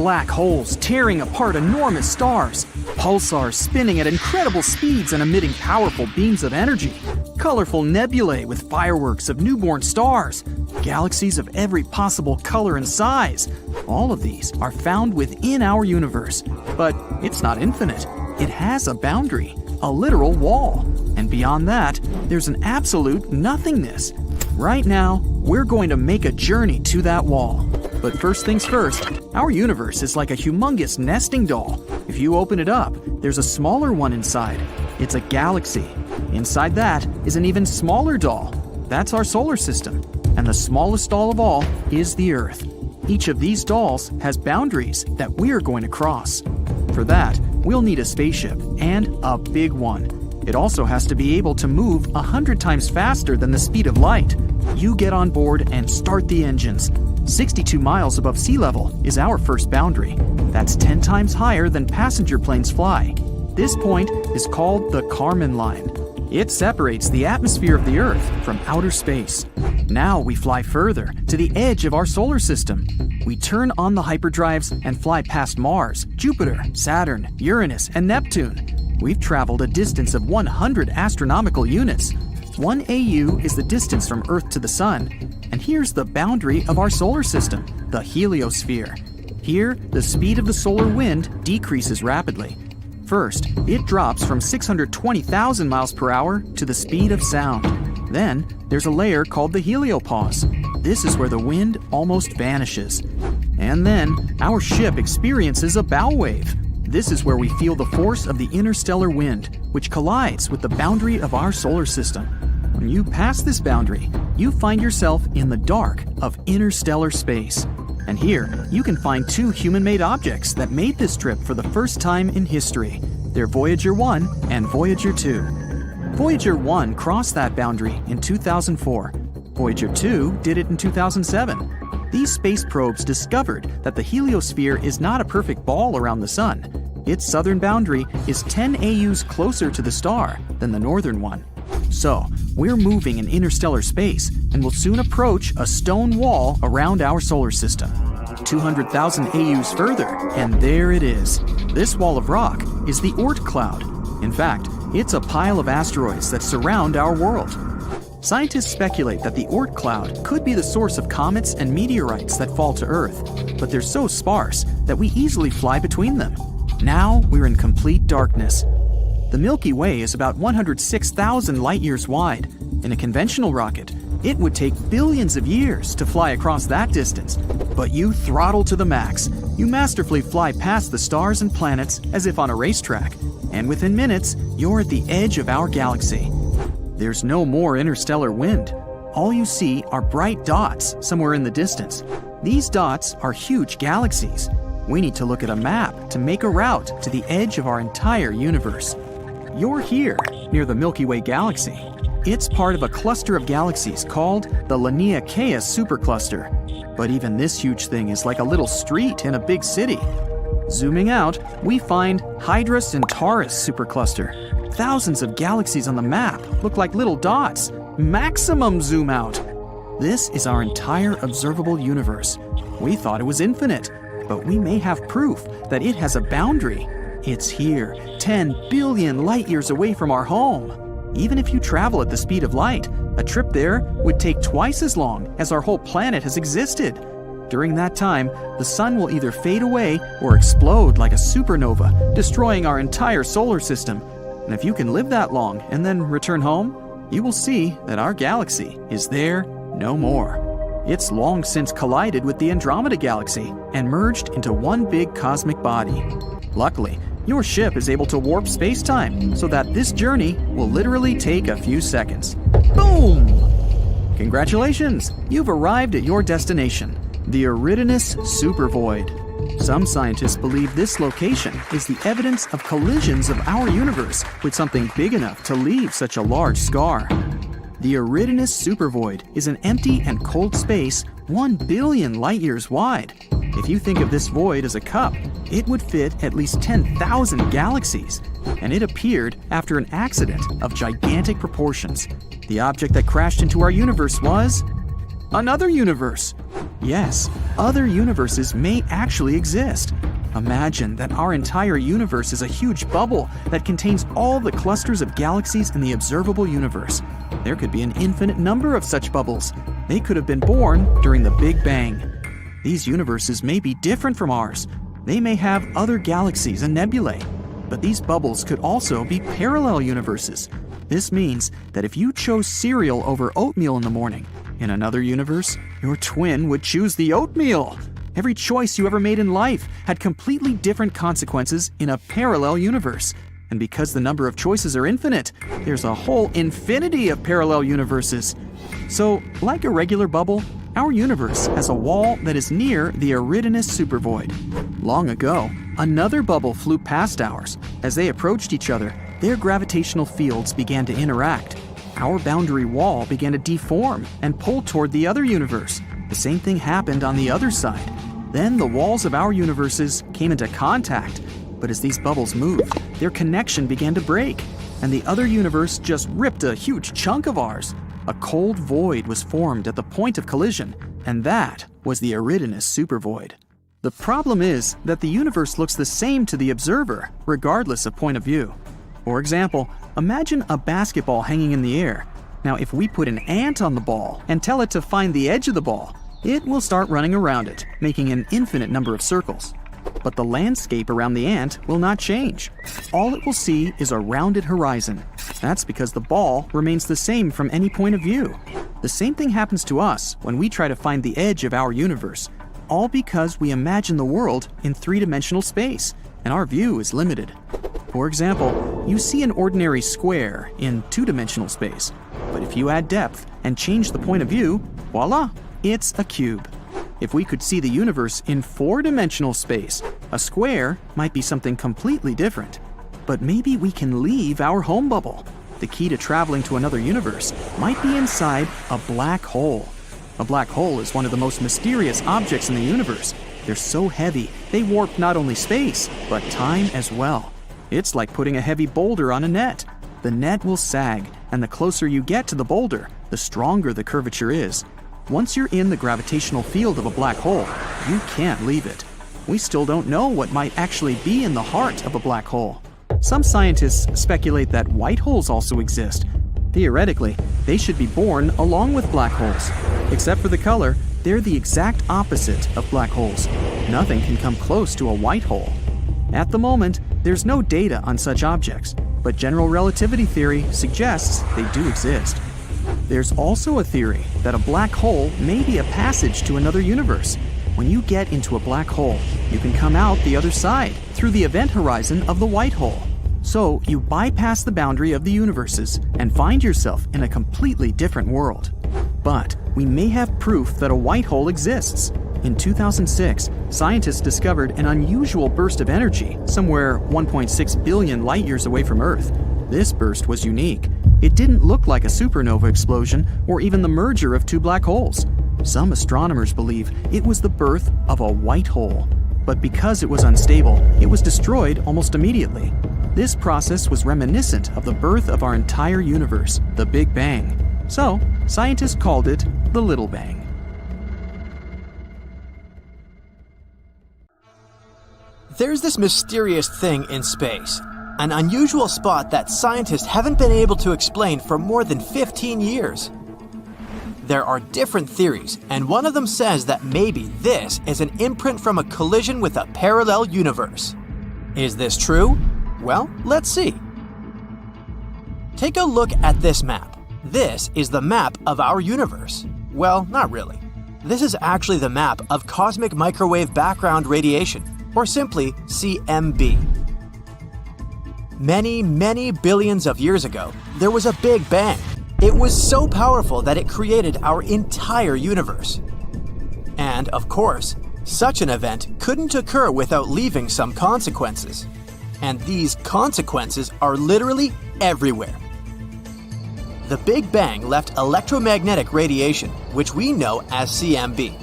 black holes tearing apart enormous stars, pulsars spinning at incredible speeds and emitting powerful beams of energy, colorful nebulae with fireworks of newborn stars, galaxies of every possible color and size. All of these are found within our universe, but it's not infinite. It has a boundary, a literal wall, and beyond that, there's an absolute nothingness. Right now, we're going to make a journey to that wall. But first things first, our universe is like a humongous nesting doll. If you open it up, there's a smaller one inside. It's a galaxy. Inside that is an even smaller doll. That's our solar system. And the smallest doll of all is the Earth. Each of these dolls has boundaries that we're going to cross. For that, we'll need a spaceship, and a big one. It also has to be able to move 100 times faster than the speed of light. You get on board and start the engines. 62 miles above sea level is our first boundary. That's 10 times higher than passenger planes fly. This point is called the Kármán line. It separates the atmosphere of the Earth from outer space. Now we fly further to the edge of our solar system. We turn on the hyperdrives and fly past Mars, Jupiter, Saturn, Uranus, and Neptune. We've traveled a distance of 100 astronomical units. 1 AU is the distance from Earth to the Sun. And here's the boundary of our solar system, the heliosphere. Here, the speed of the solar wind decreases rapidly. First, it drops from 620,000 miles per hour to the speed of sound. Then, there's a layer called the heliopause. This is where the wind almost vanishes. And then, our ship experiences a bow wave. This is where we feel the force of the interstellar wind, which collides with the boundary of our solar system. When you pass this boundary, you find yourself in the dark of interstellar space. And here, you can find two human-made objects that made this trip for the first time in history. They're Voyager 1 and Voyager 2. Voyager 1 crossed that boundary in 2004. Voyager 2 did it in 2007. These space probes discovered that the heliosphere is not a perfect ball around the sun. Its southern boundary is 10 AUs closer to the star than the northern one. So, we're moving in interstellar space and will soon approach a stone wall around our solar system. 200,000 AUs further, and there it is. This wall of rock is the Oort cloud. In fact, it's a pile of asteroids that surround our world. Scientists speculate that the Oort cloud could be the source of comets and meteorites that fall to Earth, but they're so sparse that we easily fly between them. Now we're in complete darkness. The Milky Way is about 106,000 light-years wide. In a conventional rocket, it would take billions of years to fly across that distance. But you throttle to the max. You masterfully fly past the stars and planets as if on a racetrack. And within minutes, you're at the edge of our galaxy. There's no more interstellar wind. All you see are bright dots somewhere in the distance. These dots are huge galaxies. We need to look at a map to make a route to the edge of our entire universe. You're here, near the Milky Way galaxy. It's part of a cluster of galaxies called the Laniakea supercluster. But even this huge thing is like a little street in a big city. Zooming out, we find Hydra Centaurus supercluster. Thousands of galaxies on the map look like little dots. Maximum zoom out. This is our entire observable universe. We thought it was infinite, but we may have proof that it has a boundary. It's here, 10 billion light-years away from our home. Even if you travel at the speed of light, a trip there would take twice as long as our whole planet has existed. During that time, the sun will either fade away or explode like a supernova, destroying our entire solar system. And if you can live that long and then return home, you will see that our galaxy is there no more. It's long since collided with the Andromeda galaxy and merged into one big cosmic body. Luckily, your ship is able to warp space-time so that this journey will literally take a few seconds. Boom! Congratulations! You've arrived at your destination, the Eridanus supervoid. Some scientists believe this location is the evidence of collisions of our universe with something big enough to leave such a large scar. The Eridanus supervoid is an empty and cold space 1 billion light-years wide. If you think of this void as a cup, it would fit at least 10,000 galaxies, and it appeared after an accident of gigantic proportions. The object that crashed into our universe was Another universe. Yes, other universes may actually exist. Imagine that our entire universe is a huge bubble that contains all the clusters of galaxies in the observable universe. There could be an infinite number of such bubbles. They could have been born during the Big Bang. These universes may be different from ours. They may have other galaxies and nebulae. But these bubbles could also be parallel universes. This means that if you chose cereal over oatmeal in the morning, in another universe, your twin would choose the oatmeal. Every choice you ever made in life had completely different consequences in a parallel universe. And because the number of choices are infinite, there's a whole infinity of parallel universes. So, like a regular bubble, our universe has a wall that is near the Eridanus supervoid. Long ago, another bubble flew past ours. As they approached each other, their gravitational fields began to interact. Our boundary wall began to deform and pull toward the other universe. The same thing happened on the other side. Then the walls of our universes came into contact. But as these bubbles moved, their connection began to break, and the other universe just ripped a huge chunk of ours. A cold void was formed at the point of collision, and that was the Eridanus supervoid. The problem is that the universe looks the same to the observer, regardless of point of view. For example, imagine a basketball hanging in the air. Now, if we put an ant on the ball and tell it to find the edge of the ball, it will start running around it, making an infinite number of circles. But the landscape around the ant will not change. All it will see is a rounded horizon. That's because the ball remains the same from any point of view. The same thing happens to us when we try to find the edge of our universe, all because we imagine the world in three-dimensional space, and our view is limited. For example, you see an ordinary square in two-dimensional space, but if you add depth and change the point of view, voila, it's a cube. If we could see the universe in four-dimensional space, a square might be something completely different. But maybe we can leave our home bubble. The key to traveling to another universe might be inside a black hole. A black hole is one of the most mysterious objects in the universe. They're so heavy, they warp not only space, but time as well. It's like putting a heavy boulder on a net. The net will sag, and the closer you get to the boulder, the stronger the curvature is. Once you're in the gravitational field of a black hole, you can't leave it. We still don't know what might actually be in the heart of a black hole. Some scientists speculate that white holes also exist. Theoretically, they should be born along with black holes. Except for the color, they're the exact opposite of black holes. Nothing can come close to a white hole. At the moment, there's no data on such objects, but general relativity theory suggests they do exist. There's also a theory that a black hole may be a passage to another universe. When you get into a black hole, you can come out the other side through the event horizon of the white hole. So you bypass the boundary of the universes and find yourself in a completely different world. But we may have proof that a white hole exists. In 2006, scientists discovered an unusual burst of energy somewhere 1.6 billion light years away from Earth. This burst was unique. It didn't look like a supernova explosion or even the merger of two black holes. Some astronomers believe it was the birth of a white hole. But because it was unstable, it was destroyed almost immediately. This process was reminiscent of the birth of our entire universe, the Big Bang. So, scientists called it the Little Bang. There's this mysterious thing in space, an unusual spot that scientists haven't been able to explain for more than 15 years. There are different theories, and one of them says that maybe this is an imprint from a collision with a parallel universe. Is this true? Well, let's see. Take a look at this map. This is the map of our universe. Well, not really. This is actually the map of cosmic microwave background radiation, or simply CMB. Many billions of years ago, there was a Big Bang. It was so powerful that it created our entire universe. And, of course, such an event couldn't occur without leaving some consequences. And these consequences are literally everywhere. The Big Bang left electromagnetic radiation, which we know as CMB.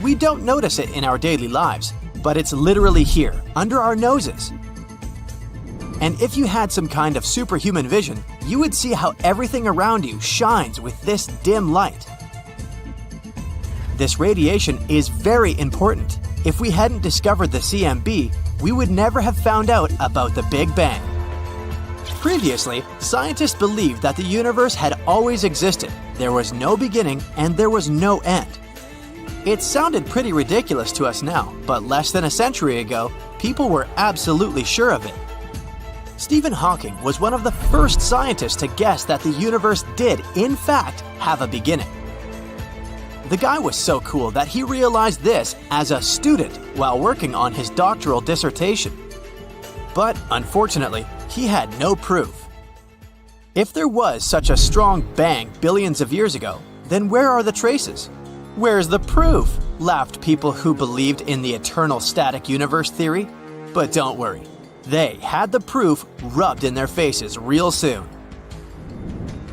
We don't notice it in our daily lives, but it's literally here, under our noses. And if you had some kind of superhuman vision, you would see how everything around you shines with this dim light. This radiation is very important. If we hadn't discovered the CMB, we would never have found out about the Big Bang. Previously, scientists believed that the universe had always existed. There was no beginning and there was no end. It sounded pretty ridiculous to us now, but less than a century ago, people were absolutely sure of it. Stephen Hawking was one of the first scientists to guess that the universe did, in fact, have a beginning. The guy was so cool that he realized this as a student while working on his doctoral dissertation. But unfortunately, he had no proof. If there was such a strong bang billions of years ago, then where are the traces? Where's the proof? Laughed people who believed in the eternal static universe theory. But don't worry, they had the proof rubbed in their faces real soon.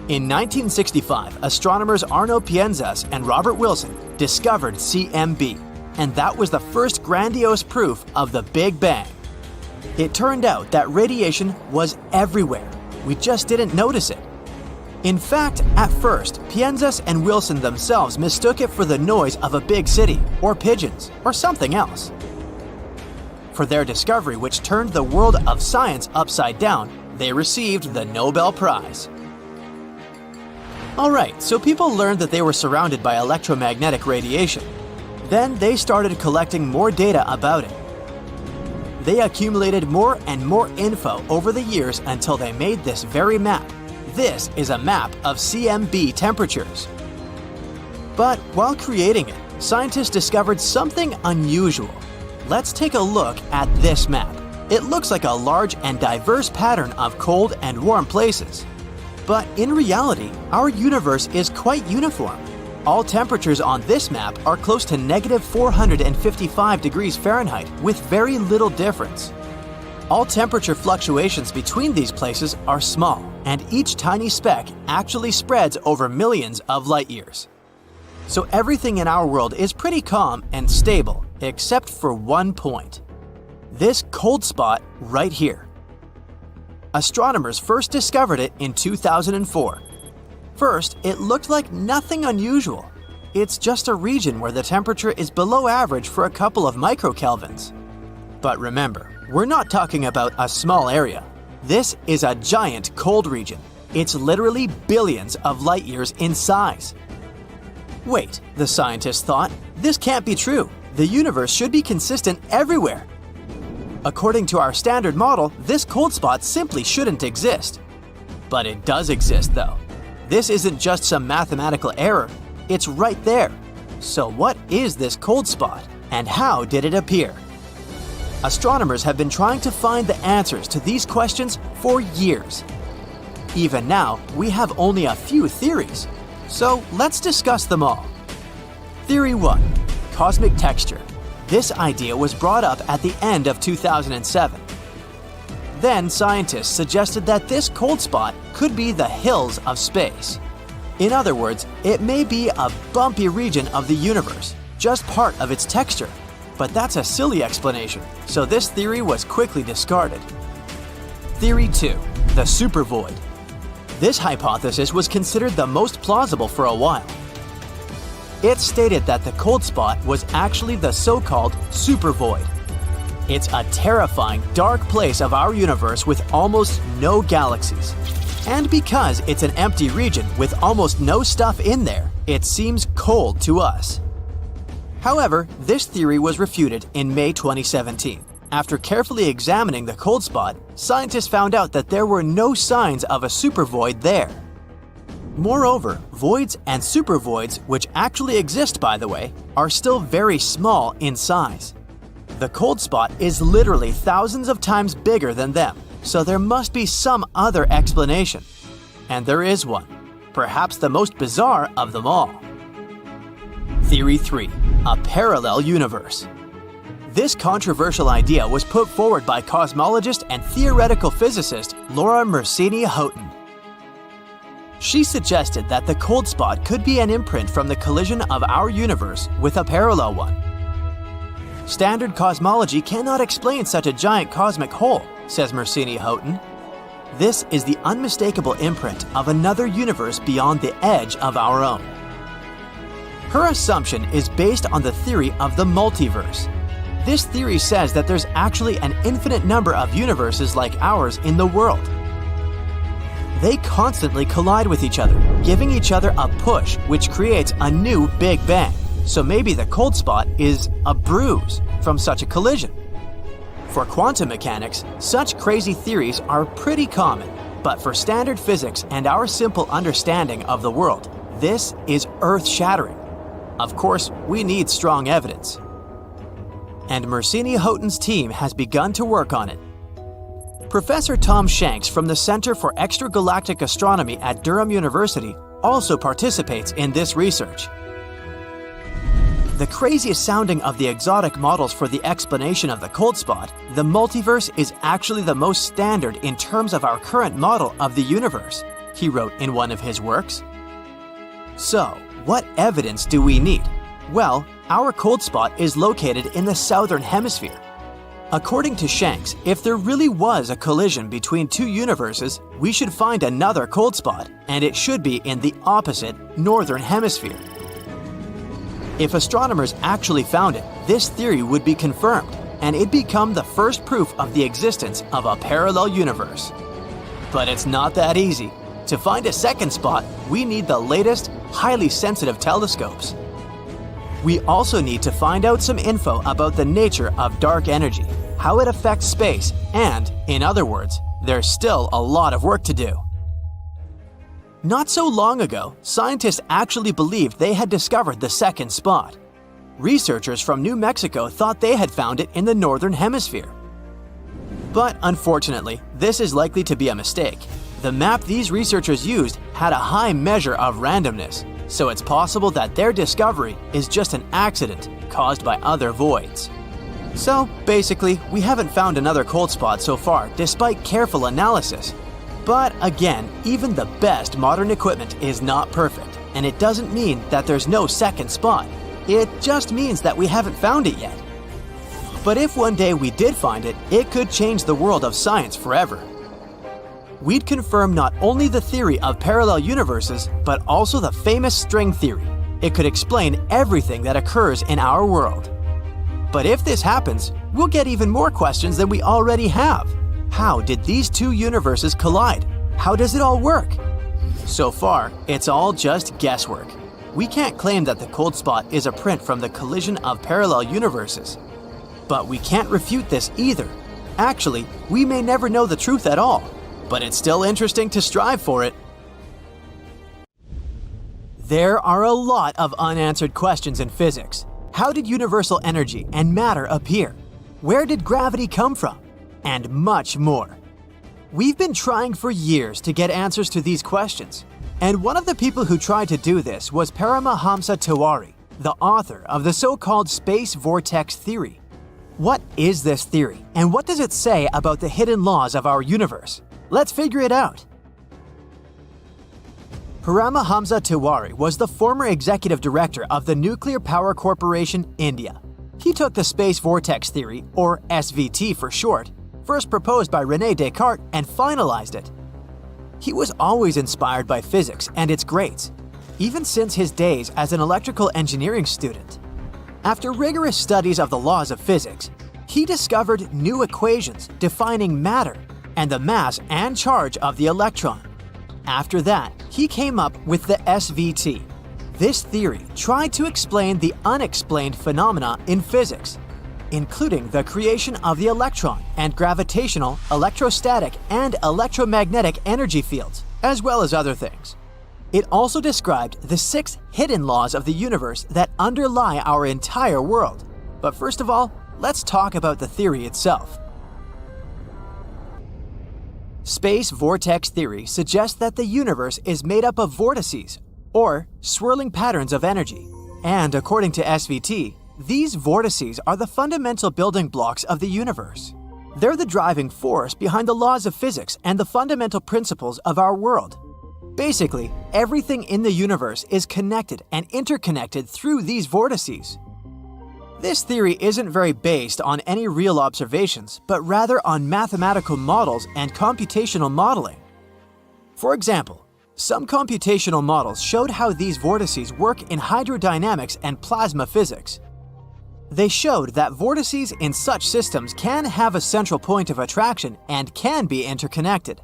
In 1965, astronomers Arno Pienzas and Robert Wilson discovered CMB, and that was the first grandiose proof of the Big Bang. It turned out that radiation was everywhere. We just didn't notice it. In fact, at first, Pienzas and Wilson themselves mistook it for the noise of a big city, or pigeons, or something else. For their discovery, which turned the world of science upside down, they received the Nobel Prize. Alright, so people learned that they were surrounded by electromagnetic radiation. Then they started collecting more data about it. They accumulated more and more info over the years until they made this very map. This is a map of CMB temperatures. But while creating it, scientists discovered something unusual. Let's take a look at this map. It looks like a large and diverse pattern of cold and warm places. But in reality, our universe is quite uniform. All temperatures on this map are close to -455 degrees Fahrenheit with very little difference. All temperature fluctuations between these places are small, and each tiny speck actually spreads over millions of light years. So everything in our world is pretty calm and stable, except for one point. This cold spot right here. Astronomers first discovered it in 2004. First, it looked like nothing unusual. It's just a region where the temperature is below average for a couple of microkelvins. But remember, we're not talking about a small area. This is a giant cold region. It's literally billions of light years in size. Wait, the scientists thought, this can't be true. The universe should be consistent everywhere. According to our standard model, this cold spot simply shouldn't exist. But it does exist though. This isn't just some mathematical error, it's right there. So what is this cold spot, and how did it appear? Astronomers have been trying to find the answers to these questions for years. Even now, we have only a few theories. So let's discuss them all. Theory 1. Cosmic texture. This idea was brought up at the end of 2007. Then scientists suggested that this cold spot could be the hills of space. In other words, it may be a bumpy region of the universe, just part of its texture. But that's a silly explanation, so this theory was quickly discarded. Theory 2. The supervoid. This hypothesis was considered the most plausible for a while. It stated that the cold spot was actually the so-called supervoid. It's a terrifying, dark place of our universe with almost no galaxies. And because it's an empty region with almost no stuff in there, it seems cold to us. However, this theory was refuted in May 2017. After carefully examining the cold spot, scientists found out that there were no signs of a supervoid there. Moreover, voids and supervoids, which actually exist by the way, are still very small in size. The cold spot is literally thousands of times bigger than them, so there must be some other explanation. And there is one, perhaps the most bizarre of them all. Theory 3. A parallel universe. This controversial idea was put forward by cosmologist and theoretical physicist Laura Mersini-Houghton. She suggested that the cold spot could be an imprint from the collision of our universe with a parallel one. Standard cosmology cannot explain such a giant cosmic hole, says Mersini-Houghton. This is the unmistakable imprint of another universe beyond the edge of our own. Her assumption is based on the theory of the multiverse. This theory says that there's actually an infinite number of universes like ours in the world. They constantly collide with each other, giving each other a push, which creates a new Big Bang. So maybe the cold spot is a bruise from such a collision. For quantum mechanics, such crazy theories are pretty common, but for standard physics and our simple understanding of the world, this is earth-shattering. Of course, we need strong evidence. And Mersini Houghton's team has begun to work on it. Professor Tom Shanks from the Center for Extragalactic Astronomy at Durham University also participates in this research. The craziest sounding of the exotic models for the explanation of the cold spot, the multiverse is actually the most standard in terms of our current model of the universe, he wrote in one of his works. So, what evidence do we need? Well, our cold spot is located in the southern hemisphere. According to Shanks, if there really was a collision between two universes, we should find another cold spot, and it should be in the opposite northern hemisphere. If astronomers actually found it, this theory would be confirmed, and it'd become the first proof of the existence of a parallel universe. But it's not that easy. To find a second spot, we need the latest, highly sensitive telescopes. We also need to find out some info about the nature of dark energy, how it affects space, and, in other words, there's still a lot of work to do. Not so long ago, scientists actually believed they had discovered the second spot. Researchers from New Mexico thought they had found it in the northern hemisphere. But unfortunately, this is likely to be a mistake. The map these researchers used had a high measure of randomness, so it's possible that their discovery is just an accident caused by other voids. So, basically, we haven't found another cold spot so far despite careful analysis. But again, even the best modern equipment is not perfect, and it doesn't mean that there's no second spot. It just means that we haven't found it yet. But if one day we did find it, it could change the world of science forever. We'd confirm not only the theory of parallel universes, but also the famous string theory. It could explain everything that occurs in our world. But if this happens, we'll get even more questions than we already have. How did these two universes collide? How does it all work? So far, it's all just guesswork. We can't claim that the cold spot is a print from the collision of parallel universes. But we can't refute this either. Actually, we may never know the truth at all, but it's still interesting to strive for it. There are a lot of unanswered questions in physics. How did universal energy and matter appear? Where did gravity come from? And much more. We've been trying for years to get answers to these questions, and one of the people who tried to do this was Paramahamsa Tiwari, the author of the so-called space vortex theory. What is this theory, and what does it say about the hidden laws of our universe? Let's figure it out. Paramahamsa Tiwari was the former executive director of the Nuclear Power Corporation, India. He took the space vortex theory, or SVT for short, first proposed by René Descartes and finalized it. He was always inspired by physics and its greats, even since his days as an electrical engineering student. After rigorous studies of the laws of physics, he discovered new equations defining matter and the mass and charge of the electron. After that, he came up with the SVT. This theory tried to explain the unexplained phenomena in physics, including the creation of the electron and gravitational, electrostatic, and electromagnetic energy fields, as well as other things. It also described the 6 hidden laws of the universe that underlie our entire world. But first of all, let's talk about the theory itself. Space vortex theory suggests that the universe is made up of vortices, or swirling patterns of energy. And according to SVT, these vortices are the fundamental building blocks of the universe. They're the driving force behind the laws of physics and the fundamental principles of our world. Basically, everything in the universe is connected and interconnected through these vortices. This theory isn't very based on any real observations, but rather on mathematical models and computational modeling. For example, Some computational models showed how these vortices work in hydrodynamics and plasma physics. They showed that vortices in such systems can have a central point of attraction and can be interconnected.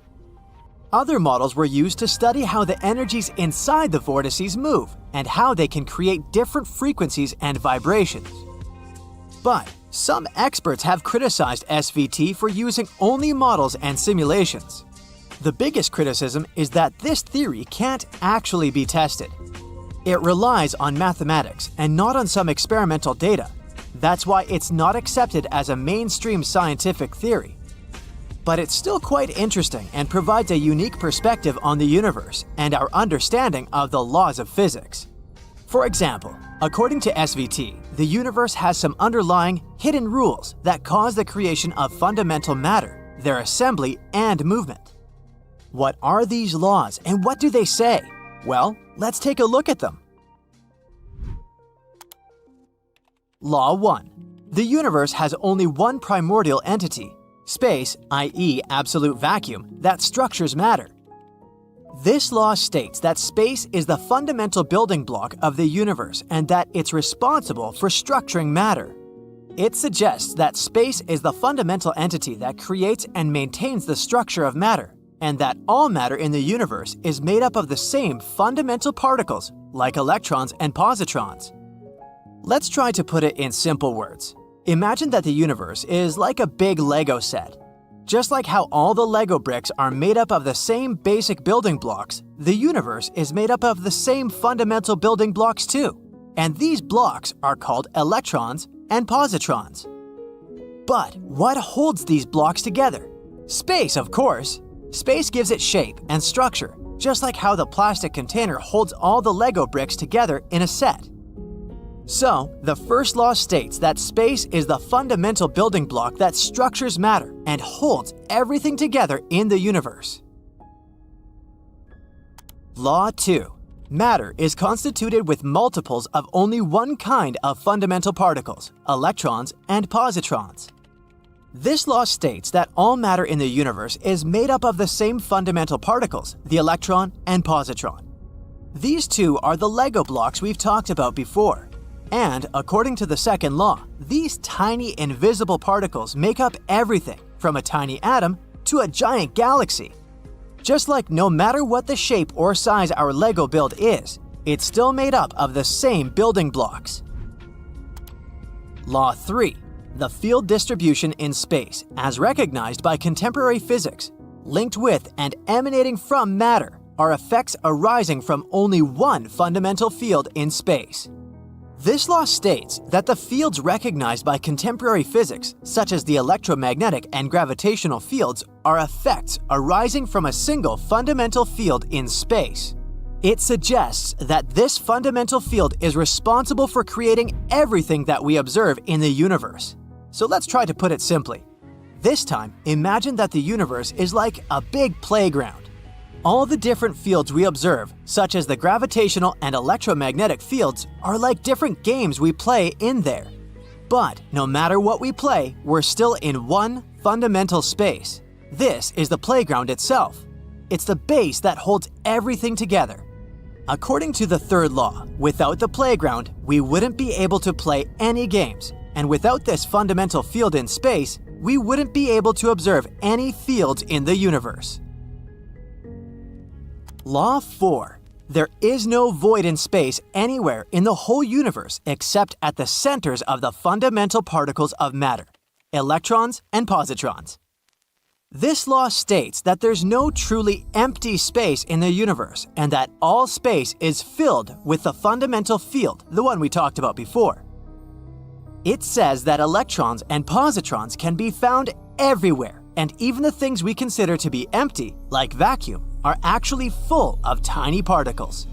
Other models were used to study how the energies inside the vortices move and how they can create different frequencies and vibrations. But some experts have criticized SVT for using only models and simulations. The biggest criticism is that this theory can't actually be tested. It relies on mathematics and not on some experimental data. That's why it's not accepted as a mainstream scientific theory. But it's still quite interesting and provides a unique perspective on the universe and our understanding of the laws of physics. For example, according to SVT, the universe has some underlying hidden rules that cause the creation of fundamental matter, their assembly, and movement. What are these laws and what do they say? Well, let's take a look at them. Law 1. The universe has only one primordial entity, space, i.e. absolute vacuum, that structures matter. This law states that space is the fundamental building block of the universe and that it's responsible for structuring matter. It suggests that space is the fundamental entity that creates and maintains the structure of matter, and that all matter in the universe is made up of the same fundamental particles, like electrons and positrons. Let's try to put it in simple words. Imagine that the universe is like a big Lego set. Just like how all the Lego bricks are made up of the same basic building blocks, the universe is made up of the same fundamental building blocks too. And these blocks are called electrons and positrons. But what holds these blocks together? Space, of course. Space gives it shape and structure, just like how the plastic container holds all the Lego bricks together in a set. So, the first law states that space is the fundamental building block that structures matter and holds everything together in the universe. Law 2. Matter is constituted with multiples of only one kind of fundamental particles, electrons and positrons. This law states that all matter in the universe is made up of the same fundamental particles, the electron and positron. These two are the Lego blocks we've talked about before. And, according to the second law, these tiny invisible particles make up everything, from a tiny atom to a giant galaxy. Just like no matter what the shape or size our Lego build is, it's still made up of the same building blocks. Law 3. The field distribution in space, as recognized by contemporary physics, linked with and emanating from matter, are effects arising from only one fundamental field in space. This law states that the fields recognized by contemporary physics, such as the electromagnetic and gravitational fields, are effects arising from a single fundamental field in space. It suggests that this fundamental field is responsible for creating everything that we observe in the universe. So let's try to put it simply. This time, imagine that the universe is like a big playground. All the different fields we observe, such as the gravitational and electromagnetic fields, are like different games we play in there. But no matter what we play, we're still in one fundamental space. This is the playground itself. It's the base that holds everything together. According to the third law, without the playground, we wouldn't be able to play any games. And without this fundamental field in space, we wouldn't be able to observe any fields in the universe. Law 4. There is no void in space anywhere in the whole universe except at the centers of the fundamental particles of matter, electrons and positrons. This law states that there's no truly empty space in the universe and that all space is filled with the fundamental field, the one we talked about before. It says that electrons and positrons can be found everywhere, and even the things we consider to be empty, like vacuum, are actually full of tiny particles.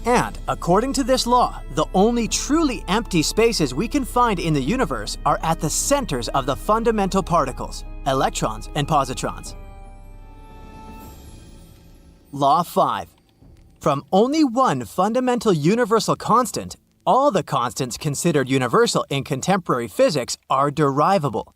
And according to this law, the only truly empty spaces we can find in the universe are at the centers of the fundamental particles, electrons and positrons. Law 5. From only one fundamental universal constant, all the constants considered universal in contemporary physics are derivable.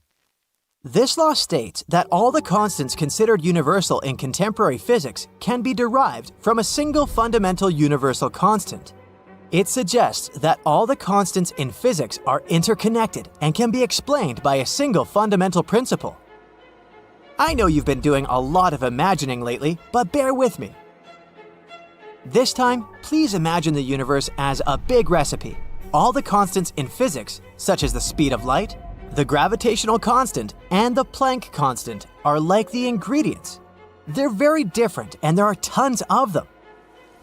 This law states that all the constants considered universal in contemporary physics can be derived from a single fundamental universal constant. It suggests that all the constants in physics are interconnected and can be explained by a single fundamental principle. I know you've been doing a lot of imagining lately, but bear with me. This time, please imagine the universe as a big recipe. All the constants in physics, such as the speed of light, the gravitational constant, and the Planck constant, are like the ingredients. They're very different and there are tons of them.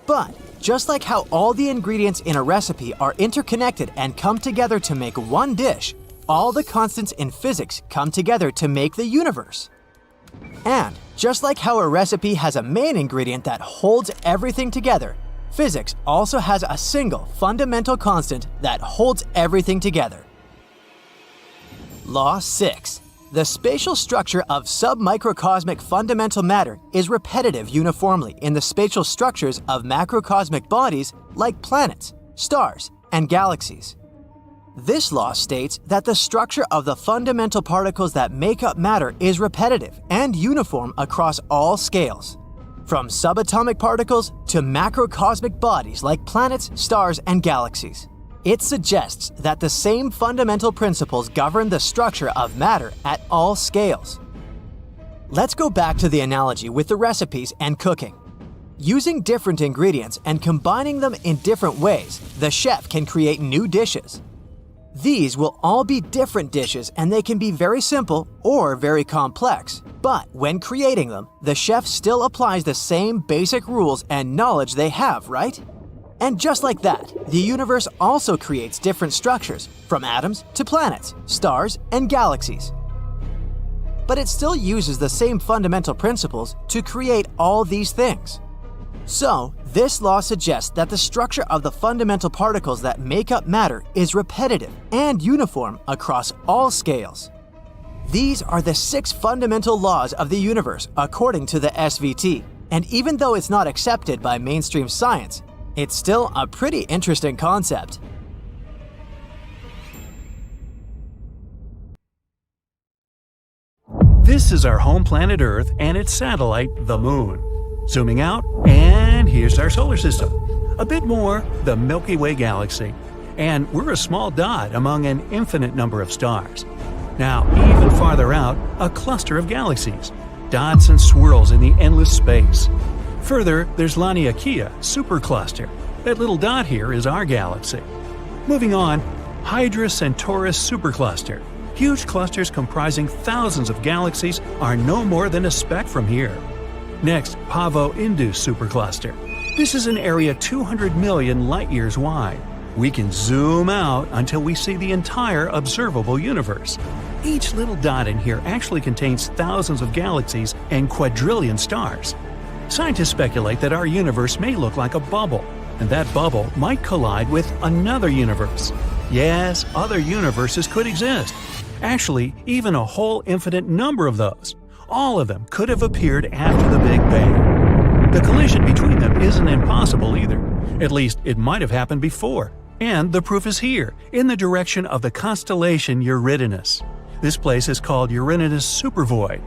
But just like how all the ingredients in a recipe are interconnected and come together to make one dish, all the constants in physics come together to make the universe. And just like how a recipe has a main ingredient that holds everything together, physics also has a single fundamental constant that holds everything together. Law 6. The spatial structure of submicrocosmic fundamental matter is repetitive uniformly in the spatial structures of macrocosmic bodies like planets, stars, and galaxies. This law states that the structure of the fundamental particles that make up matter is repetitive and uniform across all scales, from subatomic particles to macrocosmic bodies like planets, stars, and galaxies. It suggests that the same fundamental principles govern the structure of matter at all scales. Let's go back to the analogy with the recipes and cooking. Using different ingredients and combining them in different ways, the chef can create new dishes. These will all be different dishes and they can be very simple or very complex. But when creating them, the chef still applies the same basic rules and knowledge they have, right? And just like that, the universe also creates different structures, from atoms to planets, stars, and galaxies. But it still uses the same fundamental principles to create all these things. So, this law suggests that the structure of the fundamental particles that make up matter is repetitive and uniform across all scales. These are the 6 fundamental laws of the universe according to the SVT, and even though it's not accepted by mainstream science, it's still a pretty interesting concept. This is our home planet Earth and its satellite, the Moon. Zooming out, and here's our solar system. A bit more, the Milky Way galaxy. And we're a small dot among an infinite number of stars. Now, even farther out, a cluster of galaxies. Dots and swirls in the endless space. Further, there's Laniakea, supercluster. That little dot here is our galaxy. Moving on, Hydra Centaurus supercluster. Huge clusters comprising thousands of galaxies are no more than a speck from here. Next, Pavo Indus supercluster. This is an area 200 million light-years wide. We can zoom out until we see the entire observable universe. Each little dot in here actually contains thousands of galaxies and quadrillion stars. Scientists speculate that our universe may look like a bubble, and that bubble might collide with another universe. Yes, other universes could exist. Actually, even a whole infinite number of those. All of them could have appeared after the Big Bang. The collision between them isn't impossible either. At least it might have happened before. And the proof is here, in the direction of the constellation Uranus. This place is called Uranus Supervoid.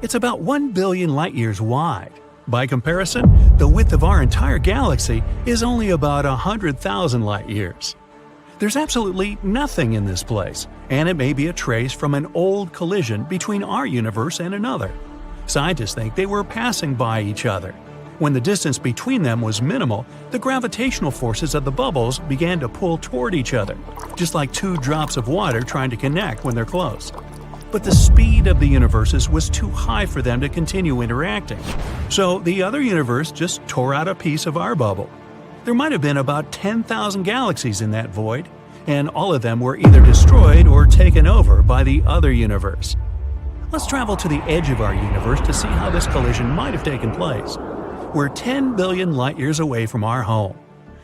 It's about 1 billion light-years wide. By comparison, the width of our entire galaxy is only about 100,000 light-years. There's absolutely nothing in this place, and it may be a trace from an old collision between our universe and another. Scientists think they were passing by each other. When the distance between them was minimal, the gravitational forces of the bubbles began to pull toward each other, just like 2 drops of water trying to connect when they're close. But the speed of the universes was too high for them to continue interacting. So the other universe just tore out a piece of our bubble. There might have been about 10,000 galaxies in that void, and all of them were either destroyed or taken over by the other universe. Let's travel to the edge of our universe to see how this collision might have taken place. We're 10 billion light-years away from our home.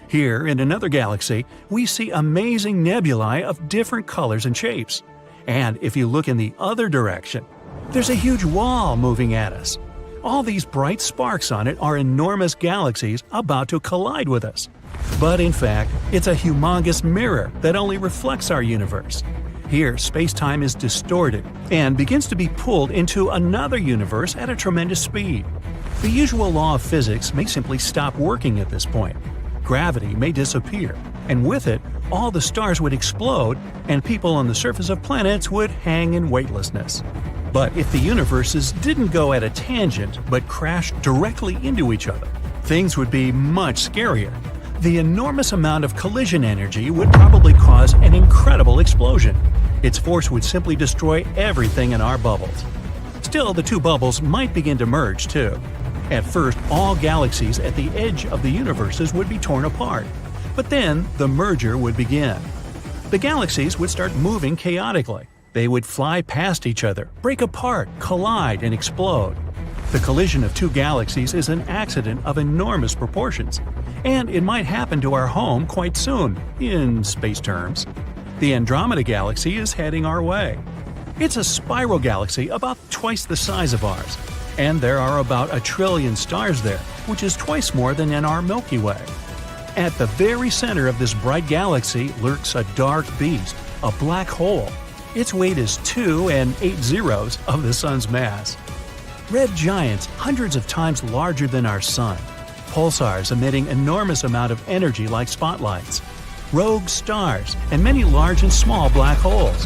Here, in another galaxy, we see amazing nebulae of different colors and shapes. And if you look in the other direction, there's a huge wall moving at us. All these bright sparks on it are enormous galaxies about to collide with us. But in fact, it's a humongous mirror that only reflects our universe. Here, space-time is distorted and begins to be pulled into another universe at a tremendous speed. The usual law of physics may simply stop working at this point. Gravity may disappear, and with it, all the stars would explode and people on the surface of planets would hang in weightlessness. But if the universes didn't go at a tangent but crashed directly into each other, things would be much scarier. The enormous amount of collision energy would probably cause an incredible explosion. Its force would simply destroy everything in our bubbles. Still, the two bubbles might begin to merge too. At first, all galaxies at the edge of the universes would be torn apart. But then, the merger would begin. The galaxies would start moving chaotically. They would fly past each other, break apart, collide, and explode. The collision of two galaxies is an accident of enormous proportions, and it might happen to our home quite soon, in space terms. The Andromeda galaxy is heading our way. It's a spiral galaxy about twice the size of ours, and there are about 1 trillion stars there, which is twice more than in our Milky Way. At the very center of this bright galaxy lurks a dark beast, a black hole. Its weight is 2 and 8 zeros of the Sun's mass. Red giants hundreds of times larger than our Sun. Pulsars emitting enormous amount of energy like spotlights. Rogue stars, and many large and small black holes.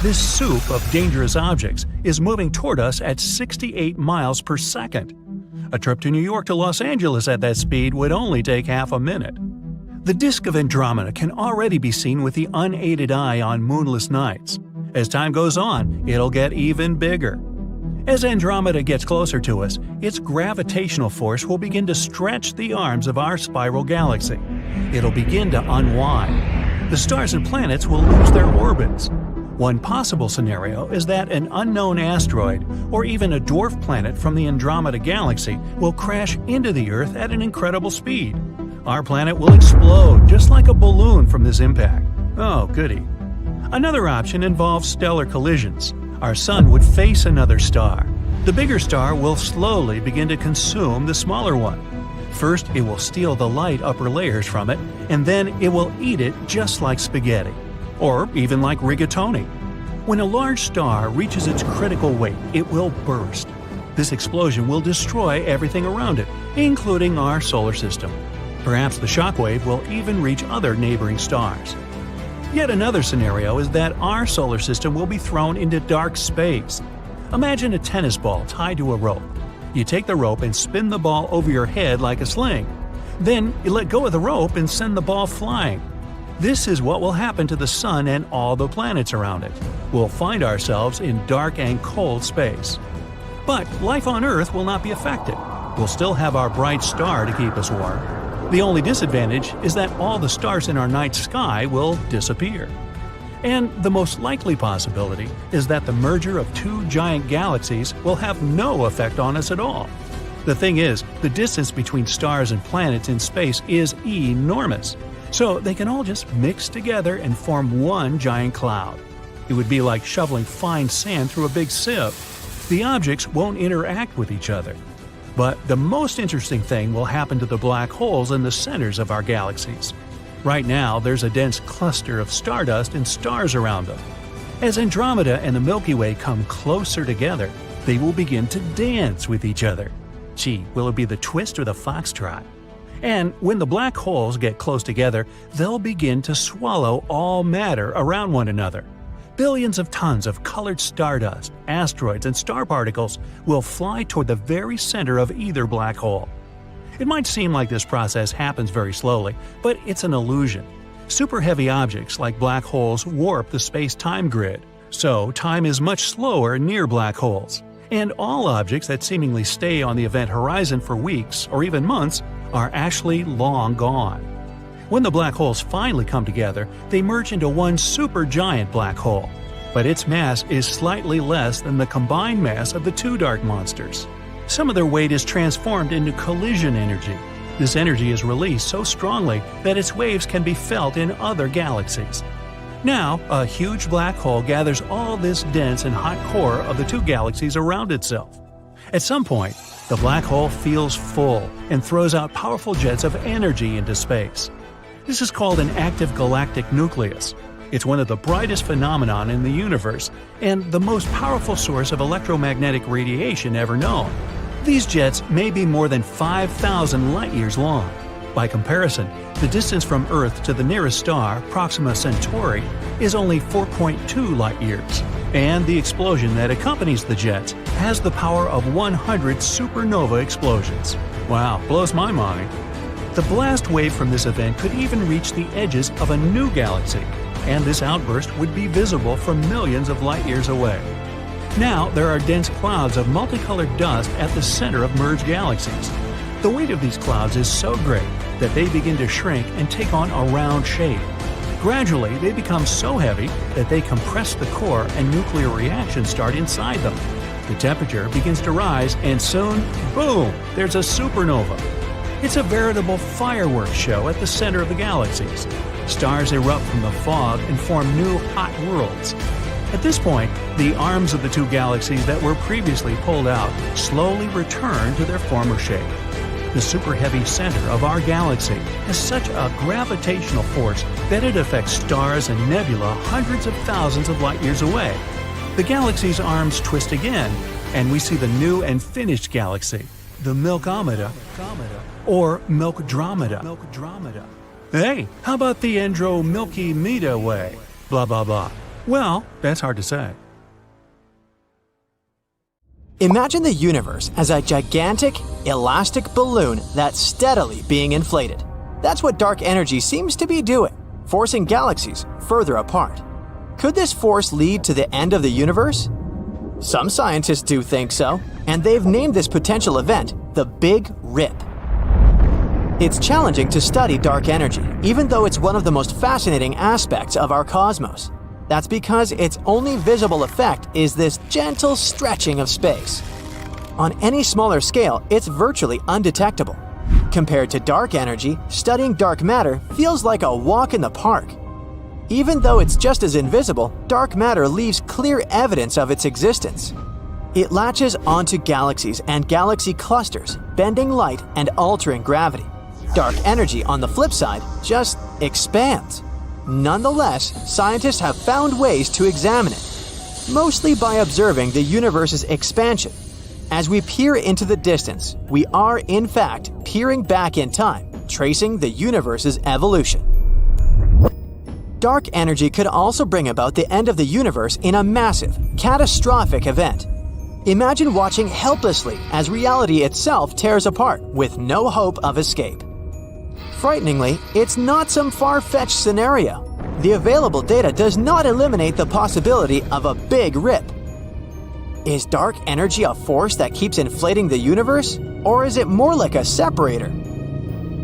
This soup of dangerous objects is moving toward us at 68 miles per second. A trip to New York to Los Angeles at that speed would only take half a minute. The disk of Andromeda can already be seen with the unaided eye on moonless nights. As time goes on, it'll get even bigger. As Andromeda gets closer to us, its gravitational force will begin to stretch the arms of our spiral galaxy. It'll begin to unwind. The stars and planets will lose their orbits. One possible scenario is that an unknown asteroid, or even a dwarf planet from the Andromeda galaxy, will crash into the Earth at an incredible speed. Our planet will explode just like a balloon from this impact. Oh, goody. Another option involves stellar collisions. Our Sun would face another star. The bigger star will slowly begin to consume the smaller one. First, it will steal the light upper layers from it, and then it will eat it just like spaghetti. Or even like rigatoni. When a large star reaches its critical weight, it will burst. This explosion will destroy everything around it, including our solar system. Perhaps the shockwave will even reach other neighboring stars. Yet another scenario is that our solar system will be thrown into dark space. Imagine a tennis ball tied to a rope. You take the rope and spin the ball over your head like a sling. Then you let go of the rope and send the ball flying. This is what will happen to the Sun and all the planets around it. We'll find ourselves in dark and cold space. But life on Earth will not be affected. We'll still have our bright star to keep us warm. The only disadvantage is that all the stars in our night sky will disappear. And the most likely possibility is that the merger of two giant galaxies will have no effect on us at all. The thing is, the distance between stars and planets in space is enormous, so they can all just mix together and form one giant cloud. It would be like shoveling fine sand through a big sieve. The objects won't interact with each other. But the most interesting thing will happen to the black holes in the centers of our galaxies. Right now, there's a dense cluster of stardust and stars around them. As Andromeda and the Milky Way come closer together, they will begin to dance with each other. Gee, will it be the twist or the foxtrot? And when the black holes get close together, they'll begin to swallow all matter around one another. Billions of tons of colored stardust, asteroids, and star particles will fly toward the very center of either black hole. It might seem like this process happens very slowly, but it's an illusion. Super heavy objects like black holes warp the space-time grid, so time is much slower near black holes. And all objects that seemingly stay on the event horizon for weeks or even months are actually long gone. When the black holes finally come together, they merge into one supergiant black hole, but its mass is slightly less than the combined mass of the two dark monsters. Some of their weight is transformed into collision energy. This energy is released so strongly that its waves can be felt in other galaxies. Now, a huge black hole gathers all this dense and hot core of the two galaxies around itself. At some point, the black hole feels full and throws out powerful jets of energy into space. This is called an active galactic nucleus. It's one of the brightest phenomena in the universe and the most powerful source of electromagnetic radiation ever known. These jets may be more than 5,000 light-years long. By comparison, the distance from Earth to the nearest star, Proxima Centauri, is only 4.2 light-years. And the explosion that accompanies the jets has the power of 100 supernova explosions. Wow, blows my mind. The blast wave from this event could even reach the edges of a new galaxy, and this outburst would be visible from millions of light-years away. Now, there are dense clouds of multicolored dust at the center of merged galaxies. The weight of these clouds is so great that they begin to shrink and take on a round shape. Gradually, they become so heavy that they compress the core and nuclear reactions start inside them. The temperature begins to rise and soon, boom, there's a supernova. It's a veritable fireworks show at the center of the galaxies. Stars erupt from the fog and form new hot worlds. At this point, the arms of the two galaxies that were previously pulled out slowly return to their former shape. The super-heavy center of our galaxy has such a gravitational force that it affects stars and nebula hundreds of thousands of light-years away. The galaxy's arms twist again, and we see the new and finished galaxy, the Milkomeda, or Milkdromeda. Hey, how about the Milky Way? Blah blah blah. Well, that's hard to say. Imagine the universe as a gigantic, elastic balloon that's steadily being inflated. That's what dark energy seems to be doing, forcing galaxies further apart. Could this force lead to the end of the universe? Some scientists do think so, and they've named this potential event the Big Rip. It's challenging to study dark energy, even though it's one of the most fascinating aspects of our cosmos. That's because its only visible effect is this gentle stretching of space. On any smaller scale, it's virtually undetectable. Compared to dark energy, studying dark matter feels like a walk in the park. Even though it's just as invisible, dark matter leaves clear evidence of its existence. It latches onto galaxies and galaxy clusters, bending light and altering gravity. Dark energy, on the flip side, just expands. Nonetheless, scientists have found ways to examine it, mostly by observing the universe's expansion. As we peer into the distance, we are, in fact, peering back in time, tracing the universe's evolution. Dark energy could also bring about the end of the universe in a massive, catastrophic event. Imagine watching helplessly as reality itself tears apart with no hope of escape. Frighteningly, it's not some far-fetched scenario. The available data does not eliminate the possibility of a big rip. Is dark energy a force that keeps inflating the universe, or is it more like a separator?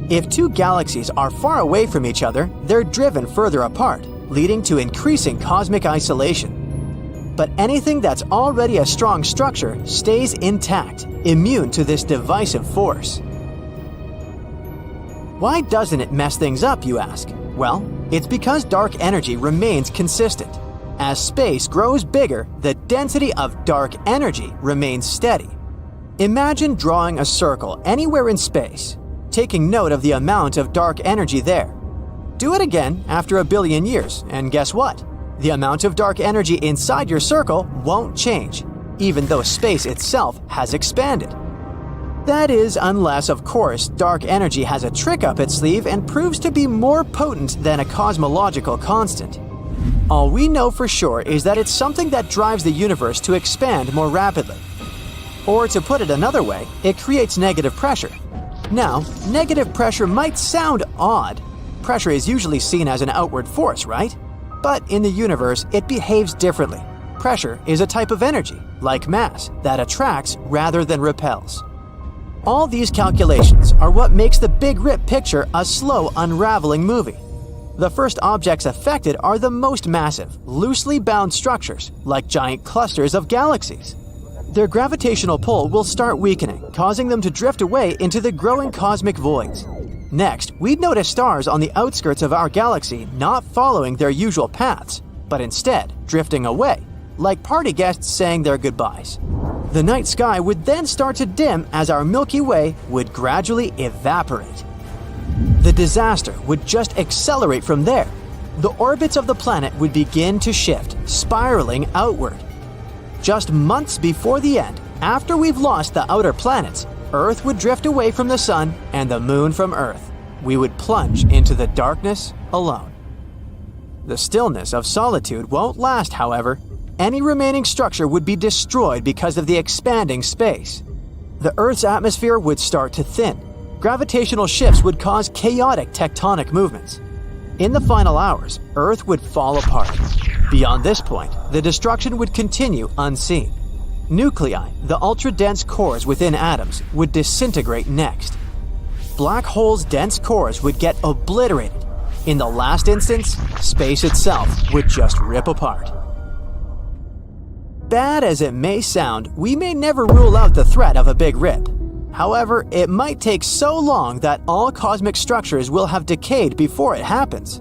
If two galaxies are far away from each other, they're driven further apart, leading to increasing cosmic isolation. But anything that's already a strong structure stays intact, immune to this divisive force. Why doesn't it mess things up, you ask? Well, it's because dark energy remains consistent. As space grows bigger, the density of dark energy remains steady. Imagine drawing a circle anywhere in space, taking note of the amount of dark energy there. Do it again after 1 billion years, and guess what? The amount of dark energy inside your circle won't change, even though space itself has expanded. That is, unless, of course, dark energy has a trick up its sleeve and proves to be more potent than a cosmological constant. All we know for sure is that it's something that drives the universe to expand more rapidly. Or to put it another way, it creates negative pressure. Now, negative pressure might sound odd. Pressure is usually seen as an outward force, right? But in the universe, it behaves differently. Pressure is a type of energy, like mass, that attracts rather than repels. All these calculations are what makes the Big Rip picture a slow, unraveling movie. The first objects affected are the most massive, loosely bound structures, like giant clusters of galaxies. Their gravitational pull will start weakening, causing them to drift away into the growing cosmic voids. Next, we'd notice stars on the outskirts of our galaxy not following their usual paths, but instead drifting away, like party guests saying their goodbyes. The night sky would then start to dim as our Milky Way would gradually evaporate. The disaster would just accelerate from there. the orbits of the planet would begin to shift, spiraling outward. Just months before the end, after we've lost the outer planets, Earth would drift away from the Sun and the Moon from Earth. We would plunge into the darkness alone. The stillness of solitude won't last, however. Any remaining structure would be destroyed because of the expanding space. The Earth's atmosphere would start to thin. Gravitational shifts would cause chaotic tectonic movements. In the final hours, Earth would fall apart. Beyond this point, the destruction would continue unseen. Nuclei, the ultra-dense cores within atoms, would disintegrate next. Black holes' dense cores would get obliterated. In the last instance, space itself would just rip apart. Bad as it may sound, we may never rule out the threat of a big rip. However, it might take so long that all cosmic structures will have decayed before it happens.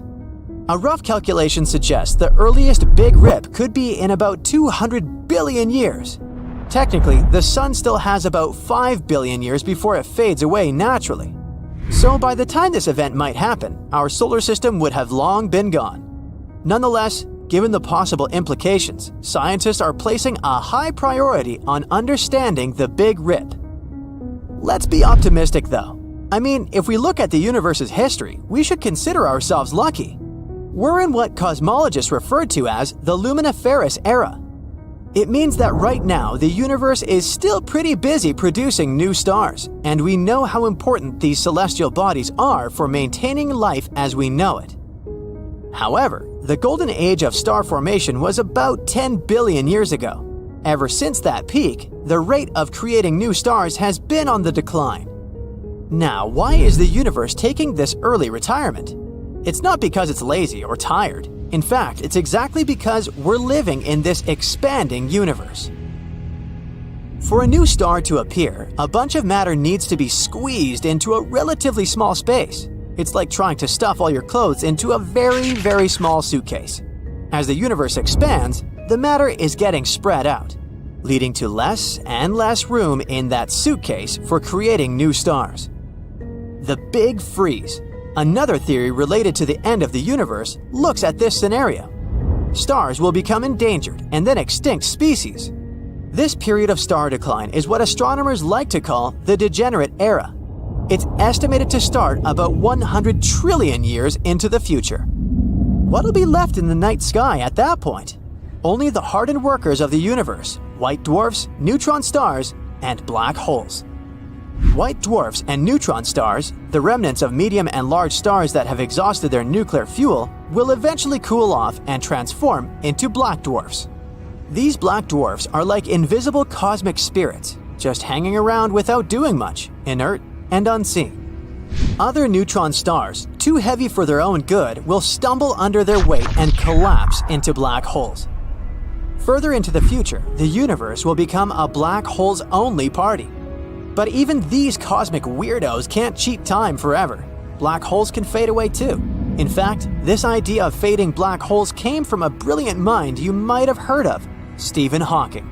A rough calculation suggests the earliest big rip could be in about 200 billion years. Technically, the Sun still has about 5 billion years before it fades away naturally. So by the time this event might happen, our solar system would have long been gone. Nonetheless, given the possible implications, scientists are placing a high priority on understanding the Big Rip. Let's be optimistic though. I mean, if we look at the universe's history, we should consider ourselves lucky. We're in what cosmologists refer to as the luminiferous era. It means that right now the universe is still pretty busy producing new stars, and we know how important these celestial bodies are for maintaining life as we know it. However, the golden age of star formation was about 10 billion years ago. Ever since that peak, the rate of creating new stars has been on the decline. Now, why is the universe taking this early retirement? It's not because it's lazy or tired. In fact, it's exactly because we're living in this expanding universe. For a new star to appear, a bunch of matter needs to be squeezed into a relatively small space. It's like trying to stuff all your clothes into a very, very small suitcase. As the universe expands, the matter is getting spread out, leading to less and less room in that suitcase for creating new stars. The Big Freeze, another theory related to the end of the universe, looks at this scenario. Stars will become endangered and then extinct species. This period of star decline is what astronomers like to call the degenerate era. It's estimated to start about 100 trillion years into the future. What'll be left in the night sky at that point? Only the hardened workers of the universe, white dwarfs, neutron stars, and black holes. White dwarfs and neutron stars, the remnants of medium and large stars that have exhausted their nuclear fuel, will eventually cool off and transform into black dwarfs. These black dwarfs are like invisible cosmic spirits, just hanging around without doing much, inert and unseen. Other neutron stars, too heavy for their own good, will stumble under their weight and collapse into black holes. Further into the future, the universe will become a black holes-only party. But even these cosmic weirdos can't cheat time forever. Black holes can fade away too. In fact, this idea of fading black holes came from a brilliant mind you might have heard of, Stephen Hawking.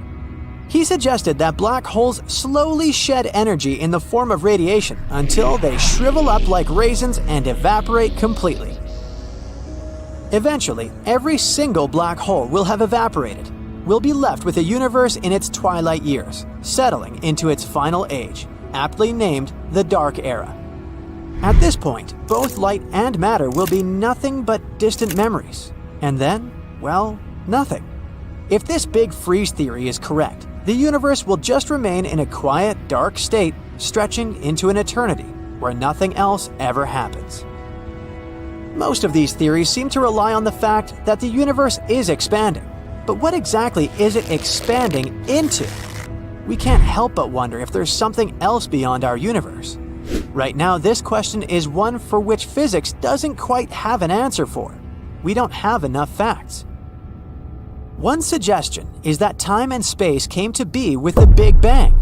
He suggested that black holes slowly shed energy in the form of radiation until they shrivel up like raisins and evaporate completely. Eventually, every single black hole will have evaporated. We'll be left with a universe in its twilight years, settling into its final age, aptly named the Dark Era. At this point, both light and matter will be nothing but distant memories. And then, well, nothing. If this Big Freeze theory is correct, the universe will just remain in a quiet, dark state, stretching into an eternity, where nothing else ever happens. Most of these theories seem to rely on the fact that the universe is expanding. But what exactly is it expanding into? We can't help but wonder if there's something else beyond our universe. Right now, this question is one for which physics doesn't quite have an answer for. We don't have enough facts. One suggestion is that time and space came to be with the Big Bang.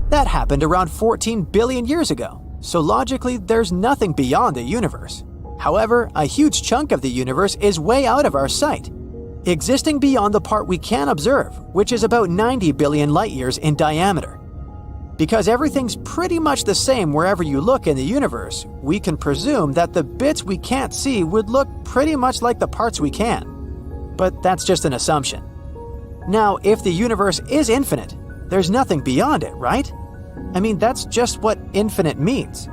That happened around 14 billion years ago, so logically there's nothing beyond the universe. However, a huge chunk of the universe is way out of our sight, existing beyond the part we can observe, which is about 90 billion light-years in diameter. Because everything's pretty much the same wherever you look in the universe, we can presume that the bits we can't see would look pretty much like the parts we can. But that's just an assumption. Now, if the universe is infinite, there's nothing beyond it, right? I mean, that's just what infinite means.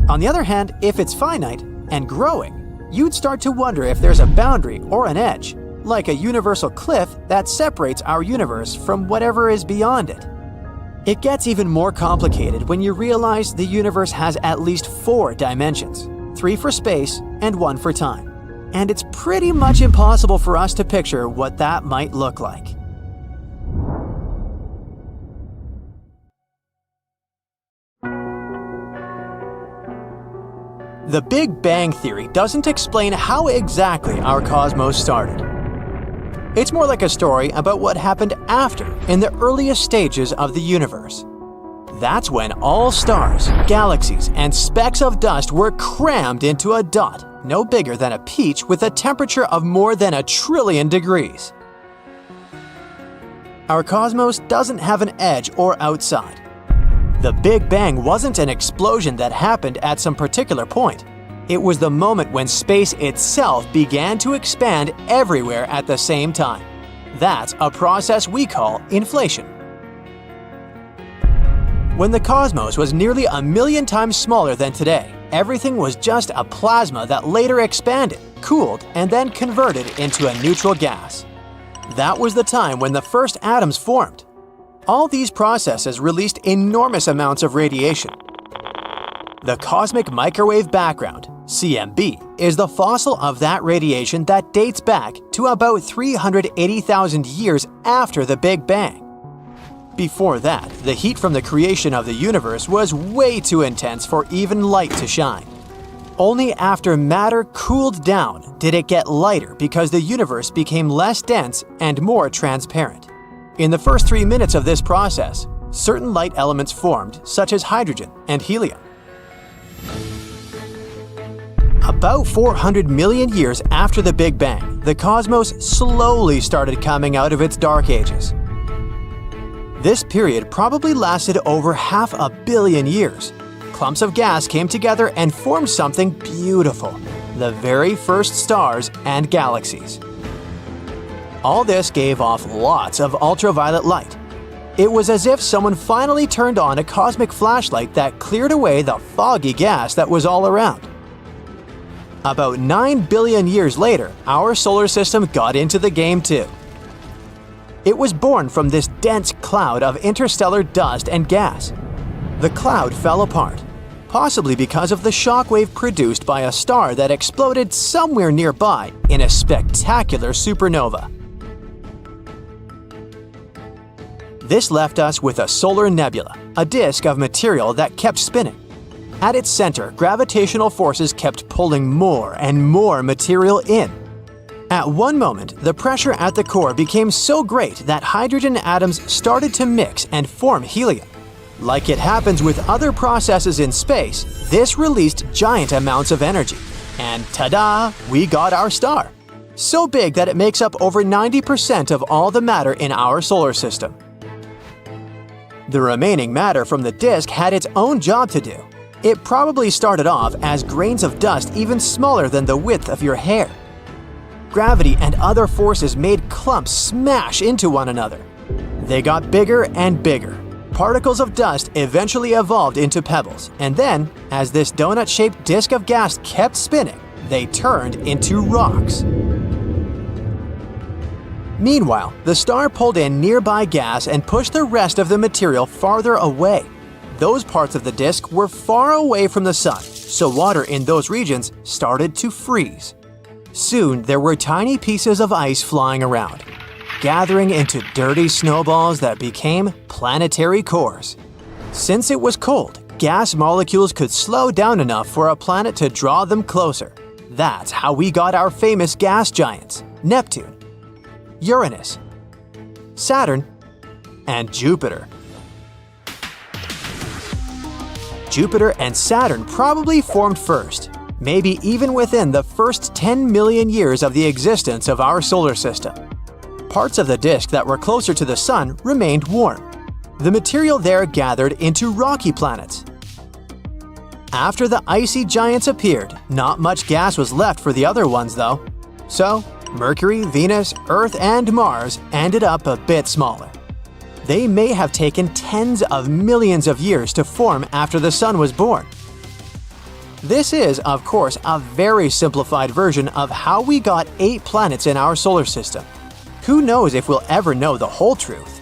On the other hand, if it's finite and growing, you'd start to wonder if there's a boundary or an edge, like a universal cliff that separates our universe from whatever is beyond it. It gets even more complicated when you realize the universe has at least 4 dimensions, 3 for space and 1 for time. And it's pretty much impossible for us to picture what that might look like. The Big Bang Theory doesn't explain how exactly our cosmos started. It's more like a story about what happened after, in the earliest stages of the universe. That's when all stars, galaxies, and specks of dust were crammed into a dot, no bigger than a peach with a temperature of more than 1 trillion degrees. Our cosmos doesn't have an edge or outside. The Big Bang wasn't an explosion that happened at some particular point. It was the moment when space itself began to expand everywhere at the same time. That's a process we call inflation. When the cosmos was nearly 1 million times smaller than today, everything was just a plasma that later expanded, cooled, and then converted into a neutral gas. That was the time when the first atoms formed. All these processes released enormous amounts of radiation. The cosmic microwave background, CMB, is the fossil of that radiation that dates back to about 380,000 years after the Big Bang. Before that, the heat from the creation of the universe was way too intense for even light to shine. Only after matter cooled down did it get lighter because the universe became less dense and more transparent. In the first 3 minutes of this process, certain light elements formed, such as hydrogen and helium. About 400 million years after the Big Bang, the cosmos slowly started coming out of its dark ages. This period probably lasted over 500 million years. Clumps of gas came together and formed something beautiful, the very first stars and galaxies. All this gave off lots of ultraviolet light. It was as if someone finally turned on a cosmic flashlight that cleared away the foggy gas that was all around. About 9 billion years later, our solar system got into the game too. It was born from this dense cloud of interstellar dust and gas. The cloud fell apart, possibly because of the shockwave produced by a star that exploded somewhere nearby in a spectacular supernova. This left us with a solar nebula, a disk of material that kept spinning. At its center, gravitational forces kept pulling more and more material in. At one moment, the pressure at the core became so great that hydrogen atoms started to mix and form helium. Like it happens with other processes in space, this released giant amounts of energy. And ta-da, we got our star. So big that it makes up over 90% of all the matter in our solar system. The remaining matter from the disk had its own job to do. It probably started off as grains of dust even smaller than the width of your hair. Gravity and other forces made clumps smash into one another. They got bigger and bigger. Particles of dust eventually evolved into pebbles, and then, as this donut-shaped disk of gas kept spinning, they turned into rocks. Meanwhile, the star pulled in nearby gas and pushed the rest of the material farther away. Those parts of the disk were far away from the sun, so water in those regions started to freeze. Soon, there were tiny pieces of ice flying around, gathering into dirty snowballs that became planetary cores. Since it was cold, gas molecules could slow down enough for a planet to draw them closer. That's how we got our famous gas giants, Neptune, Uranus, Saturn, and Jupiter. Jupiter and Saturn probably formed first, maybe even within the first 10 million years of the existence of our solar system. Parts of the disk that were closer to the sun remained warm. The material there gathered into rocky planets. After the icy giants appeared, not much gas was left for the other ones though. So, Mercury, Venus, Earth, and Mars ended up a bit smaller. They may have taken tens of millions of years to form after the Sun was born. This is, of course, a very simplified version of how we got 8 planets in our solar system. Who knows if we'll ever know the whole truth?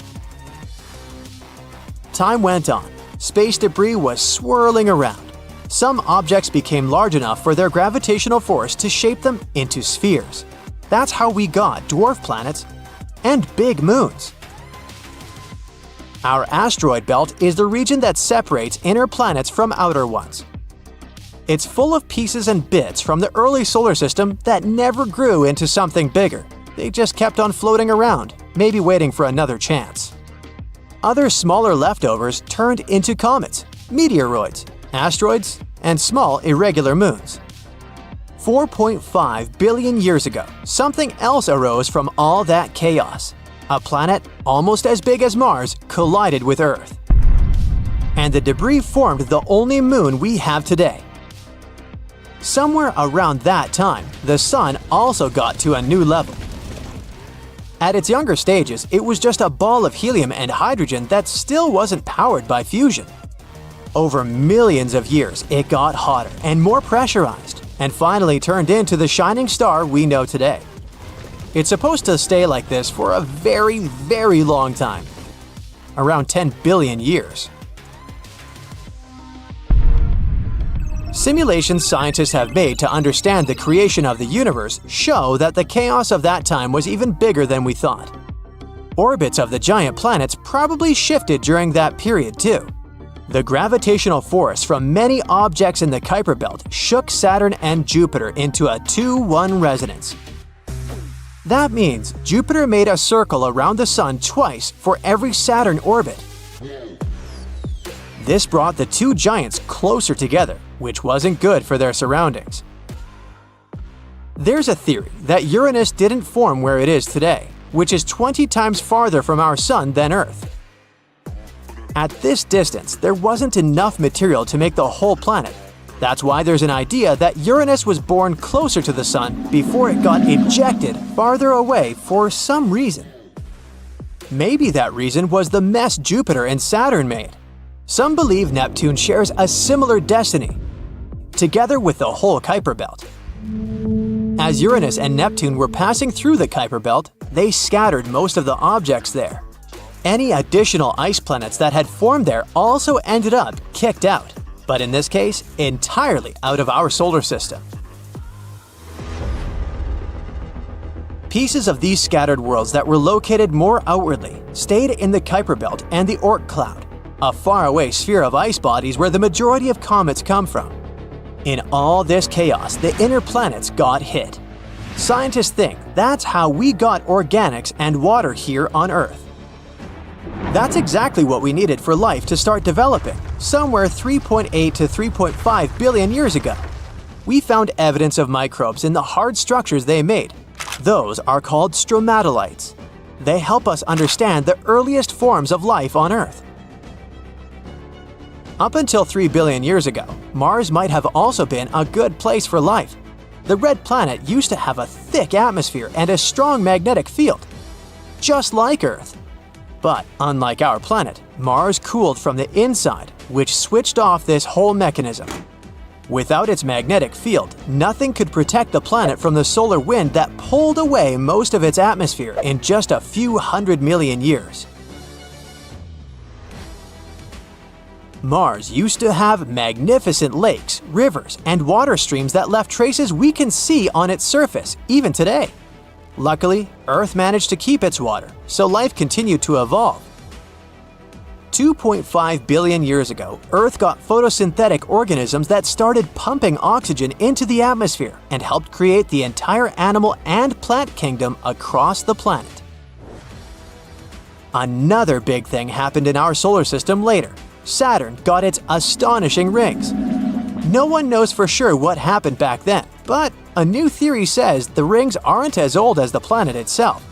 Time went on. Space debris was swirling around. Some objects became large enough for their gravitational force to shape them into spheres. That's how we got dwarf planets and big moons. Our asteroid belt is the region that separates inner planets from outer ones. It's full of pieces and bits from the early solar system that never grew into something bigger. They just kept on floating around, maybe waiting for another chance. Other smaller leftovers turned into comets, meteoroids, asteroids, and small irregular moons. 4.5 billion years ago, something else arose from all that chaos. A planet almost as big as Mars collided with Earth. And the debris formed the only moon we have today. Somewhere around that time, the Sun also got to a new level. At its younger stages, it was just a ball of helium and hydrogen that still wasn't powered by fusion. Over millions of years, it got hotter and more pressurized, and finally turned into the shining star we know today. It's supposed to stay like this for a very, very long time. Around 10 billion years. Simulations scientists have made to understand the creation of the universe show that the chaos of that time was even bigger than we thought. Orbits of the giant planets probably shifted during that period too. The gravitational force from many objects in the Kuiper Belt shook Saturn and Jupiter into a 2-1 resonance. That means Jupiter made a circle around the Sun twice for every Saturn orbit. This brought the two giants closer together, which wasn't good for their surroundings. There's a theory that Uranus didn't form where it is today, which is 20 times farther from our Sun than Earth. At this distance, there wasn't enough material to make the whole planet. That's why there's an idea that Uranus was born closer to the Sun before it got ejected farther away for some reason. Maybe that reason was the mess Jupiter and Saturn made. Some believe Neptune shares a similar destiny, together with the whole Kuiper Belt. As Uranus and Neptune were passing through the Kuiper Belt, they scattered most of the objects there. Any additional ice planets that had formed there also ended up kicked out, but in this case, entirely out of our solar system. Pieces of these scattered worlds that were located more outwardly stayed in the Kuiper Belt and the Oort cloud, a faraway sphere of ice bodies where the majority of comets come from. In all this chaos, the inner planets got hit. Scientists think that's how we got organics and water here on Earth. That's exactly what we needed for life to start developing, somewhere 3.8 to 3.5 billion years ago. We found evidence of microbes in the hard structures they made. Those are called stromatolites. They help us understand the earliest forms of life on Earth. Up until 3 billion years ago, Mars might have also been a good place for life. The red planet used to have a thick atmosphere and a strong magnetic field, just like Earth. But unlike our planet, Mars cooled from the inside, which switched off this whole mechanism. Without its magnetic field, nothing could protect the planet from the solar wind that pulled away most of its atmosphere in just a few 100 million years. Mars used to have magnificent lakes, rivers, and water streams that left traces we can see on its surface, even today. Luckily, Earth managed to keep its water, so life continued to evolve. 2.5 billion years ago, Earth got photosynthetic organisms that started pumping oxygen into the atmosphere and helped create the entire animal and plant kingdom across the planet. Another big thing happened in our solar system later. Saturn got its astonishing rings. No one knows for sure what happened back then, but a new theory says the rings aren't as old as the planet itself,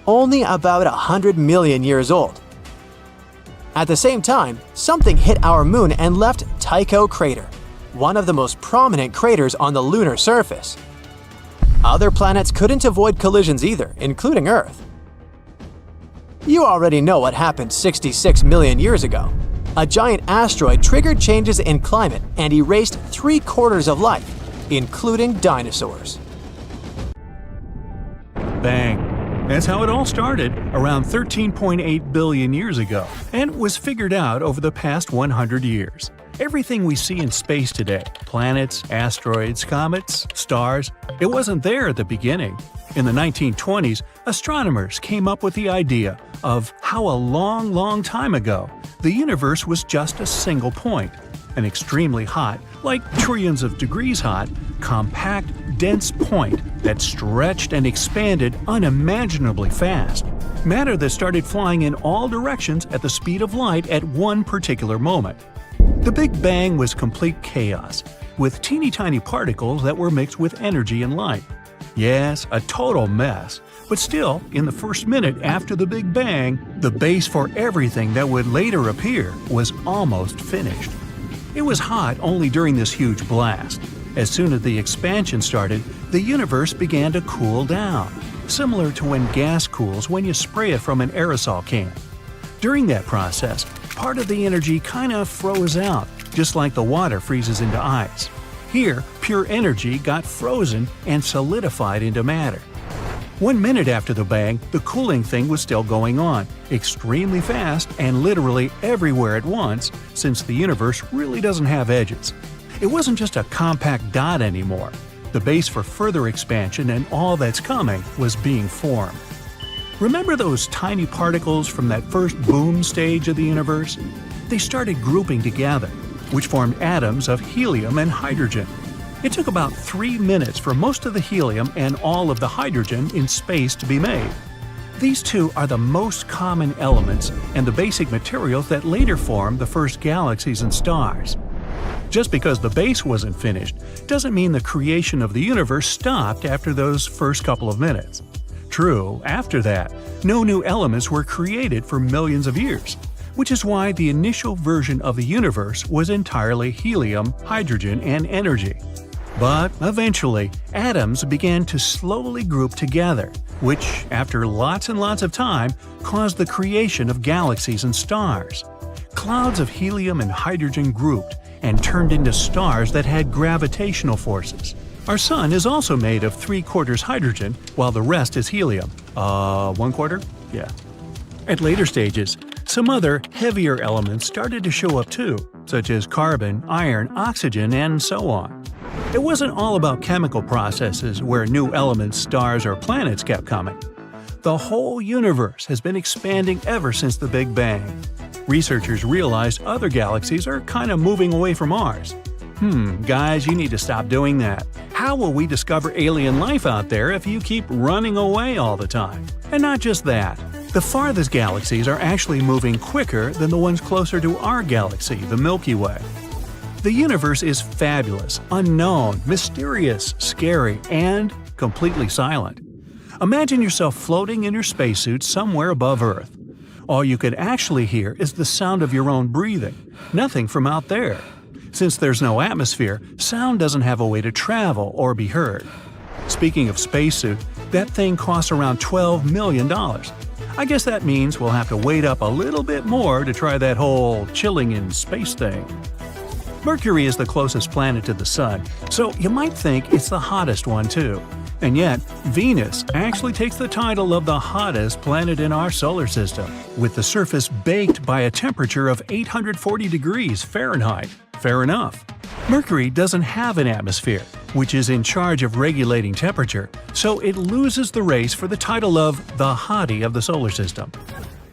only about 100 million years old. At the same time, something hit our moon and left Tycho crater, one of the most prominent craters on the lunar surface. Other planets couldn't avoid collisions either, including Earth. You already know what happened 66 million years ago. A giant asteroid triggered changes in climate and erased 3/4 of life, including dinosaurs. Bang. That's how it all started, around 13.8 billion years ago, and was figured out over the past 100 years. Everything we see in space today – planets, asteroids, comets, stars – it wasn't there at the beginning. In the 1920s, astronomers came up with the idea of how a long time ago, the universe was just a single point, an extremely hot, like trillions of degrees hot, compact, dense point that stretched and expanded unimaginably fast. Matter that started flying in all directions at the speed of light at one particular moment. The Big Bang was complete chaos, with teeny-tiny particles that were mixed with energy and light. Yes, a total mess, but still, in the first minute after the Big Bang, the base for everything that would later appear was almost finished. It was hot only during this huge blast. As soon as the expansion started, the universe began to cool down, similar to when gas cools when you spray it from an aerosol can. During that process, part of the energy kind of froze out, just like the water freezes into ice. Here, pure energy got frozen and solidified into matter. 1 minute after the bang, the cooling thing was still going on, extremely fast and literally everywhere at once, since the universe really doesn't have edges. It wasn't just a compact dot anymore. The base for further expansion and all that's coming was being formed. Remember those tiny particles from that first boom stage of the universe? They started grouping together, which formed atoms of helium and hydrogen. It took about 3 minutes for most of the helium and all of the hydrogen in space to be made. These two are the most common elements and the basic materials that later formed the first galaxies and stars. Just because the base wasn't finished doesn't mean the creation of the universe stopped after those first couple of minutes. True, after that, no new elements were created for millions of years, which is why the initial version of the universe was entirely helium, hydrogen, and energy. But eventually, atoms began to slowly group together, which, after lots and lots of time, caused the creation of galaxies and stars. Clouds of helium and hydrogen grouped and turned into stars that had gravitational forces. Our Sun is also made of 3/4 hydrogen, while the rest is helium. 1/4? Yeah. At later stages, some other, heavier elements started to show up too, such as carbon, iron, oxygen, and so on. It wasn't all about chemical processes where new elements, stars, or planets kept coming. The whole universe has been expanding ever since the Big Bang. Researchers realized other galaxies are kind of moving away from ours. Guys, you need to stop doing that. How will we discover alien life out there if you keep running away all the time? And not just that. The farthest galaxies are actually moving quicker than the ones closer to our galaxy, the Milky Way. The universe is fabulous, unknown, mysterious, scary, and completely silent. Imagine yourself floating in your spacesuit somewhere above Earth. All you could actually hear is the sound of your own breathing, nothing from out there. Since there's no atmosphere, sound doesn't have a way to travel or be heard. Speaking of spacesuit, that thing costs around $12 million. I guess that means we'll have to wait up a little bit more to try that whole chilling in space thing. Mercury is the closest planet to the Sun, so you might think it's the hottest one too. And yet, Venus actually takes the title of the hottest planet in our solar system, with the surface baked by a temperature of 840 degrees Fahrenheit. Fair enough. Mercury doesn't have an atmosphere, which is in charge of regulating temperature, so it loses the race for the title of the hottie of the solar system.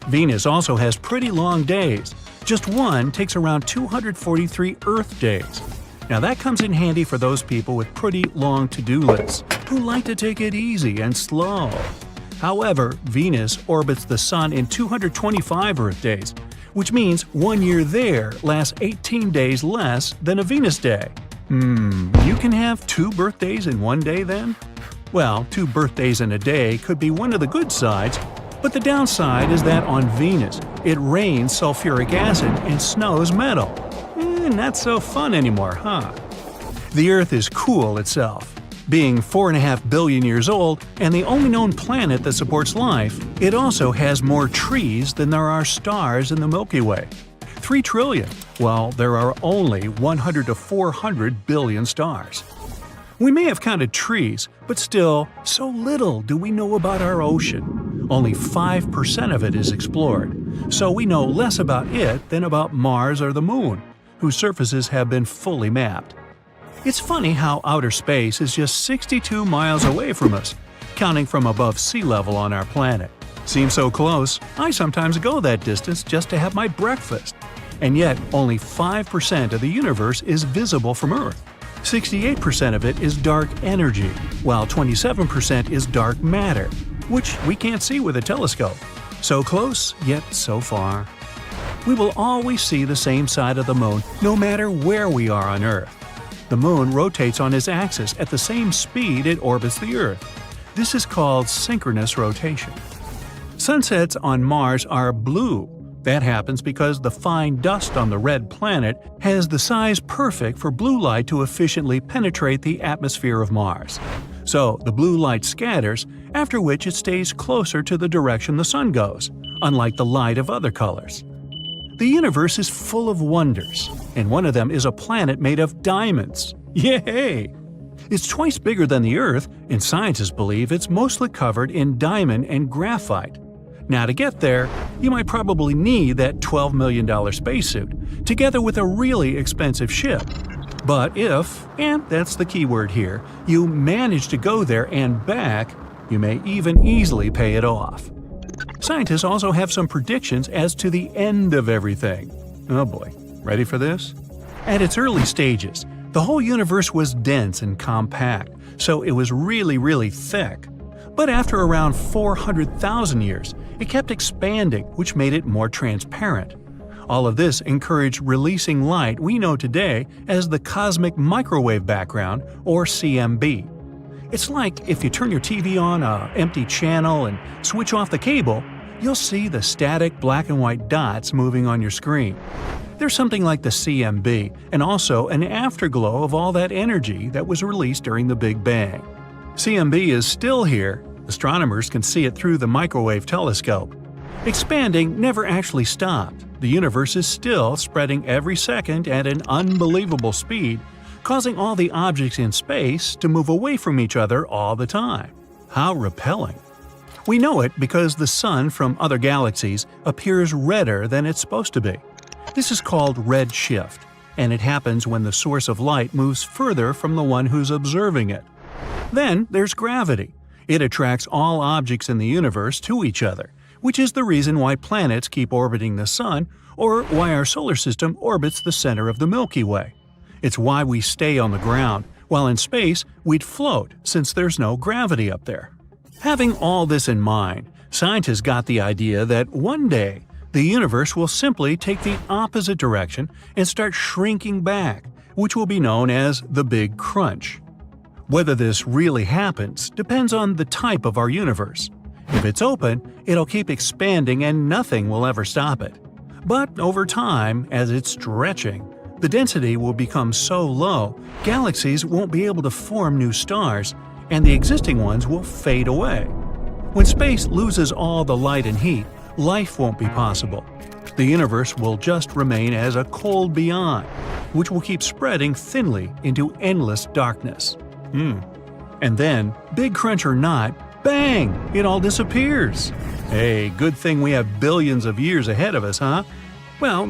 Venus also has pretty long days. Just one takes around 243 Earth days. Now that comes in handy for those people with pretty long to-do lists, who like to take it easy and slow. However, Venus orbits the Sun in 225 Earth days, which means 1 year there lasts 18 days less than a Venus day. You can have 2 birthdays in one day then? Well, 2 birthdays in a day could be one of the good sides, But the downside is that on Venus, it rains sulfuric acid and snows metal. Not so fun anymore, huh? The Earth is cool itself. Being 4.5 billion years old and the only known planet that supports life, it also has more trees than there are stars in the Milky Way. 3 trillion, while there are only 100 to 400 billion stars. We may have counted trees, but still, so little do we know about our ocean. Only 5% of it is explored, so we know less about it than about Mars or the Moon, whose surfaces have been fully mapped. It's funny how outer space is just 62 miles away from us, counting from above sea level on our planet. Seems so close, I sometimes go that distance just to have my breakfast. And yet, only 5% of the universe is visible from Earth. 68% of it is dark energy, while 27% is dark matter, which we can't see with a telescope. So close, yet so far. We will always see the same side of the Moon, no matter where we are on Earth. The Moon rotates on its axis at the same speed it orbits the Earth. This is called synchronous rotation. Sunsets on Mars are blue. That happens because the fine dust on the red planet has the size perfect for blue light to efficiently penetrate the atmosphere of Mars. So the blue light scatters, after which it stays closer to the direction the sun goes, unlike the light of other colors. The universe is full of wonders, and one of them is a planet made of diamonds. Yay! It's twice bigger than the Earth, and scientists believe it's mostly covered in diamond and graphite. Now to get there, you might probably need that $12 million spacesuit, together with a really expensive ship. But if, and that's the key word here, you manage to go there and back, you may even easily pay it off. Scientists also have some predictions as to the end of everything. Oh boy, ready for this? At its early stages, the whole universe was dense and compact, so it was really thick. But after around 400,000 years, it kept expanding, which made it more transparent. All of this encouraged releasing light we know today as the cosmic microwave background, or CMB. It's like if you turn your TV on an empty channel and switch off the cable, you'll see the static black and white dots moving on your screen. There's something like the CMB, and also an afterglow of all that energy that was released during the Big Bang. CMB is still here. Astronomers can see it through the microwave telescope. Expanding never actually stopped. The universe is still spreading every second at an unbelievable speed, causing all the objects in space to move away from each other all the time. How repelling! We know it because the Sun from other galaxies appears redder than it's supposed to be. This is called red shift, and it happens when the source of light moves further from the one who's observing it. Then there's gravity. It attracts all objects in the universe to each other, which is the reason why planets keep orbiting the Sun, or why our solar system orbits the center of the Milky Way. It's why we stay on the ground, while in space we'd float since there's no gravity up there. Having all this in mind, scientists got the idea that one day the universe will simply take the opposite direction and start shrinking back, which will be known as the Big Crunch. Whether this really happens depends on the type of our universe. If it's open, it'll keep expanding and nothing will ever stop it. But over time, as it's stretching, the density will become so low, galaxies won't be able to form new stars, and the existing ones will fade away. When space loses all the light and heat, life won't be possible. The universe will just remain as a cold beyond, which will keep spreading thinly into endless darkness. And then, Big Crunch or not, bang! It all disappears. Hey, good thing we have billions of years ahead of us, huh? Well,